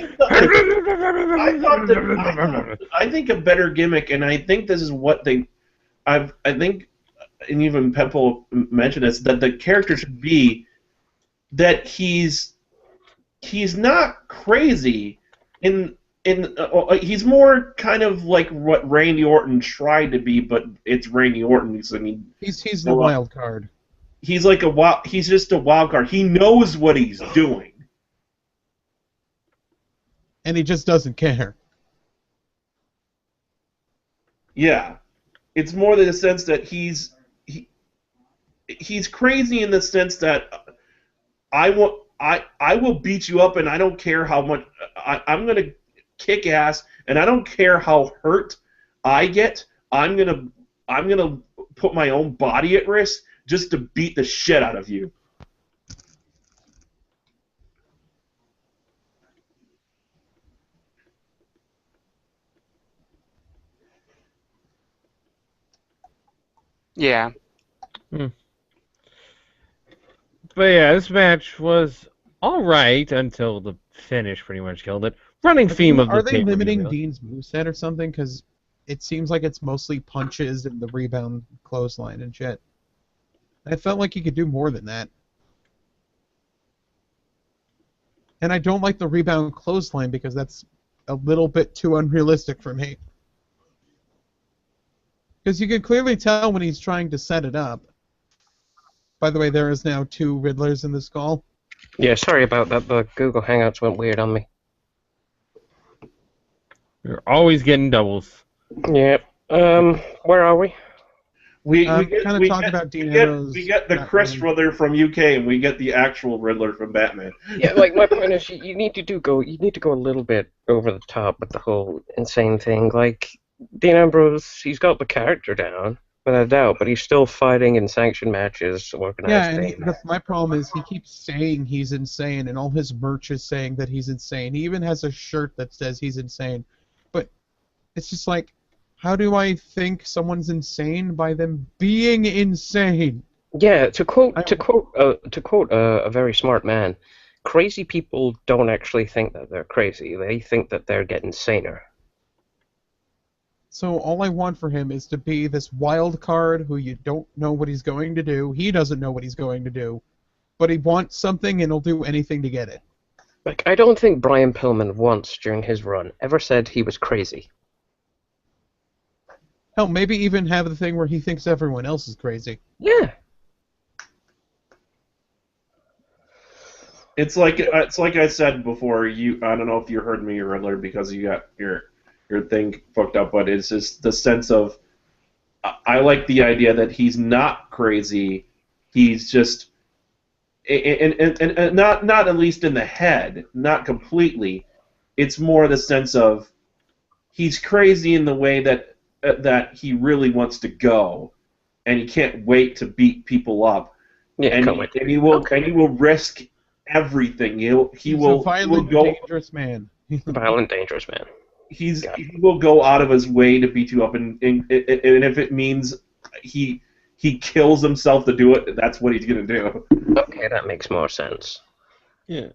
I think a better gimmick, and I think this is what I think, and even Peppo mentioned this, that the character should be that he's not crazy he's more kind of like what Randy Orton tried to be, but it's Randy Orton. So He's the wild card. he's like he's just a wild card. He knows what he's doing. And he just doesn't care. Yeah, it's more than the sense that he's crazy in the sense that I will beat you up, and I don't care how much I'm gonna kick ass, and I don't care how hurt I get. I'm gonna put my own body at risk just to beat the shit out of you. Yeah. But yeah, this match was all right until the finish pretty much killed it. Running theme of the Are they pay-per-view, limiting really. Dean's moveset or something? Because it seems like it's mostly punches and the rebound clothesline and shit. I felt like he could do more than that. And I don't like the rebound clothesline because that's a little bit too unrealistic for me. Because you can clearly tell when he's trying to set it up. By the way, there is now 2 Riddlers in this call. Yeah, sorry about that. The Google Hangouts went weird on me. You're always getting doubles. Yeah. Where are we? We Kind of we talk get, about Dean we get, Ambrose. we get the Chris Riddler from UK, and we get the actual Riddler from Batman. Yeah, like my point is, you need to go a little bit over the top with the whole insane thing. Like Dean Ambrose, he's got the character down without a doubt, but he's still fighting in sanctioned matches, organized. Yeah, and my problem is he keeps saying he's insane, and all his merch is saying that he's insane. He even has a shirt that says he's insane. But it's just like, how do I think someone's insane by them being insane? Yeah, to quote a very smart man, crazy people don't actually think that they're crazy. They think that they're getting saner. So all I want for him is to be this wild card who you don't know what he's going to do. He doesn't know what he's going to do. But he wants something and he'll do anything to get it. Like, I don't think Brian Pillman once during his run ever said he was crazy. Hell, maybe even have the thing where he thinks everyone else is crazy. Yeah. It's like I said before. I don't know if you heard me, Riddler, because you got your thing fucked up, but it's just the sense of I like the idea that he's not crazy. He's just and not at least in the head, not completely. It's more the sense of he's crazy in the way that he really wants to go, and he can't wait to beat people up. Yeah, and he will risk everything. He will a violent, go, dangerous man. Violent, dangerous man. he will go out of his way to beat you up, and if it means he kills himself to do it, that's what he's gonna do. Okay, that makes more sense. Yeah.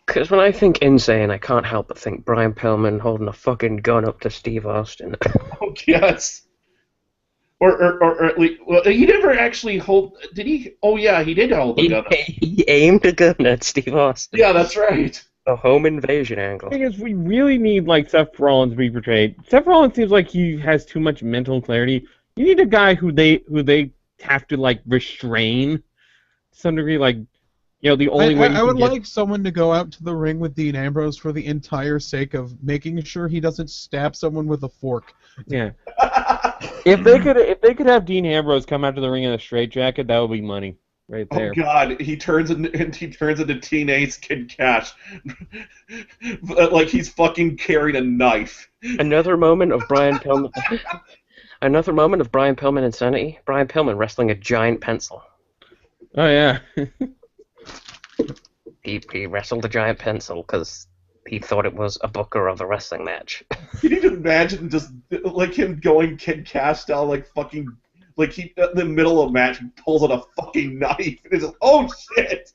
Because when I think insane, I can't help but think Brian Pillman holding a fucking gun up to Steve Austin. Oh, yes. Or at least, well, he never actually hold. Did he? Oh yeah, he did hold the gun up. He aimed a gun at Steve Austin. Yeah, that's right. A home invasion angle. The thing is, we really need like Seth Rollins to be portrayed. Seth Rollins seems like he has too much mental clarity. You need a guy who they have to like restrain to some degree. Like, you know, the only way I would like someone to go out to the ring with Dean Ambrose for the entire sake of making sure he doesn't stab someone with a fork. Yeah. If they could have Dean Ambrose come out to the ring in a straitjacket, that would be money right there. Oh God, he turns into Teen Ace Kid Cash, like he's fucking carried a knife. Another moment of Brian Pillman. Another moment of Brian Pillman insanity. Brian Pillman wrestling a giant pencil. Oh yeah. He wrestled a giant pencil because he thought it was a booker of a wrestling match. Can you imagine just like him going Kid Cash style, like fucking, like he in the middle of a match pulls out a fucking knife and it's like, oh shit.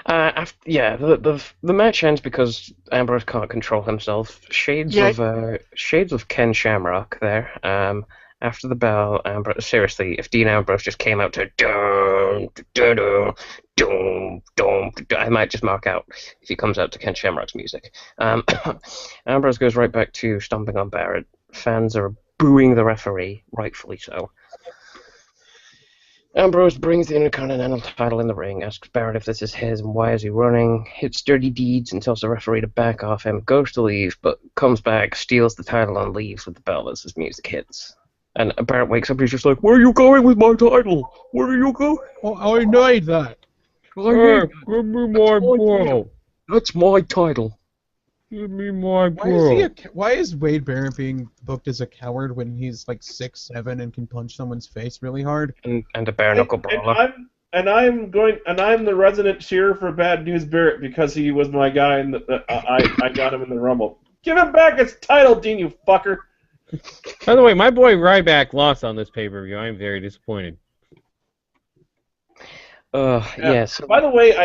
The match ends because Ambrose can't control himself. Shades of Ken Shamrock there. After the bell, Ambrose, seriously, if Dean Ambrose just came out to dum dum dum dum, I might just mark out if he comes out to Ken Shamrock's music. Ambrose goes right back to stomping on Barrett. Fans are booing the referee, rightfully so. Ambrose brings the Intercontinental title in the ring, asks Barrett if this is his and why is he running, hits Dirty Deeds and tells the referee to back off him, goes to leave, but comes back, steals the title and leaves with the bell as his music hits. And Barrett wakes up and he's just like, where are you going with my title? Where are you going? Oh, I need that. Hey, give me my bro. That's my title. Give me my Why is bro. why is Wade Barrett being booked as a coward when he's like 6'7" and can punch someone's face really hard? And a bare knuckle brawler. I'm the resident cheer for Bad News Barrett because he was my guy and I got him in the Rumble. Give him back his title, Dean, you fucker. By the way, my boy Ryback lost on this pay-per-view. I am very disappointed. Yes. By the way,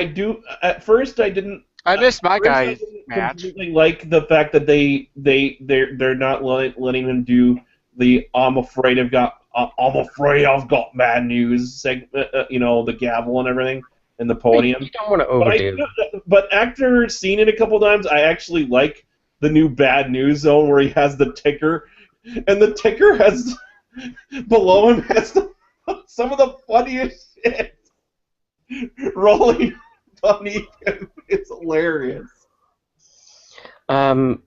at first I didn't. I missed my First, I guy's didn't match. completely like the fact that they're not letting him do the I'm afraid I've got bad news segment, the gavel and everything and the podium. You don't want to overdo. But after seeing it a couple times, I actually like the new bad news zone where he has the ticker, and the ticker has below him has some of the funniest shit rolling beneath him. It's hilarious. So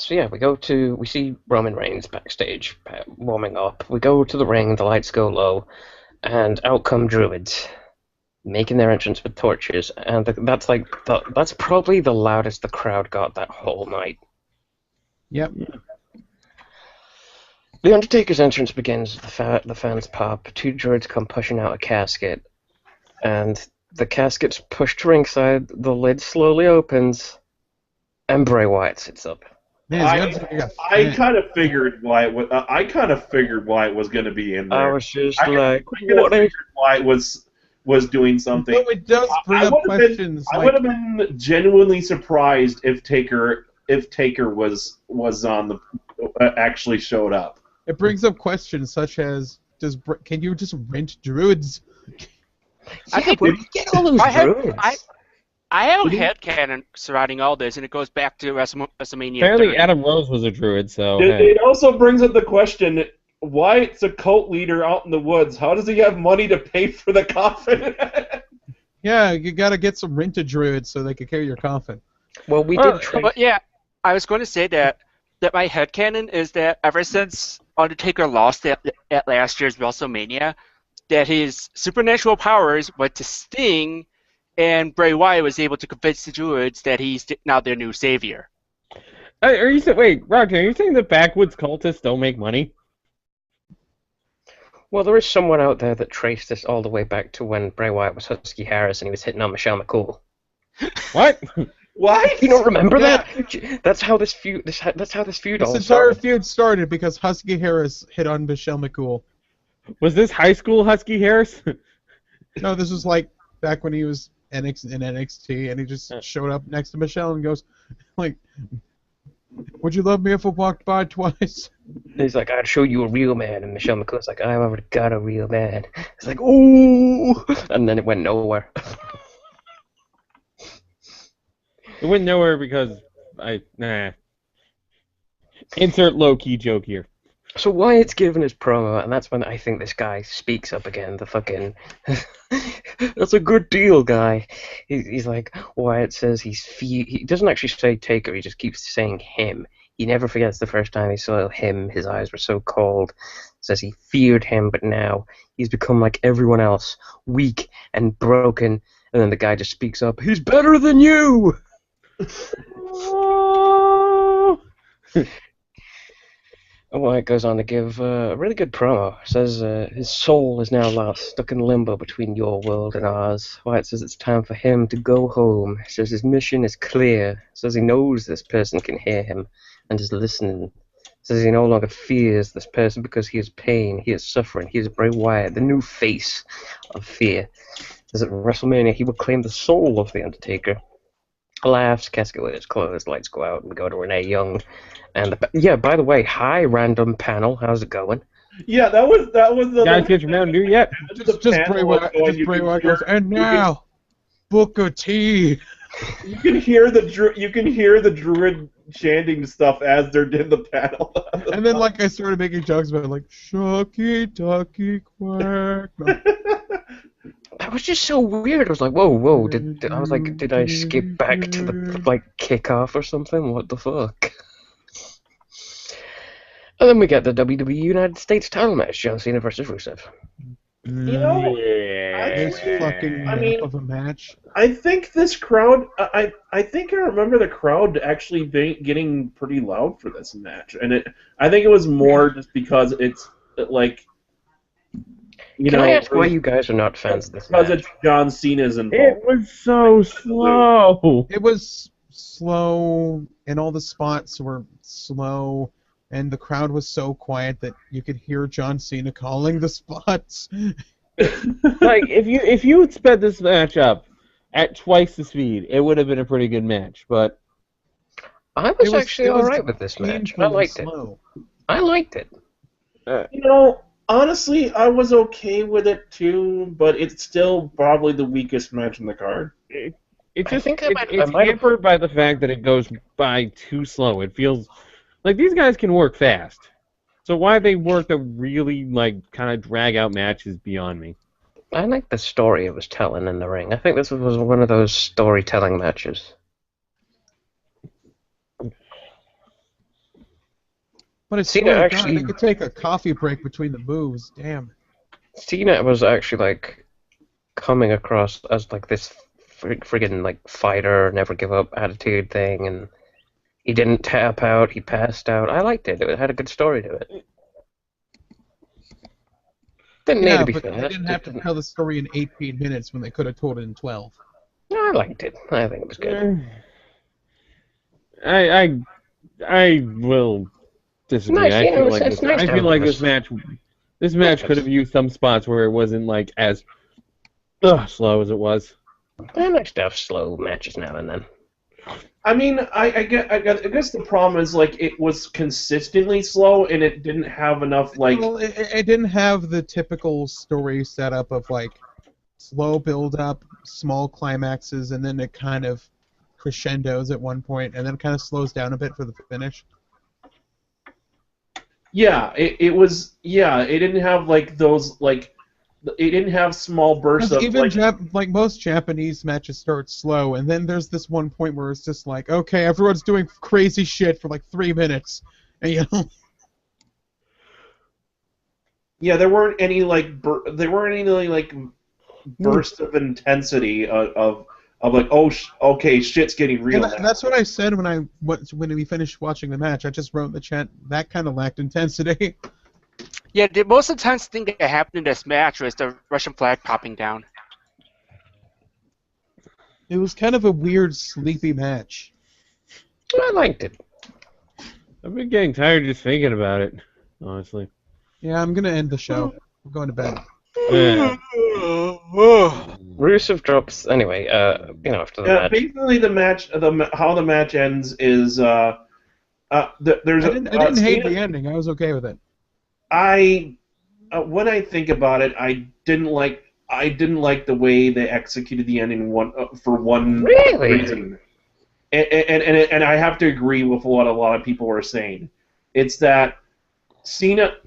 yeah, we see Roman Reigns backstage warming up. We go to the ring, the lights go low, and out come druids, making their entrance with torches, and that's probably the loudest the crowd got that whole night. Yep. The Undertaker's entrance begins. The fans pop. Two druids come pushing out a casket, and the casket's pushed to ringside. The lid slowly opens, and Bray Wyatt sits up. Man, I kind of figured why it was. I kind of figured why it was going to be in there. I was just why it was doing something. So it does bring up questions. I would have been genuinely surprised if Taker was on the actually showed up. It brings up questions such as, can you just rent druids? Where did you get all those druids? I have a headcanon surrounding all this, and it goes back to WrestleMania. Apparently 30. Adam Rose was a druid, so... It also brings up the question, Wyatt's a cult leader out in the woods. How does he have money to pay for the coffin? Yeah, you gotta get some rented druids so they can carry your coffin. Well, we did try... But yeah, I was going to say that my headcanon is that ever since Undertaker lost at last year's WrestleMania, that his supernatural powers went to Sting, and Bray Wyatt was able to convince the druids that he's now their new savior. Wait, Roger, are you saying the backwoods cultists don't make money? Well, there is someone out there that traced this all the way back to when Bray Wyatt was Husky Harris and he was hitting on Michelle McCool. What? What? You don't remember that? That's how this feud. That's how this feud all This started. entire feud started because Husky Harris hit on Michelle McCool. Was this high school Husky Harris? No, this was like back when he was in NXT, and he just showed up next to Michelle and goes, like, would you love me if I walked by twice? He's like, I'd show you a real man, and Michelle McCool's like, I've already got a real man. It's like, ooh, and then it went nowhere. It went nowhere because Insert low-key joke here. So Wyatt's giving his promo, and that's when I think this guy speaks up again. The fucking, that's a good deal, guy. He's like, Wyatt says he doesn't actually say Taker, he just keeps saying him. He never forgets the first time he saw him, his eyes were so cold. Says he feared him, but now he's become like everyone else, weak and broken. And then the guy just speaks up, he's better than you! Wyatt goes on to give a really good promo. Says his soul is now lost, stuck in limbo between your world and ours. Wyatt says it's time for him to go home. Says his mission is clear. Says he knows this person can hear him and is listening. Says he no longer fears this person because he is pain, he is suffering. He is Bray Wyatt, the new face of fear. Says at WrestleMania he will claim the soul of The Undertaker. Laughs, casket lid is closed, lights go out, and we go to Renee Young. And by the way, hi random panel, how's it going? Yeah, that was the. Guys, get your Mountain Dew yet? Just Bray Wyatt goes, and now, Booker T. You can hear the druid chanting stuff as they're in the panel. And then I started making jokes about it, like shucky ducky quack. No. That was just so weird. I was like, whoa, did I skip back to the kickoff or something? What the fuck? And then we get the WWE United States title match, John Cena versus Rusev. You know, This actually, fucking I map mean, of a match. I think this crowd. I think I remember the crowd actually getting pretty loud for this match, and I think it was more just because it's like Can I ask why you guys are not fans of this because match? it's John Cena's involved. It was so slow. It was slow, and all the spots were slow, and the crowd was so quiet that you could hear John Cena calling the spots. Like if you had sped this match up at twice the speed, it would have been a pretty good match. But I was actually alright with this match. I painfully liked it. slow. I liked it. You know, honestly, I was okay with it too, but it's still probably the weakest match in the card. it's I think I might have- hampered by the fact that it goes by too slow. It feels like these guys can work fast. So why they work a really like kind of drag out match is beyond me. I liked the story it was telling in the ring. I think this was one of those storytelling matches. But it's Cena oh my actually- God, they could take a coffee break between the moves. Damn. Cena was actually like coming across as like this friggin' like fighter, never give up attitude thing, and he didn't tap out. He passed out. I liked it. It had a good story to it. Didn't need Yeah, to be but fast. they didn't have to tell the story in 18 minutes when they could have told it in 12. No, I liked it. I think it was good. I will disagree. Nice, I yeah, feel it's- like it's nice to I feel have like this. this match could have used some spots where it wasn't like as slow as it was. I like to have slow matches now and then. I mean, I guess the problem is like it was consistently slow and it didn't have enough like. Well, it didn't have the typical story setup of like slow build up, small climaxes, and then it kind of crescendos at one point, and then kind of slows down a bit for the finish. Yeah, it was. Yeah, it didn't have like those like. It didn't have small bursts of Even like. like most Japanese matches start slow, and then there's this one point where it's just like, okay, everyone's doing crazy shit for like 3 minutes, and you know. Yeah, there weren't any like there weren't any like bursts of intensity of like okay shit's getting real. And that's what I said when we finished watching the match. I just wrote in the chat that kind of lacked intensity. Yeah, the most intense thing that happened in this match was the Russian flag popping down. It was kind of a weird, sleepy match. I liked it. I've been getting tired just thinking about it, honestly. Yeah, I'm gonna end the show. I'm going to bed. Yeah. Rusev drops anyway. After the match. Basically, the match, how the match ends is there's I didn't hate Cena- the ending. I was okay with it. when I think about it, I didn't like the way they executed the ending for one Really? reason, and I have to agree with what a lot of people were saying. It's that Cena,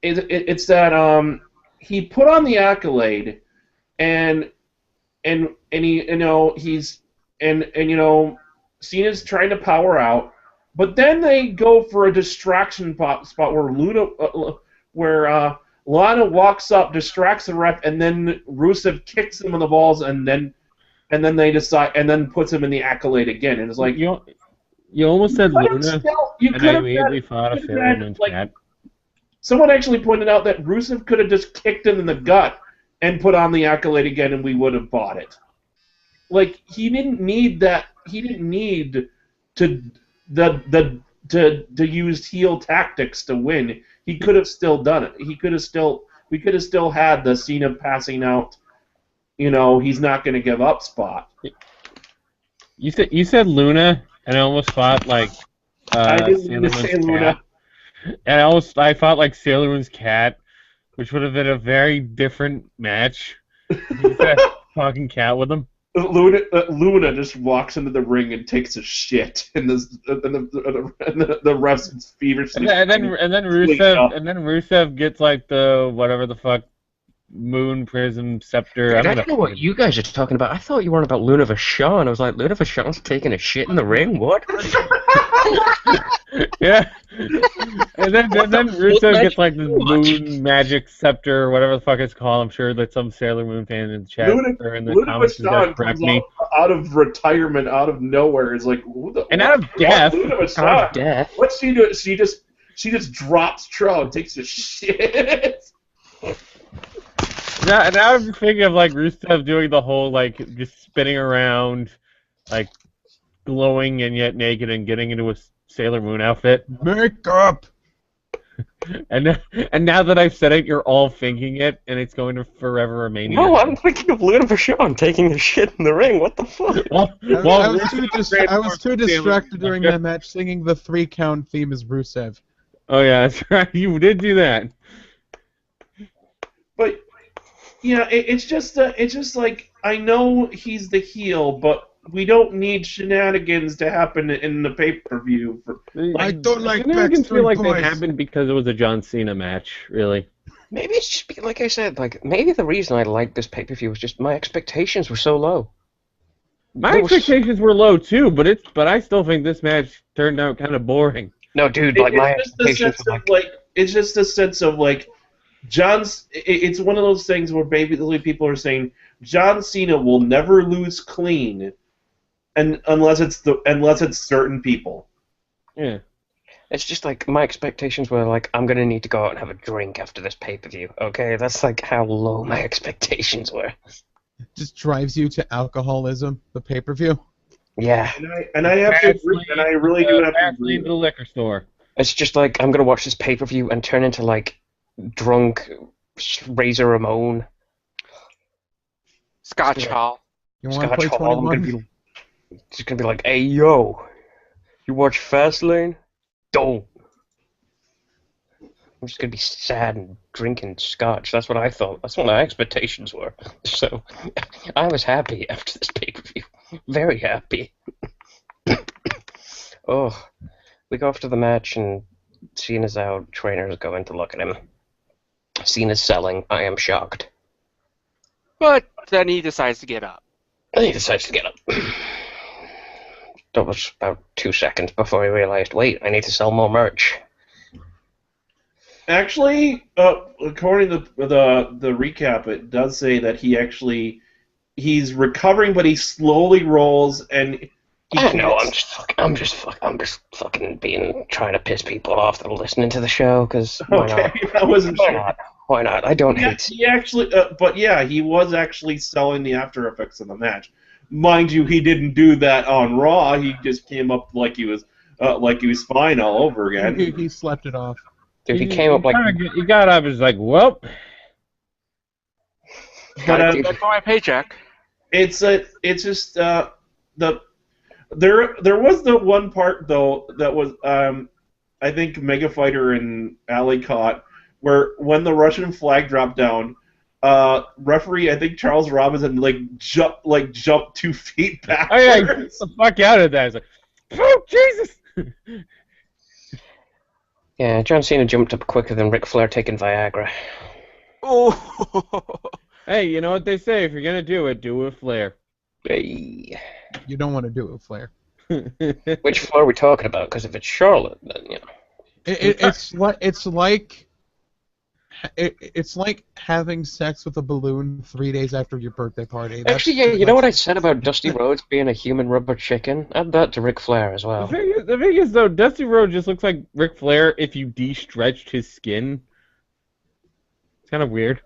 it's that he put on the accolade, and he Cena's trying to power out. But then they go for a distraction spot where Lana walks up, distracts the ref, and then Rusev kicks him in the balls, and then they decide, and then puts him in the accolade again. And it's like You almost said but Luna, you and could I have immediately thought of Sarah Moon's like, cat. someone actually pointed out that Rusev could have just kicked him in the gut and put on the accolade again, and we would have bought it. Like he didn't need that. He didn't need to use heel tactics to win. He could have still done it. We could have still had the Cena passing out. He's not going to give up spot. You said Luna, and I almost thought like I didn't Sailor mean to say Moon's Luna. cat. And I thought like Sailor Moon's cat, which would have been a very different match. He's that fucking cat with him. Luna just walks into the ring and takes a shit, and the refs feverishly. And then Rusev gets like the whatever the fuck moon prism scepter. Dude, I'm I gonna don't know what you guys are talking about. I thought you were on about Luna Vachon. I was like, Luna Vachon's taking a shit in the ring? What? yeah. And then Rusev gets like the What? moon magic scepter or whatever the fuck it's called. I'm sure that some Sailor Moon fan in the chat or in the Luna comments is gonna Vachon correct comes me. out of retirement, out of nowhere. Is like, who the And out of death. Luna Out Vachon. of death. What's she do? She just drops Trout and takes a shit. Now I'm just thinking of like Rusev doing the whole like just spinning around, like glowing and yet naked and getting into a Sailor Moon outfit. Makeup. And now that I've said it, you're all thinking it, and it's going to forever remain. No, I'm thinking of Luna Vachon taking a shit in the ring. What the fuck? I was too distracted during that match singing the 3 count theme as Rusev. Oh yeah, that's right. You did do that. But yeah, it's just like, I know he's the heel, but we don't need shenanigans to happen in the pay-per-view. I don't like Shenanigans feel like Backstreet they Boys. happened because it was a John Cena match, really. Maybe it's just like I said. Like maybe the reason I liked this pay per view was just my expectations were so low. My There was- expectations were low too, but I still think this match turned out kind of boring. No, dude. Like my It's just the expectations sense were of like. it's just a sense of like it's one of those things where basically people are saying John Cena will never lose clean, and unless it's certain people. Yeah. It's just like my expectations were like I'm gonna need to go out and have a drink after this pay per view. Okay, that's like how low my expectations were. Just drives you to alcoholism, the pay-per-view. Yeah, And I have to agree, and I really do have to Fast agree. lane to the liquor store. it's just like I'm gonna watch this pay per view and turn into like drunk Razor Ramon. Scotch Hall. You want to Scotch play Hall. I'm 21? gonna be just gonna be like, hey yo, you watch Fastlane? Don't. I'm just gonna be sad and drinking scotch. That's what I thought. That's what my expectations were. So I was happy after this pay per view. Very happy. Oh, we go after the match and Cena's out. Trainers go in to look at him. Cena's selling. I am shocked. But then he decides to get up. And he decides to get up. That was about 2 seconds before he realized, wait, I need to sell more merch. Actually, according to the recap, it does say that he's recovering, but he slowly rolls and. I know, I'm just fucking trying to piss people off that are listening to the show, because why Okay, not? I wasn't Why sure. not? Why not? I don't Yeah, hate. he actually, but yeah, he was actually selling the after effects of the match. Mind you, he didn't do that on Raw. He just came up like he was fine all over again. He slept it off. Dude, he came up like. He got up and was like, well. Gotta But do that for my paycheck. it's just there was the one part though that was I think Mega Fighter and Ali caught where when the Russian flag dropped down, referee I think Charles Robinson jumped 2 feet back. Oh yeah, get the fuck out of that. It's like, oh Jesus! Yeah, John Cena jumped up quicker than Ric Flair taking Viagra. Oh. Hey, you know what they say? If you're gonna do it, do it with flair. Hey. You don't want to do it with Flair. Which Flair are we talking about? Because if it's Charlotte, then, you know. It's like having sex with a balloon 3 days after your birthday party. Actually, yeah, you know what I said about Dusty Rhodes being a human rubber chicken? Add that to Ric Flair as well. The thing is, though, Dusty Rhodes just looks like Ric Flair if you de-stretched his skin. It's kind of weird.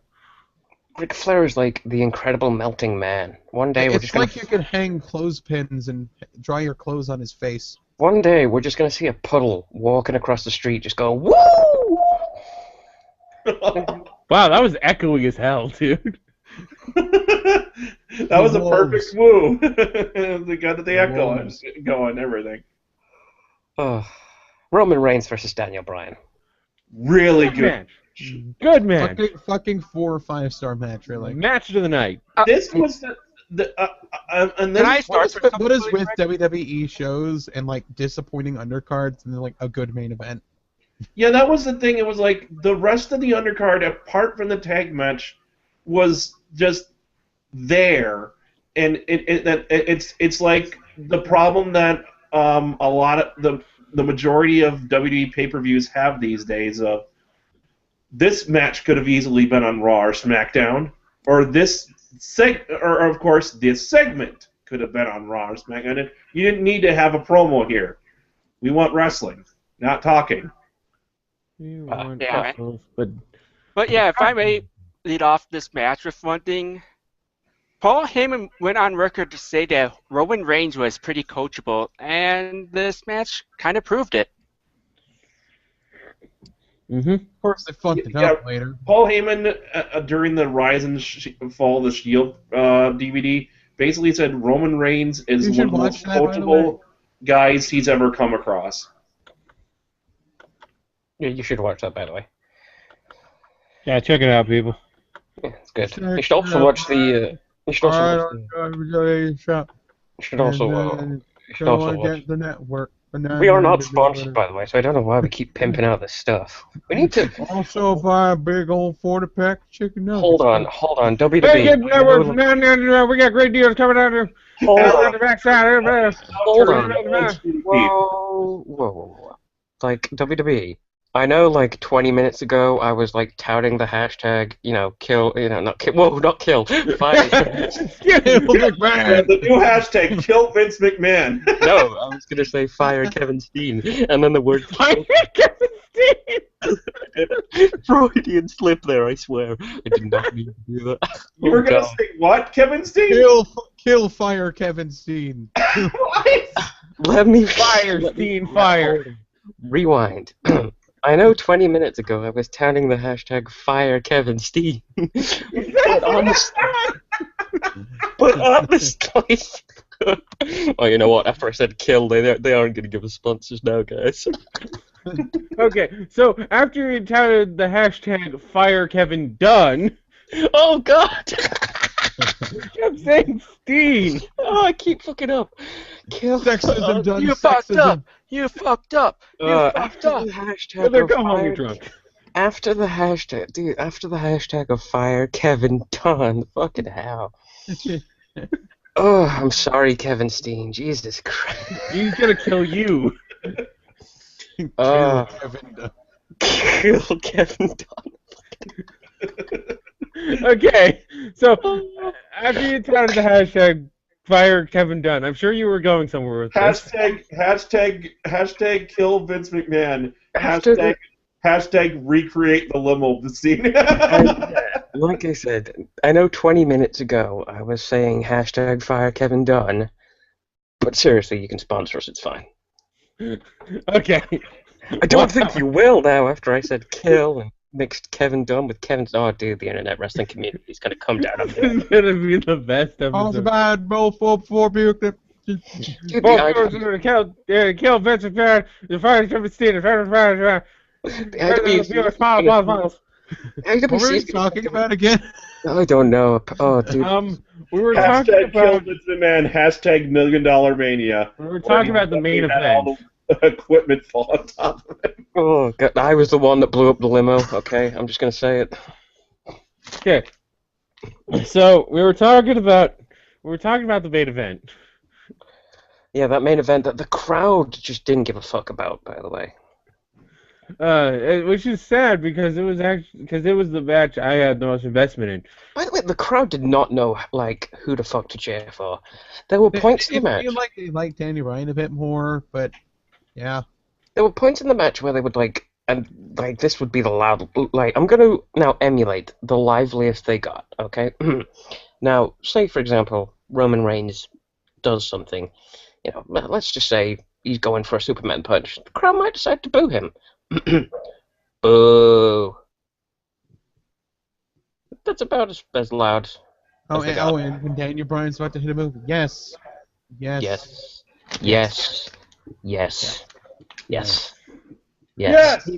Ric Flair is like the incredible melting man. One day we're It's just gonna. like you could hang clothespins and dry your clothes on his face. One day we're just gonna see a puddle walking across the street, just going woo. Wow, that was echoey as hell, dude. That was a perfect woo. They got the echo going, everything. Oh, Roman Reigns versus Daniel Bryan. Really Good good. match. Good match. Fucking 4 or 5 star match, really. Match of the night. This was and then Can I start with What is something with really quick? WWE shows and like disappointing undercards and then like a good main event? yeah, that was the thing. It was like the rest of the undercard, apart from the tag match, was just there, and it's like the problem that a lot of the majority of WWE pay-per-views have these days of this match could have easily been on Raw or SmackDown, or or of course this segment could have been on Raw or SmackDown. And you didn't need to have a promo here. We want wrestling, not talking. You want Yeah. promos, but But yeah, if I may lead off this match with one thing, Paul Heyman went on record to say that Roman Reigns was pretty coachable, and this match kind of proved it. Of course, they fucked it up later. Paul Heyman, during the Rise and Fall of the Shield DVD, basically said Roman Reigns is You one should of the most watch that, by the way. coachable guys he's ever come across. Yeah, you should watch that, by the way. yeah, check it out, people. Yeah, it's good. Check You should also it watch out. the. You should also. Alright, Watch WWE shop. you should also. And You should go also and watch. get the network. We are not sponsored, by the way, so I don't know why we keep pimping out this stuff. We need to. Also buy a big old 40-pack chicken nuggets. Hold on. Hey, WWE. get networks, no, we got great deals coming out here. Hold Out on. the backside, everybody. Hold on. Whoa. Whoa. Like, WWE. I know, like, 20 minutes ago, I was, like, touting the hashtag, kill, not kill, fire. The new hashtag, kill Vince McMahon. No, I was gonna say fire Kevin Steen, and then the word Fire Kevin Steen! Freudian slip there, I swear. I did not mean to do that. You were Oh, going to God. say what, Kevin Steen? Kill fire Kevin Steen. What? Let me... Fire, let me- Steen, fire. Rewind. I know 20 minutes ago I was touting the hashtag fire Kevin Steen. but on this time... Oh, you know what? After I said kill, they aren't going to give us sponsors now, guys. Okay, so after you touted the hashtag Fire Kevin Dunn, Oh, God! you kept saying Steen. Oh, I keep fucking up. Kill... Sexism done. You fucked Sexism. up. You fucked up. You fucked after up. the hashtag Brother, of go home, fire, you're drunk. after the hashtag of fire Kevin Dunn, fucking hell. Oh, I'm sorry, Kevin Steen. Jesus Christ. He's gonna kill you. Uh, Kevin Dunn. Kill Kevin Dunn. Okay, so after you touted the hashtag Fire Kevin Dunn, I'm sure you were going somewhere with this. Hashtag kill Vince McMahon. After Hashtag recreate the limo scene. Like I said, I know 20 minutes ago I was saying hashtag fire Kevin Dunn, but seriously, you can sponsor us, it's fine. Okay. I don't think you will now after I said kill and mixed Kevin Dunn with Kevin's. Oh, dude, the internet wrestling community is going to come down on This me. is gonna be the best All episode. about both for Dude, Both the girls are gonna kill Vince McMahon, the Fire Kevin Steen, the Fire IWC Smiles. What were we talking about again? I don't know. Oh, dude. We were talking Hashtag kill about Vince McMahon. Hashtag $1 Million Mania. we were talking about the main Had all event. the equipment fall on top of it. Oh, God. I was the one that blew up the limo. Okay, I'm just gonna say it. Okay. So we were talking about the main event. Yeah, that main event that the crowd just didn't give a fuck about. By the way. Which is sad because it was the match I had the most investment in. By the way, the crowd did not know like who the fuck to cheer for. There were points in the match. I feel like they liked Danny Ryan a bit more, but yeah. There were points in the match where they would this would be the loud. Like, I'm gonna now emulate the liveliest they got. Okay. Now, say for example, Roman Reigns does something. Let's just say he's going for a Superman punch. The crowd might decide to boo him. Boo. That's about as loud. Oh, they got. and when Daniel Bryan's about to hit a move, yes. Yes. Yes. Yes. Yes. Yes.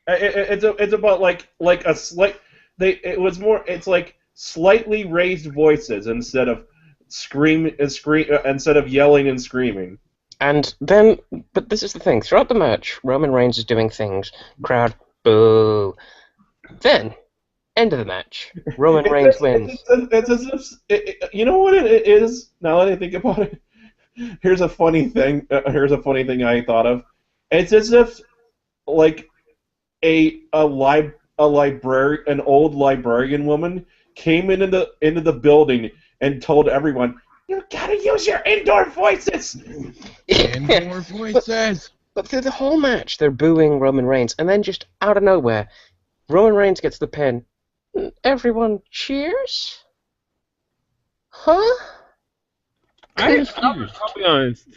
It's about like a slight. It's like slightly raised voices instead of instead of yelling and screaming. And then, but this is the thing. Throughout the match, Roman Reigns is doing things. Crowd, boo. Then, End of the match. Roman Reigns wins. It's as if you know what it is. Now that I think about it, here's a funny thing. Here's a funny thing I thought of. It's as if like an old librarian woman came into the building and told everyone, "You gotta use your indoor voices." Indoor voices. But through the whole match, they're booing Roman Reigns, and then just out of nowhere, Roman Reigns gets the pin. Everyone cheers? Huh? I'll be honest.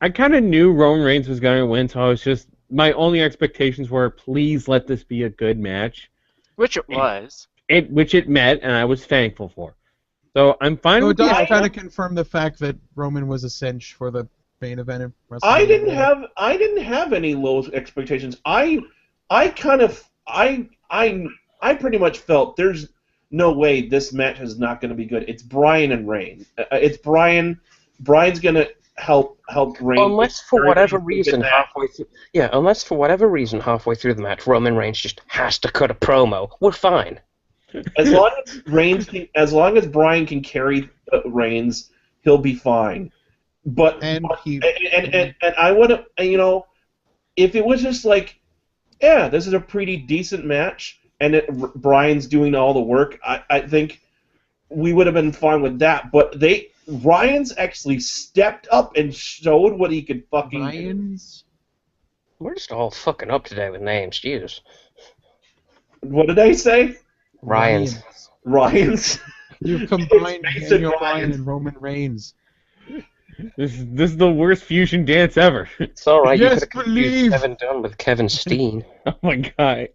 I kind of knew Roman Reigns was going to win, so I was just... My only expectations were, please let this be a good match. Which it was. Which it met, and I was thankful for. So I'm fine So with it does that. kind of confirm the fact that Roman was a cinch for the main event of WrestleMania. I didn't have any low expectations. I pretty much felt there's no way this match is not going to be good. It's Bryan and Reigns. It's Bryan. Bryan's going to help Reigns. Unless for whatever reason halfway through the match, Roman Reigns just has to cut a promo. We're fine. As long as Bryan can carry Reigns, he'll be fine. But I would have, if it was just like, yeah, this is a pretty decent match, and Bryan's doing all the work, I think we would have been fine with that. But Ryan's actually stepped up and showed what he could fucking do. We're just all fucking up today with names, Jesus. What did I say? Ryan's. You've combined Daniel Bryan and Roman Reigns. This is the worst fusion dance ever. It's alright, Yes, you could have confused Kevin Dunn with Kevin Steen. Oh my god.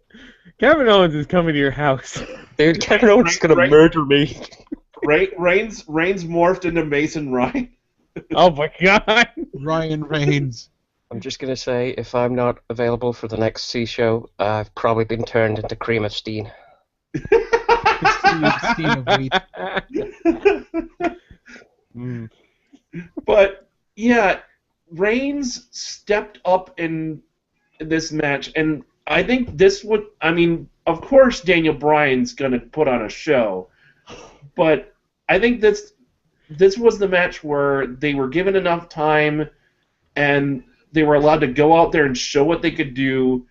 Kevin Owens is coming to your house. Dude, Kevin Owens is gonna murder me. Reigns morphed into Mason Ryan. Oh my god. Ryan Reigns. I'm just gonna say, if I'm not available for the next C show, I've probably been turned into Cream of Steen. Steen of wheat. But yeah, Reigns stepped up in this match, and I think this would. I mean, of course, Daniel Bryan's gonna put on a show, but I think this was the match where they were given enough time, and they were allowed to go out there and show what they could do.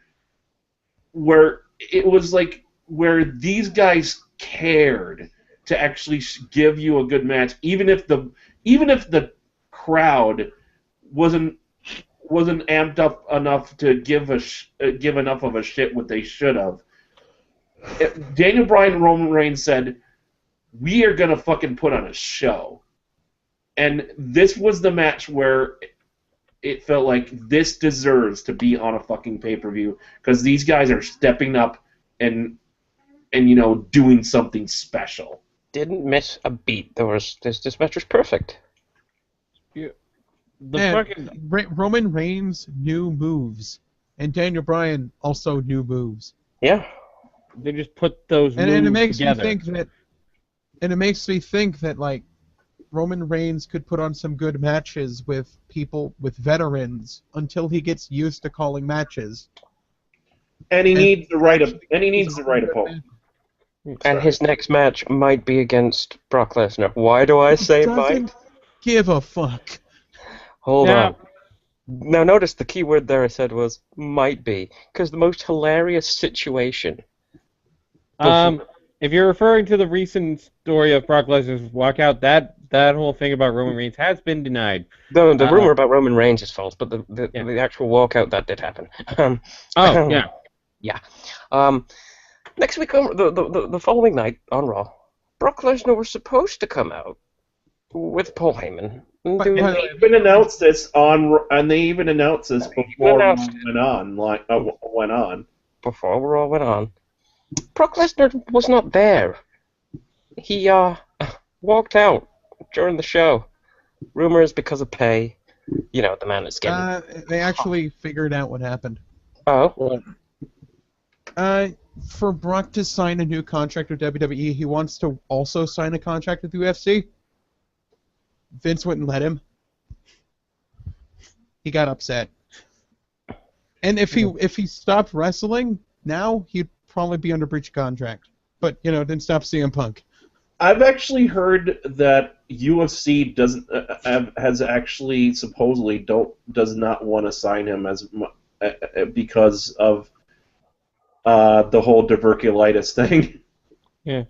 Where it was like where these guys cared to actually give you a good match, even if the crowd wasn't amped up enough to give enough of a shit what they should have. Daniel Bryan and Roman Reigns said, "We are gonna fucking put on a show," and this was the match where it felt like this deserves to be on a fucking pay-per-view because these guys are stepping up and doing something special. Didn't miss a beat. This match was perfect. Roman Reigns knew moves, and Daniel Bryan also knew moves. Yeah. They just put those moves and it makes together. it makes me think that like Roman Reigns could put on some good matches with veterans until he gets used to calling matches. And he needs the right opponent. And his next match might be against Brock Lesnar. Why do I say might? Give a fuck. Hold on. Now notice the key word there I said was might be, because the most hilarious situation. If you're referring to the recent story of Brock Lesnar's walkout, that whole thing about Roman Reigns has been denied. The rumor about Roman Reigns is false, but the actual walkout, that did happen. Yeah. Next week, the following night on Raw, Brock Lesnar was supposed to come out with Paul Heyman. And they even announced this before Raw went on. Before Raw went on. Brock Lesnar was not there. He walked out during the show. Rumors because of pay. You know, the man is getting... They actually figured out what happened. Oh? For Brock to sign a new contract with WWE, he wants to also sign a contract with UFC. Vince wouldn't let him. He got upset. And if he stopped wrestling, now he'd probably be under breach of contract. but didn't stop CM Punk. I've actually heard that UFC has actually supposedly does not want to sign him because of the whole diverculitis thing. Yeah.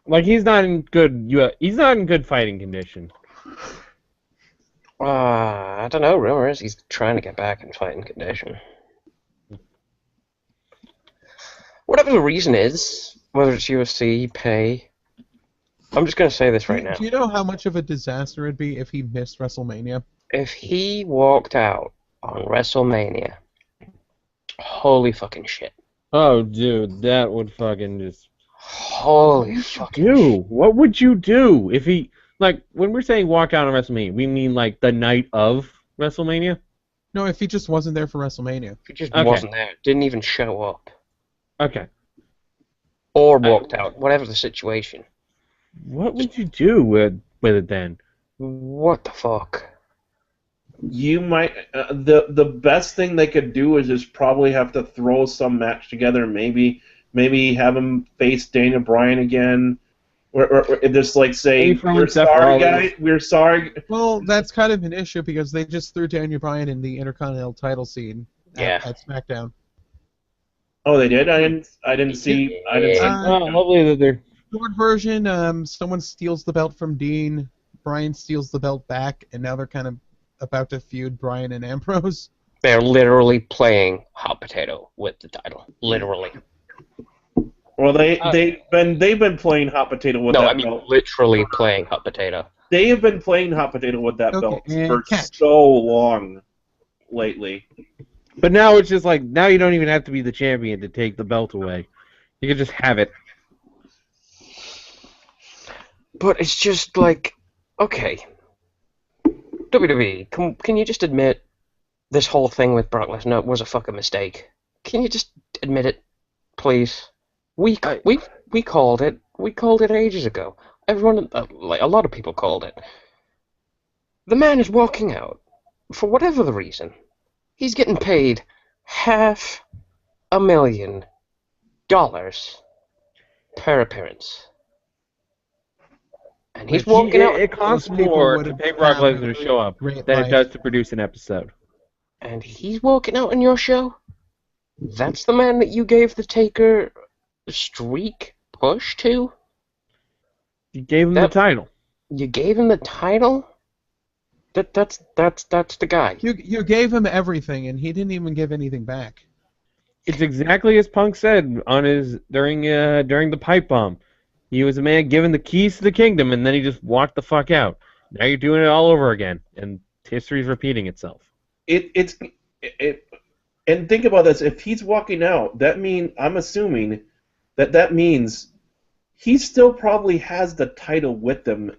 Like he's not in good fighting condition. I don't know. Rumor is he's trying to get back in fighting condition. Whatever the reason is, whether it's UFC, pay. I'm just going to say this right now. Do you know how much of a disaster it'd be if he missed WrestleMania? If he walked out on WrestleMania, holy fucking shit. Oh, dude, that would fucking just... Holy fucking Dude, shit. what would you do if he... Like, when we're saying walk out on WrestleMania, we mean, like, the night of WrestleMania? No, if he just wasn't there for WrestleMania. If he just Okay. wasn't there, didn't even show up. Okay. Or walked out, whatever the situation. What would you do with it then? What the fuck? You might the best thing they could do is just probably have to throw some match together. Maybe have him face Daniel Bryan again, or just like say we're sorry, guys. We're sorry. Well, that's kind of an issue because they just threw Daniel Bryan in the Intercontinental title scene at SmackDown. Oh, they did. I didn't see. Lovely that they're... Short version, someone steals the belt from Dean, Bryan steals the belt back, and now they're kind of about to feud Bryan and Ambrose. They're literally playing hot potato with the title. Literally. Well, they've been playing hot potato with that belt. Literally playing hot potato. They have been playing hot potato with that belt for so long lately. But now it's just like, now you don't even have to be the champion to take the belt away. You can just have it. But it's just like, okay, WWE, can you just admit this whole thing with Brock Lesnar was a fucking mistake? Can you just admit it, please? We called it. We called it ages ago. Everyone, like a lot of people called it. The man is walking out for whatever the reason. He's getting paid $500,000 per appearance. And he's walking out. It costs more to pay Brock Lesnar to show up than it does to produce an episode. And he's walking out on your show? That's the man that you gave the Taker streak push to? You gave him the title. You gave him the title? That's the guy. You gave him everything, and he didn't even give anything back. It's exactly as Punk said on his during the pipe bomb. He was a man given the keys to the kingdom, and then he just walked the fuck out. Now you're doing it all over again, and history's repeating itself. And think about this: if he's walking out, I'm assuming that means he still probably has the title with him.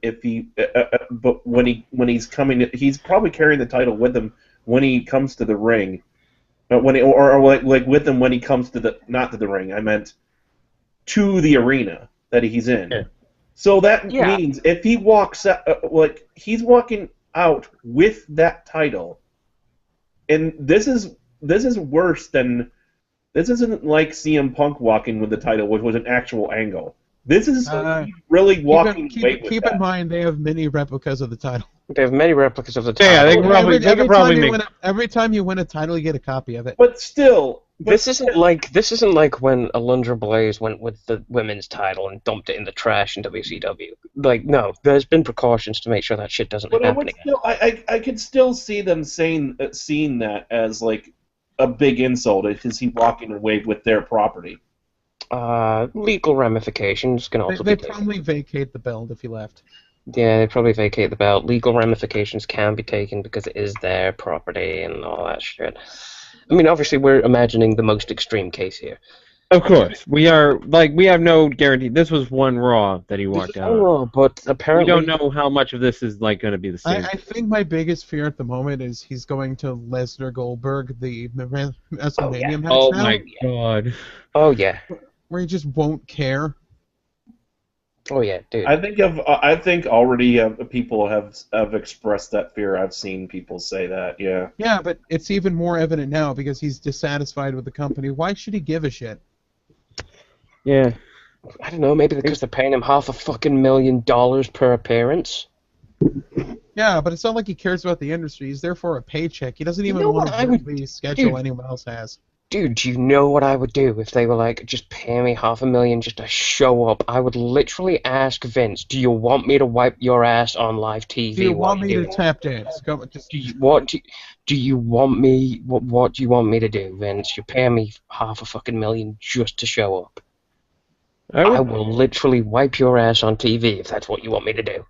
But when he's coming, he's probably carrying the title with him when he comes to the ring. But like with him when he comes to not to the ring. I meant to the arena that he's in. Yeah. So that means if he walks out, he's walking out with that title, and this is worse than, this isn't like CM Punk walking with the title, which was an actual angle. This is really walking away with that. Keep in mind they have many replicas of the title. They have many replicas of the title. Yeah, they can probably make... Every time you win a title, you get a copy of it. But still... This isn't like when Alundra Blaze went with the women's title and dumped it in the trash in WCW. Like, no, there's been precautions to make sure that shit doesn't happen again. I could still see them seeing that as like a big insult. Is he walking away with their property? Legal ramifications can also be They taken. probably vacate the belt if he left. Yeah, they probably vacate the belt. Legal ramifications can be taken because it is their property and all that shit. I mean, obviously, we're imagining the most extreme case here. Of course, we are. Like, we have no guarantee. This was one Raw that he walked out. Oh, but apparently we don't know how much of this is like going to be the same. I think my biggest fear at the moment is he's going to Lesnar Goldberg, the WrestleMania match Oh now, my god. Oh yeah. where he just won't care. Oh yeah, dude. I think already people have expressed that fear. I've seen people say that. Yeah. Yeah, but it's even more evident now because he's dissatisfied with the company. Why should he give a shit? Yeah. I don't know, maybe because they're paying him $500,000 per appearance. Yeah, but it's not like he cares about the industry. He's there for a paycheck. He doesn't You even know want what to I would- work the schedule Dude. anyone else has. Dude, do you know what I would do if they were like, just pay me $500,000 just to show up? I would literally ask Vince, do you want me to wipe your ass on live TV? Do you while want me do to it? tap dance? Go, just, Do you want me? What do you want me to do, Vince? You're paying me $500,000 just to show up. I will literally wipe your ass on TV if that's what you want me to do.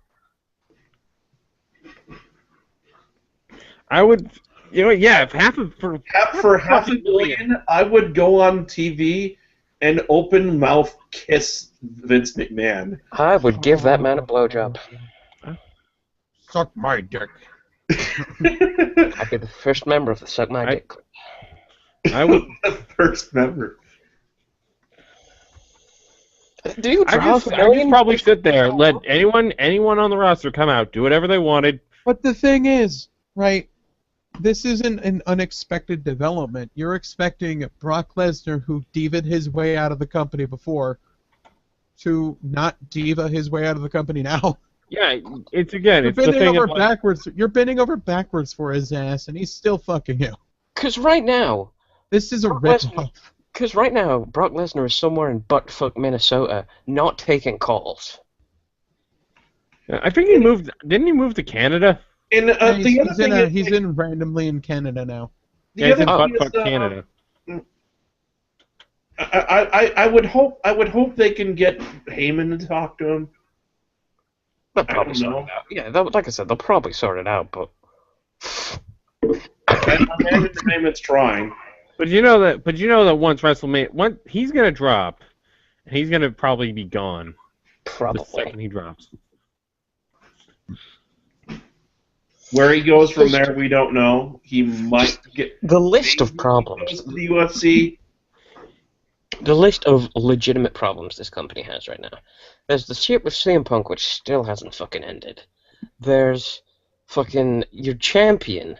I would, yeah, if half of for For half a billion, I would go on TV and open mouth kiss Vince McMahon. I would give that man a blowjob. suck my dick. I'd be the first member of the Suck My Dick Club. I would. The first member. Dude, for I just $500,000? probably sit there, let anyone on the roster come out, do whatever they wanted. But the thing is, right, this isn't an unexpected development. You're expecting Brock Lesnar, who diva'd his way out of the company before, to not diva his way out of the company now. Yeah, it's the thing. Backwards. You're bending over backwards for his ass, and he's still fucking you. Because right now, This is a rip-off. Brock Lesnar is somewhere in buttfuck Minnesota, not taking calls. I think he moved. Didn't he move to Canada? And the other thing is, he's in randomly in Canada now. Yeah, he's in buttfuck Canada. I would hope they can get Heyman to talk to him. They'll probably sort it out. Yeah, like I said, they'll probably sort it out, but... I imagine Heyman's trying. But you know that once WrestleMania, he's gonna drop, and he's gonna probably be gone. Probably. The second he drops. Where he goes from there, we don't know. He might get the list of problems. to the UFC. The list of legitimate problems this company has right now. There's the shit with CM Punk, which still hasn't fucking ended. There's fucking your champion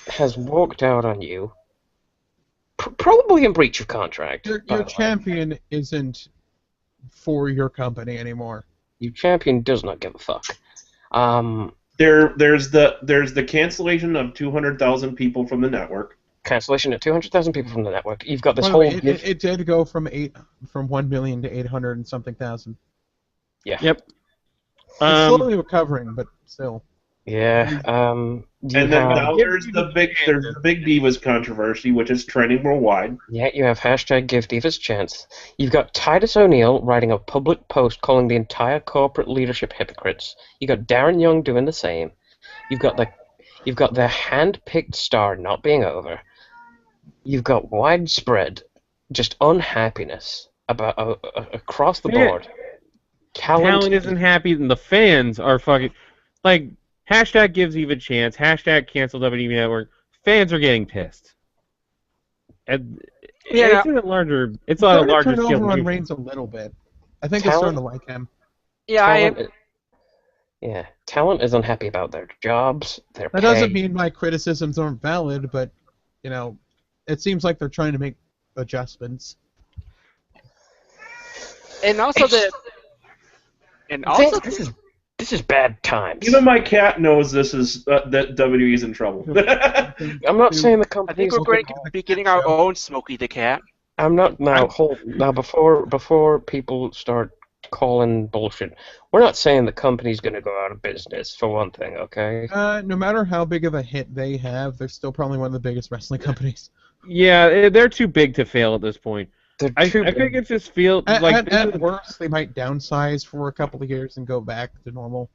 has walked out on you, probably in breach of contract. Your champion isn't for your company anymore. Your champion does not give a fuck. There's the cancellation of 200,000 people from the network. Cancellation of 200,000 people from the network. You've got this By the whole... way, it did go from 1 million to 800 and something thousand. Yeah. Yep. It's slowly recovering, but still. Yeah. And then now there's the big Divas controversy, which is trending worldwide. Yeah, you have hashtag Give Divas a Chance. You've got Titus O'Neil writing a public post calling the entire corporate leadership hypocrites. You got Darren Young doing the same. You've got the hand-picked star not being over. You've got widespread just unhappiness about across the board. Talent isn't happy, and the fans are fucking like hashtag gives Eve a chance. Hashtag cancel WWE Network. Fans are getting pissed. And Yeah. it's a larger. It's on a larger turn scale. over on Reigns a little bit. I think they're Talent- starting to like him. Yeah, Talent is unhappy about their jobs, their That pay. doesn't mean my criticisms aren't valid, but it seems like they're trying to make adjustments. and also This is bad times. Even my cat knows this is that WWE's in trouble. I'm not saying the I company's... think we're going to be getting our own Smokey the Cat. I'm not now. Before people start calling bullshit, we're not saying the company's going to go out of business. For one thing, okay? No matter how big of a hit they have, they're still probably one of the biggest wrestling companies. Yeah, they're too big to fail at this point. I think it just feels like At worst, they might downsize for a couple of years and go back to normal.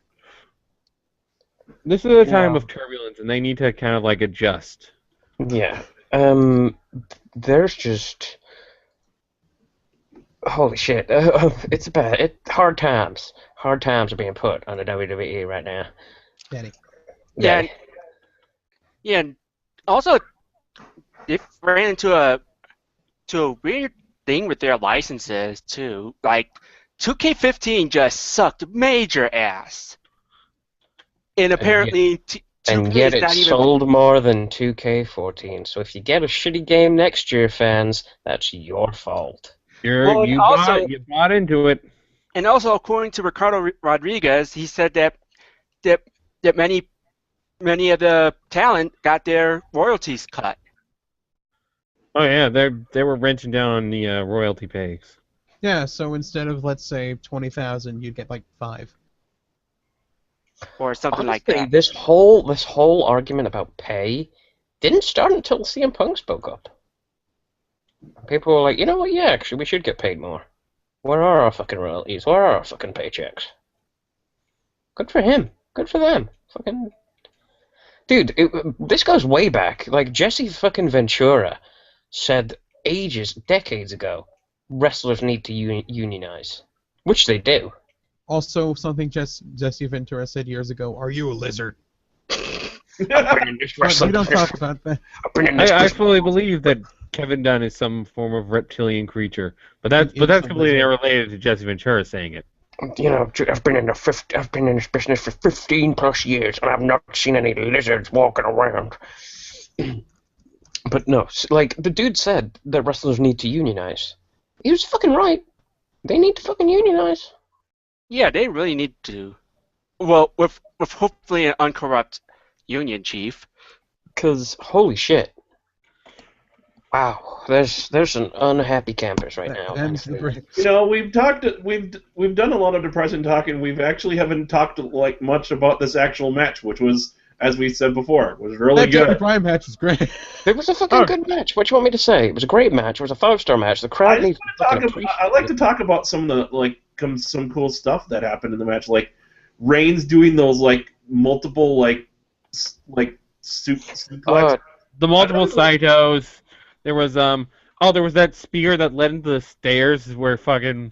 this is a time of turbulence, and they need to kind of like adjust. Yeah. There's just... Holy shit. It's bad. Hard times. Hard times are being put on the WWE right now. Daddy. Yeah. And also, they ran into a weird thing with their licenses too. Like 2K15 just sucked major ass, and apparently 2K And yet is it not even. sold more than 2K14. So if you get a shitty game next year, fans, that's your fault. Well, and You bought into it. and also according to Ricardo Rodriguez, he said that that many of the talent got their royalties cut. Oh yeah, they were wrenching down on the royalty pays. Yeah, so instead of, let's say, 20,000, you'd get like 5. Or something like Honestly, that. this whole argument about pay didn't start until CM Punk spoke up. People were like, you know what? Yeah, actually, we should get paid more. Where are our fucking royalties? Where are our fucking paychecks? Good for him. Good for them. Fucking dude, this goes way back. Like Jesse fucking Ventura said decades ago, wrestlers need to unionize, which they do. Also, something Jesse Ventura said years ago, are you a lizard? I've been in this But we wrestling don't business. talk about that. I've been in this I business. fully believe that Kevin Dunn is some form of reptilian creature, but that's It's a completely lizard. unrelated to Jesse Ventura saying it. You know, I've been in this business for 15 plus years, and I've not seen any lizards walking around. But no, like the dude said that wrestlers need to unionize. He was fucking right. They need to fucking unionize. Yeah, they really need to. Well, with hopefully an uncorrupt union chief. Cause holy shit. Wow, there's some unhappy campers right now. And the break. You know, we've done a lot of depression talking. We've actually haven't talked like much about this actual match, which was, as we said before, was really That Daniel good. Bryan match is great. It was a fucking good match. What do you want me to say? It was a great match. It was a 5-star match. The I crowd just needs want to to fucking talk. appreciate I like it. to talk about some of the some cool stuff that happened in the match, like Reigns doing those like multiple suplex. The multiple Saitos. There was there was that spear that led into the stairs where fucking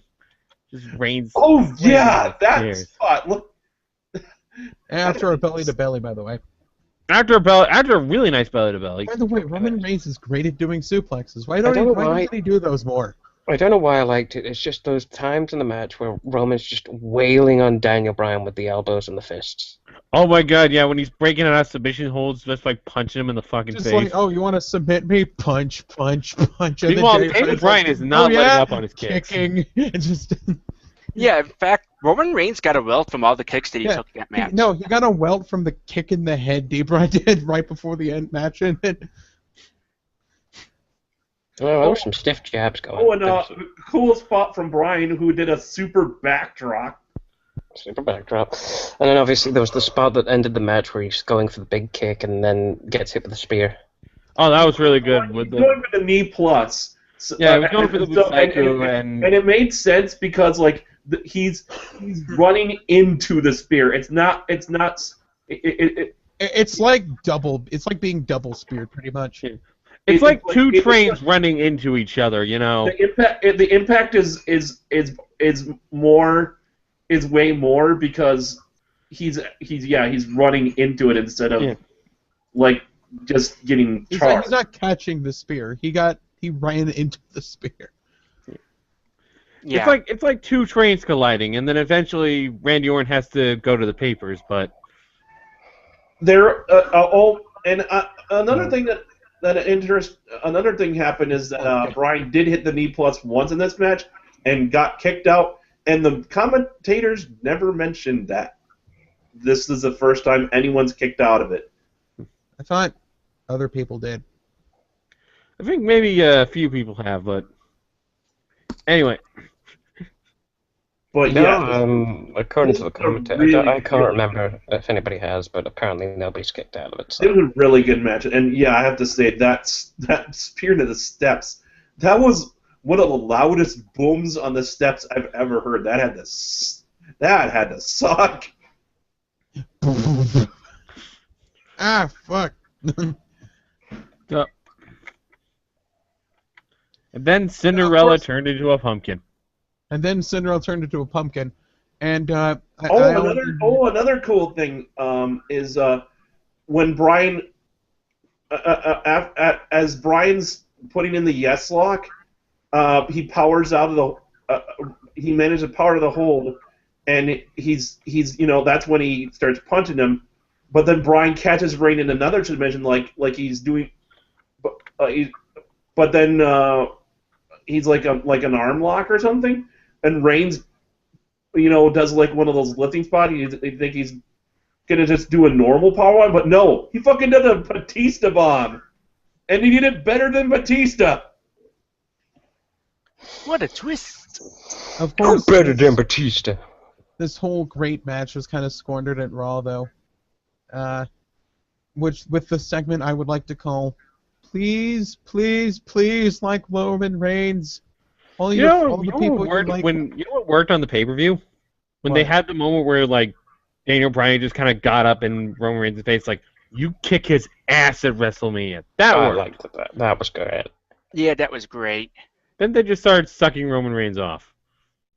just Reigns. Oh yeah, Reigns that stairs. spot. Look, After a belly to belly, by the way. After a really nice belly to belly. By the way, Roman Reigns is great at doing suplexes. Why don't know why why. doesn't he do those more? I don't know why I liked it. It's just those times in the match where Roman's just wailing on Daniel Bryan with the elbows and the fists. Oh my god, yeah, when he's breaking out of submission holds, just like punching him in the fucking Just face. like, oh, you want to submit me? Punch, punch, punch. And Meanwhile, then Daniel Bryan's Bryan like, is not oh, yeah? letting up on his kicks. Kicking. And just Yeah, in fact, Roman Reigns got a welt from all the kicks that he took in that match. No, he got a welt from the kick in the head Debray did right before the end match. And then, Well, there were some stiff jabs going. oh, and cool spot from Bryan, who did a super backdrop. Super backdrop. And then obviously there was the spot that ended the match where he's going for the big kick and then gets hit with a spear. Oh, that was really good. With He's going for the knee plus. So, Yeah, he was going for the Busaiku and it made sense because like he's running into the spear. It's like double. It's like being double speared, pretty much. it's it's like like- two it's trains running into each other, you know. the impact is way more because he's running into it instead of like just getting charged. He's not catching the spear. He ran into the spear. Yeah. It's like two trains colliding, and then eventually Randy Orton has to go to the papers. But Another thing another thing happened is that Bryan did hit the knee plus once in this match and got kicked out, and the commentators never mentioned that. This is the first time anyone's kicked out of it. I thought other people did. I think maybe a few people have. But anyway, But No, yeah, according to the It's a commentator, really, I can't really- remember if anybody has, but apparently nobody's kicked out of it. it So. was a really good match, and yeah, I have to say that spear to the steps, that was one of the loudest booms on the steps I've ever heard. That had to suck. Ah, fuck. and then Cinderella turned into a pumpkin. And then Cinderella turned into a pumpkin. And another cool thing is when Bryan, as Bryan's putting in the yes lock, he powers out of the. He managed to power to the hold, and he's that's when he starts punching him. But then Bryan catches Reign in another dimension, like he's doing, but then he's like an arm lock or something, and Reigns, does like one of those lifting spots. You think he's gonna just do a normal powerbomb, but no, he fucking did a Batista bomb, and he did it better than Batista. What a twist! Of course, better than Batista. this whole great match was kind of squandered at Raw, though. Which, with the segment I would like to call, please, please, please, like Roman Reigns. All the people you like. What worked on the pay-per-view? When they had the moment where, like, Daniel Bryan just kind of got up in Roman Reigns' face, like, you kick his ass at WrestleMania. That worked. I liked that. That was good. Yeah, that was great. Then they just started sucking Roman Reigns off.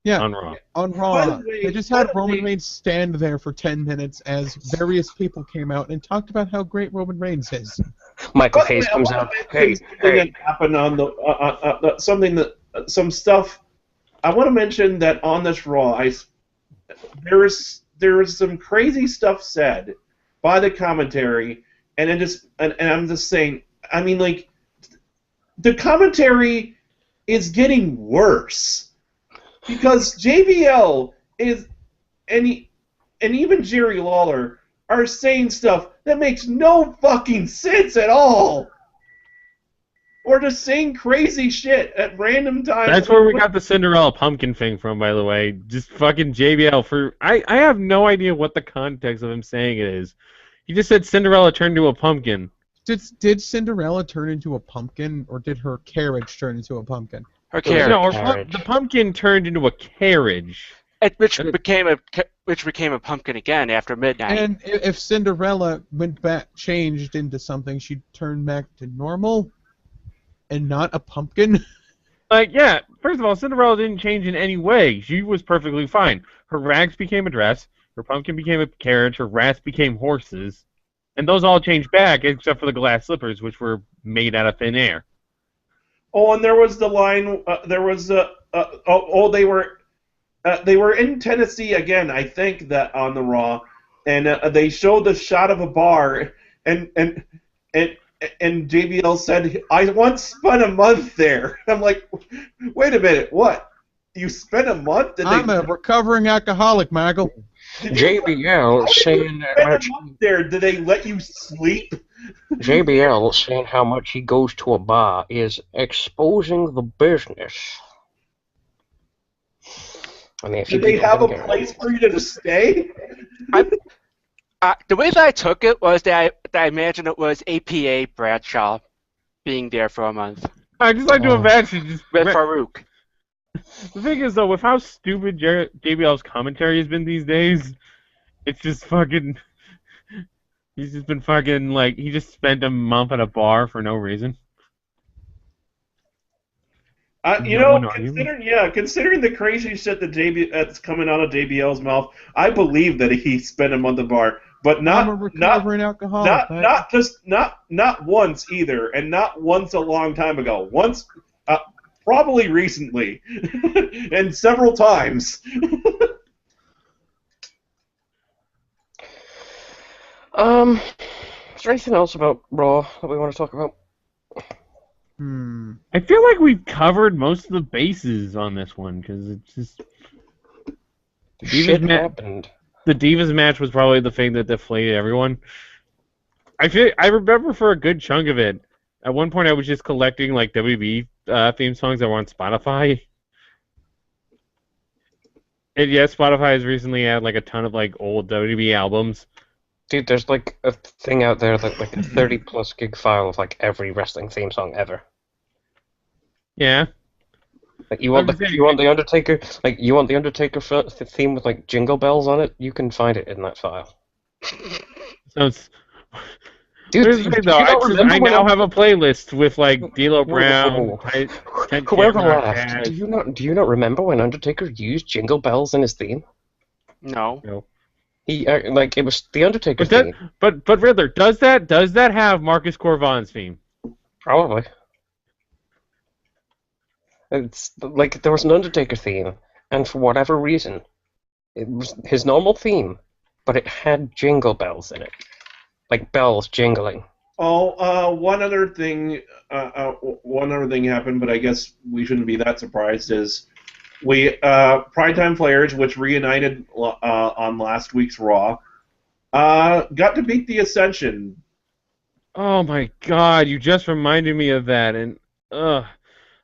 Yeah, on Raw. On Raw, they just had Roman Reigns stand there for 10 minutes as various people came out and talked about how great Roman Reigns is. Michael Hayes comes out. Hey. Happened on the some stuff. I want to mention that on this Raw, there is some crazy stuff said by the commentary, and I'm just saying. I mean, like, the commentary is getting worse. Because JBL and even Jerry Lawler are saying stuff that makes no fucking sense at all. Or just saying crazy shit at random times. That's where we got the Cinderella pumpkin thing from, by the way. Just fucking JBL. I have no idea what the context of him saying it is. He just said Cinderella turned into a pumpkin. Did Cinderella turn into a pumpkin, or did her carriage turn into a pumpkin? Her carriage. No, the pumpkin turned into a carriage. Which became a pumpkin again after midnight. And if Cinderella changed into something, she'd turn back to normal, and not a pumpkin. Like, yeah. First of all, Cinderella didn't change in any way. She was perfectly fine. Her rags became a dress. Her pumpkin became a carriage. Her rats became horses, and those all changed back except for the glass slippers, which were made out of thin air. Oh, and there was the line. They were in Tennessee again, I think, that on the Raw, and they showed the shot of a bar, and JBL said, "I once spent a month there." I'm like, wait a minute, what? You spent a month? I'm a recovering alcoholic, Michael. JBL saying that much. There, did they let you sleep? JBL saying how much he goes to a bar is exposing the business. I mean, Did they have a place for you to stay? The way that I took it was that I imagined it was APA Bradshaw being there for a month. I just like to imagine just with Farouk. The thing is, though, with how stupid JBL's commentary has been these days, it's just fucking. He's just been fucking, like, he just spent a month at a bar for no reason. Considering the crazy shit that's coming out of JBL's mouth, I believe that he spent a month at a bar, but not I'm a recovering alcoholic. not once either, and not once a long time ago. Once, probably recently, and several times. Is there anything else about Raw that we want to talk about? I feel like we've covered most of the bases on this one, because it's just... Shit happened. The Divas match was probably the thing that deflated everyone. I remember for a good chunk of it, at one point I was just collecting, like, WWE theme songs that were on Spotify. And yeah, Spotify has recently had, like, a ton of, like, old WWE albums. Dude, there's like a thing out there that like a 30+ gig file of like every wrestling theme song ever. Yeah. Like you want the Undertaker theme with like jingle bells on it? You can find it in that file. So it's... Dude, I now have a playlist with like D'Lo Brown. Whoever laughed. Do you not remember when Undertaker used jingle bells in his theme? No. He it was the Undertaker theme. But Riddler, does that have Marcus Corvan's theme? Probably. It's like there was an Undertaker theme, and for whatever reason, it was his normal theme, but it had jingle bells in it, like bells jingling. One other thing. One other thing happened, but I guess we shouldn't be that surprised. Is we Primetime Players, which reunited on last week's Raw, got to beat the Ascension. Oh my God! You just reminded me of that, and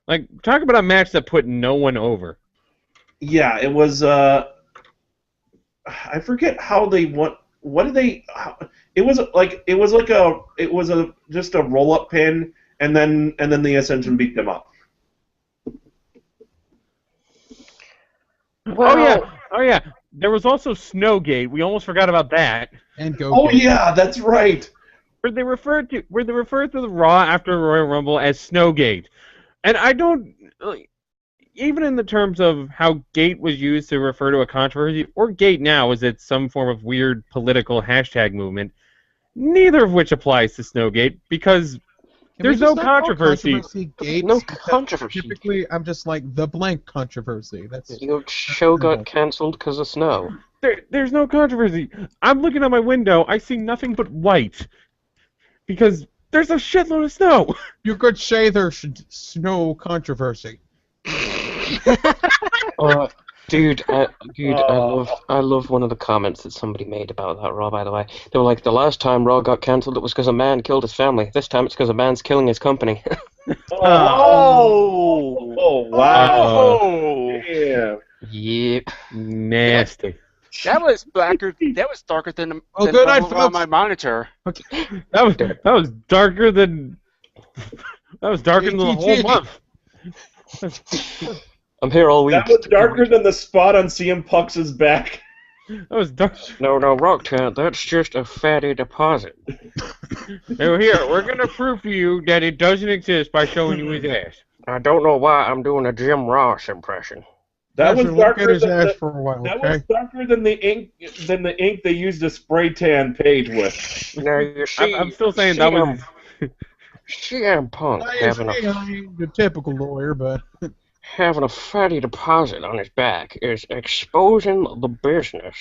like talk about a match that put no one over. Yeah, it was. I forget how they won. What did they? It was just a roll up pin, and then the Ascension beat them up. Well, Oh yeah. There was also Snowgate. We almost forgot about that. And go. Oh yeah, that's right. Where they referred to the Raw after Royal Rumble as Snowgate, and I don't even in the terms of how gate was used to refer to a controversy, or gate now is it some form of weird political hashtag movement. Neither of which applies to Snowgate because there's no controversy. Gates, no controversy. Typically, I'm just like the blank controversy. That's Your show got cancelled because of snow. There's no controversy. I'm looking out my window. I see nothing but white because there's a shitload of snow. You could say there's snow controversy. Dude, I love one of the comments that somebody made about that Raw, by the way. They were like, the last time Raw got cancelled, it was because a man killed his family. This time it's because a man's killing his company. Oh, wow. Yeah. Yep. Nasty. That was blacker. That was darker than Good the night, bubble on folks. my monitor. That was darker than the whole month. I'm here all week. That was darker than the spot on CM Punk's back. That was dark. No, Rockcat, that's just a fatty deposit. Here, we're gonna prove to you that it doesn't exist by showing you his ass. I don't know why I'm doing a Jim Ross impression. That was darker his than ass for a while. that Okay. was darker than the ink they used to spray tan Page with. Now you see, I'm still saying that was. CM Punk I having ain't the typical lawyer, but a fatty deposit on his back is exposing the business.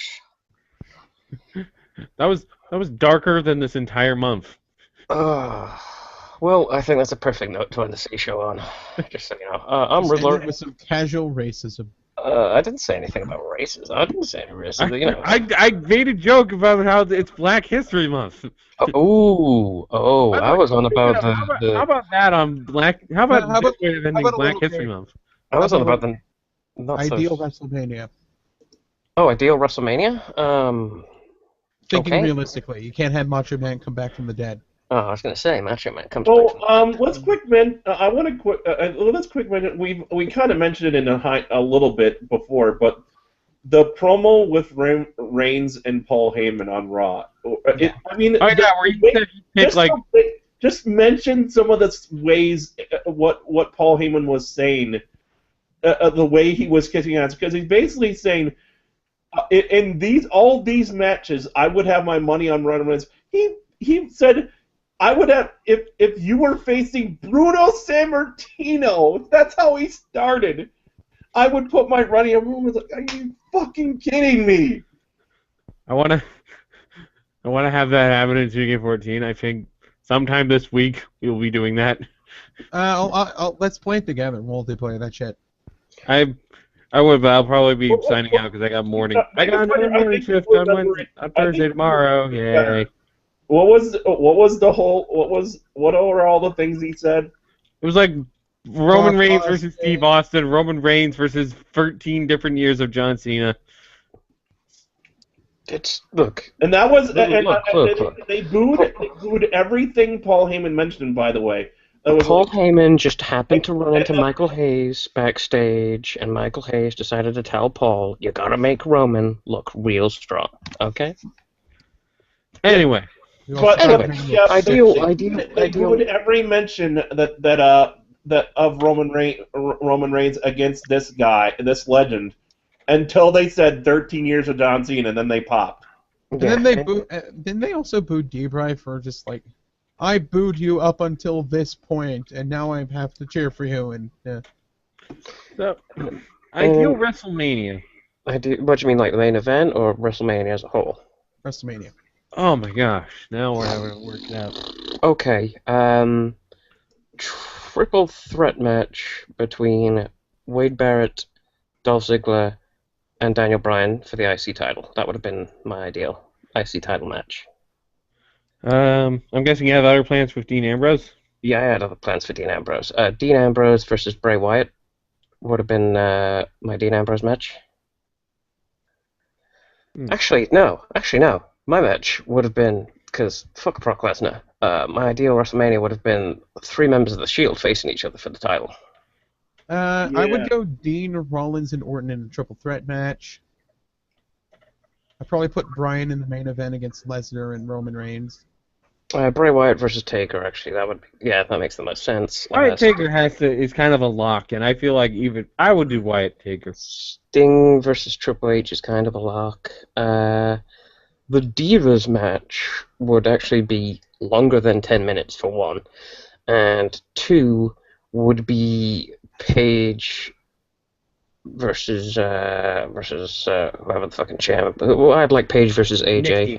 That was darker than this entire month. Well, I think that's a perfect note to end the C show on. Just so you know, I'm just ended Riddler. with some casual racism. I didn't say anything about racism. I didn't say any racism. You know. I made a joke about how it's Black History Month. I was on about How about that on Black? How about How about- this way of ending how about a Black little History bit- Month? I was on about the not Ideal so. WrestleMania. Oh, ideal WrestleMania. Thinking Okay. realistically, you can't have Macho Man come back from the dead. Oh, I was gonna say Macho Man comes back. Let's quick men. I want to let's quick mention. We kind of mentioned it in a little bit before, but the promo with Reigns and Paul Heyman on Raw. Where you said you picked like just mention some of the ways what Paul Heyman was saying, the way he was kissing ass, because he's basically saying, in all these matches, I would have my money on Roman Reigns. He said, I would have if you were facing Bruno Sammartino. That's how he started. I would put my money on Roman. Like, are you fucking kidding me? I wanna have that happen in 2K14. I think sometime this week we'll be doing that. Let's play it together. Multiplayer that shit. I would, but I'll probably be signing out because I got morning. I got another morning shift on Thursday tomorrow. Yay! What were all the things he said? It was like Roman Reigns versus Steve Austin, Roman Reigns versus 13 different years of John Cena. Look. And that was Look. They booed everything Paul Heyman mentioned. By the way, Paul Heyman just happened to run into Michael Hayes backstage, and Michael Hayes decided to tell Paul, "You gotta make Roman look real strong." Okay. Anyway. But they booed every mention that of Roman Reigns against this guy, this legend, until they said 13 years of John Cena, and then they popped. And then they didn't they also boo Debray for just like, I booed you up until this point, and now I have to cheer for you, and So, ideal WrestleMania. What do you mean, like the main event or WrestleMania as a whole? WrestleMania. Oh my gosh! Now we're having it worked out. Okay. Triple threat match between Wade Barrett, Dolph Ziggler, and Daniel Bryan for the IC title. That would have been my ideal IC title match. I'm guessing you have other plans with Dean Ambrose? Yeah, I had other plans for Dean Ambrose. Dean Ambrose versus Bray Wyatt would have been my Dean Ambrose match. Actually, no. My match would have been, because fuck Brock Lesnar, my ideal WrestleMania would have been 3 members of the Shield facing each other for the title. I would go Dean, Rollins, and Orton in a triple threat match. I'd probably put Bryan in the main event against Lesnar and Roman Reigns. Bray Wyatt versus Taker, actually, that makes the most sense. Wyatt Taker is kind of a lock, and I feel like even I would do Wyatt Taker. Sting versus Triple H is kind of a lock. The Divas match would actually be longer than 10 minutes for 1, and 2 would be Paige versus whoever the fucking champ. I'd like Paige versus AJ. Nikki.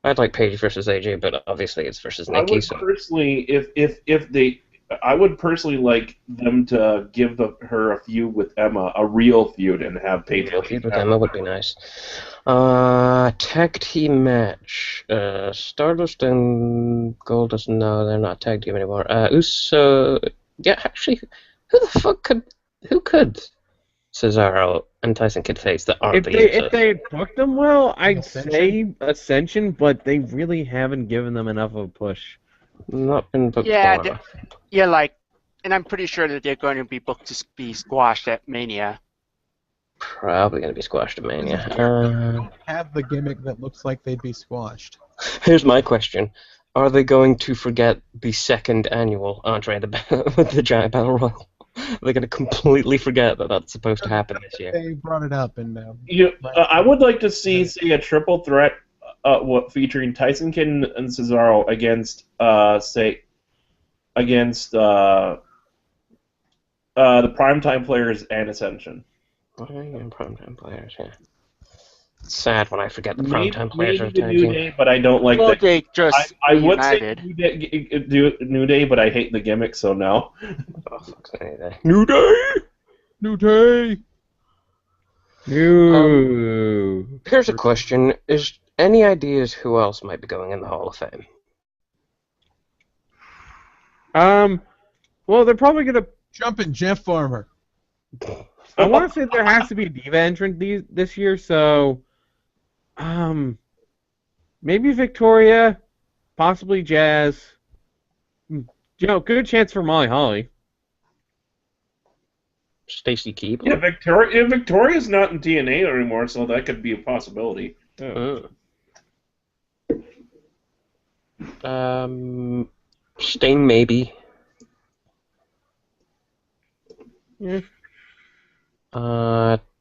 I'd like Paige versus AJ, but obviously it's versus Nikki. I would personally like them to give her a feud with Emma, a real feud, and have Paige. Real feud with Emma would be nice. Tag team match. Stardust and Goldust. No, they're not tag team anymore. Uso. Yeah, actually, who could Cesaro and Tyson Kidd face that aren't if they had booked them well, I'd say Ascension, but they really haven't given them enough of a push. Not been booked. And I'm pretty sure that they're going to be booked to be squashed at Mania. Probably going to be squashed at Mania. Have the gimmick that looks like they'd be squashed. Here's my question. Are they going to forget the second annual Andre the Giant Battle Royal? They're going to completely forget that that's supposed to happen this year. They brought it up, and I would like to see, say, a triple threat, featuring Tyson Kidd and Cesaro against the Primetime Players and Ascension. Primetime Players, yeah. It's sad when I forget the Primetime Players are tag New team. Day, but I don't like that. They just I would say united. New Day, but I hate the gimmick, so no. Oh, fuck's sake. New Day. Here's a question. Is any ideas who else might be going in the Hall of Fame? Well, they're probably gonna Jumping Jeff Farmer. I want to say there has to be a diva entrant this year, so maybe Victoria, possibly Jazz. Good chance for Molly Holly. Stacy Keibler? Yeah, Victoria's not in TNA anymore, so that could be a possibility. Sting, maybe. Yeah.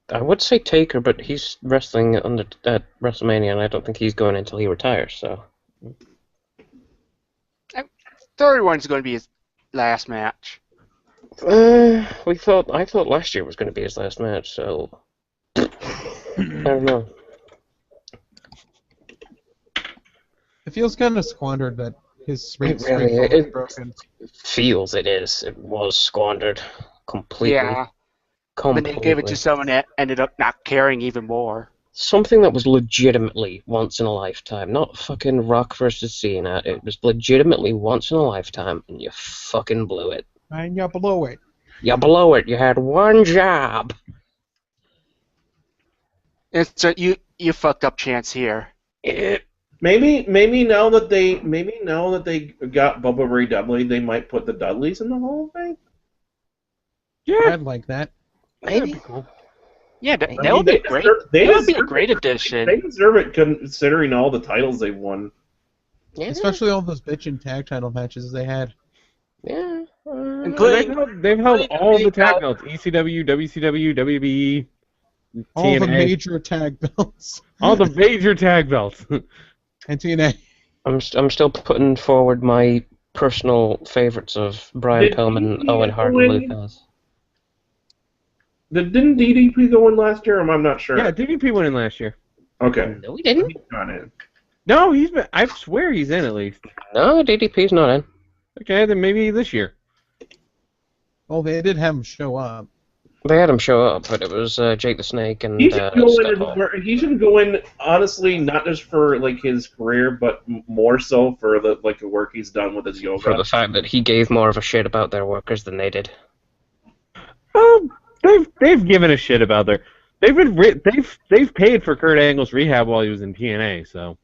I would say Taker, but he's wrestling at WrestleMania, and I don't think he's going until he retires. So, Third one's going to be his last match. I thought last year was going to be his last match. So, I don't know. It feels kind of squandered that his streak Really, was broken. Feels it is. It was squandered completely. Yeah. Then they gave it to someone that ended up not caring even more. Something that was legitimately once in a lifetime, not fucking Rock versus Cena. It was legitimately once in a lifetime, and you fucking blew it. And you blow it. You blew it. You had one job. It's you fucked up chance here. Maybe now that they got Bubba Ray Dudley, they might put the Dudleys in the Hall of Fame. Yeah, I'd like that. Maybe. Cool. Yeah, that would be great. That would be a great addition. They deserve it considering all the titles they've won. Yeah. Especially all those bitchin' tag title matches they had. Yeah. They've held all the tag belts: ECW, WCW, WWE, All TNA. the major tag belts. All the major tag belts. And TNA. I'm still putting forward my personal favorites of Brian Pillman, Owen Hart, and Luke Ellis. Didn't DDP go in last year? I'm not sure. Yeah, DDP went in last year. Okay. No, he didn't. Got it. No, he's been. I swear he's in at least. No, DDP's not in. Okay, then maybe this year. Well, they did have him show up. They had him show up, but it was Jake the Snake and He should go Scott in. Hall. He should go in honestly, not just for like his career, but more so for the work he's done with his yoga. For the fact that he gave more of a shit about their workers than they did. They've given a shit about their. They've paid for Kurt Angle's rehab while he was in TNA. So.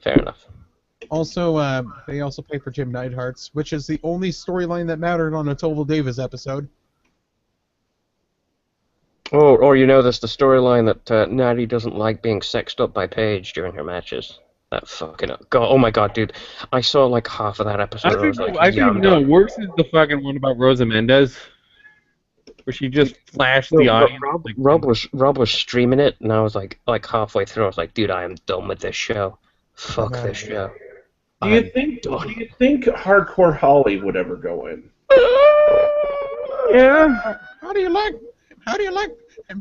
Fair enough. Also, they also paid for Jim Neidhart's, which is the only storyline that mattered on a Total Divas episode. Or you know, there's the storyline that Natty doesn't like being sexed up by Paige during her matches. That fucking God! Oh my God, dude! I saw like half of that episode. I think no. Worse is the fucking one about Rosa Mendez, where she just flashed the audience. Rob was streaming it, and I was like halfway through, I was like, dude, I am done with this show. Fuck this show. Do you think Hardcore Holly would ever go in? Yeah. How do you like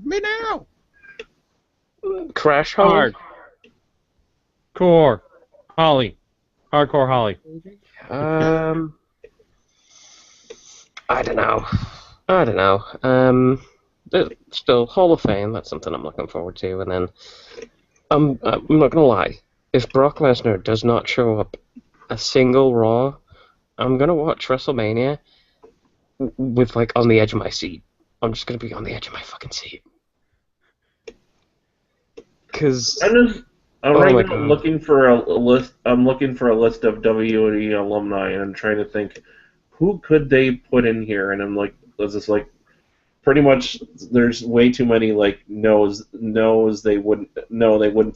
me now? Crash Holly? Hardcore Holly. I don't know. Still, Hall of Fame, that's something I'm looking forward to. And then, I'm not going to lie, if Brock Lesnar does not show up a single Raw, I'm going to watch WrestleMania with, like, on the edge of my seat. I'm just going to be on the edge of my fucking seat. Because... I'm looking for a list. I'm looking for a list of WWE alumni, and I'm trying to think who could they put in here. And I'm like, this is like pretty much. There's way too many like no's they wouldn't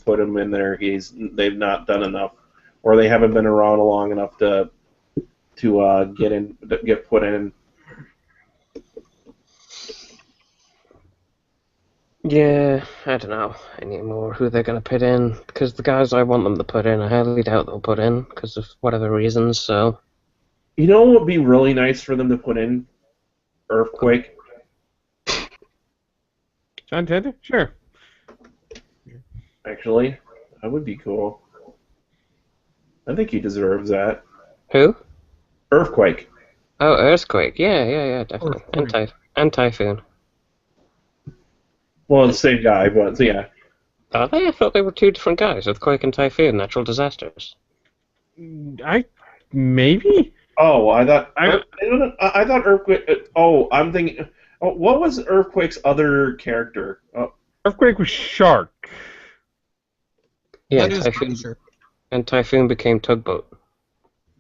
put him in there. They've not done enough, or they haven't been around long enough to get put in. Yeah, I don't know anymore who they're going to put in, because the guys I want them to put in, I highly doubt they'll put in, because of whatever reasons, so... You know what would be really nice for them to put in? Earthquake. John Tender? Sure. Actually, that would be cool. I think he deserves that. Who? Earthquake. Oh, Earthquake, yeah, definitely. And Typhoon. Well, the same guy, but yeah. Are they? I thought they were two different guys, Earthquake and Typhoon, natural disasters. Maybe? Oh, I thought Earthquake. I'm thinking. Oh, what was Earthquake's other character? Earthquake was Shark. Yeah, Typhoon. And Typhoon became Tugboat.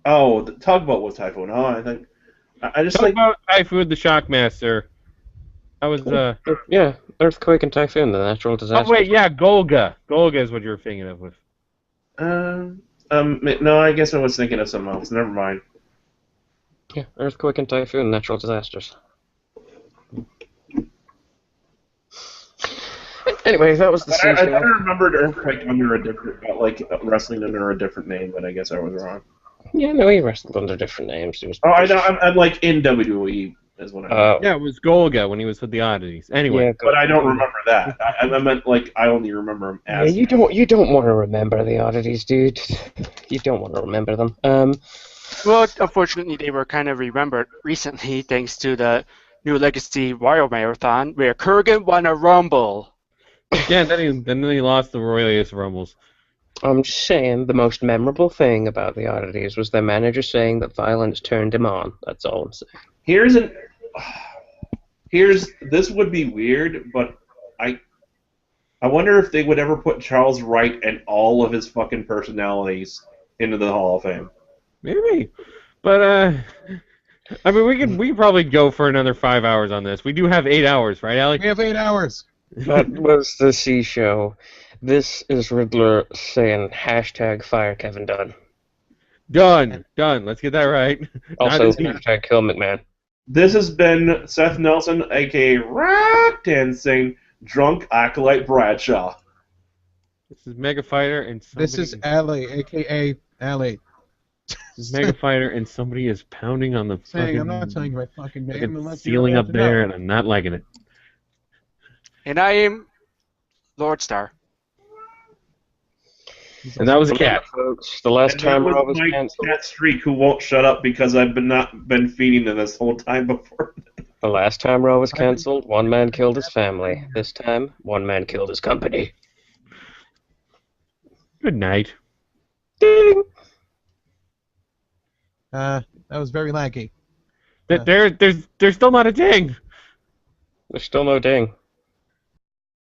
Oh, the Tugboat was Typhoon. Oh, I think. I just Tugboat, Typhoon, the Shockmaster. That was Yeah, Earthquake and Typhoon, the natural disasters. Oh wait, yeah, Golga. Golga is what you were thinking of with. No, I guess I was thinking of something else. Never mind. Yeah, Earthquake and Typhoon, natural disasters. Anyway, that was the I season. thought I remembered Earthquake under a different, wrestling under a different name, but I guess I was wrong. Yeah, no, he wrestled under different names. I know. I'm like in WWE is what I mean. Yeah, it was Golga when he was with the Oddities. Anyway, yeah, but I don't remember that. I meant like I only remember him as. Yeah, you don't want to remember the Oddities, dude. You don't want to remember them. Well, unfortunately, they were kind of remembered recently thanks to the New Legacy Royal Marathon, where Kurgan won a Rumble. Yeah, then he lost the Royaliest Rumbles. I'm just saying the most memorable thing about the Oddities was their manager saying that violence turned him on. That's all I'm saying. This would be weird, but I wonder if they would ever put Charles Wright and all of his fucking personalities into the Hall of Fame. Maybe, but I mean, we could probably go for another 5 hours on this. We do have 8 hours, right, Alec? We have 8 hours. That was the C show. This is Riddler saying #fire Kevin Dunn. Done. Let's get that right. Also, #kill McMahon. This has been Seth Nelson, aka Rock Dancing Drunk Acolyte Bradshaw. This is Mega Fighter and somebody... This is Allie, aka Allie. This is Mega Fighter and somebody is pounding on the fucking... I'm not telling you my fucking name. Ceiling up there, and I'm not liking it. And I am Lord Star. He's And that also- was a cat. Folks, the last And time that Raw was was my canceled. cat streak who won't shut up because I've not been feeding them this whole time before. The last time Raw was canceled, one man killed his family. This time, one man killed his company. Good night. Ding! That was very laggy. There's still not a ding. There's still no ding.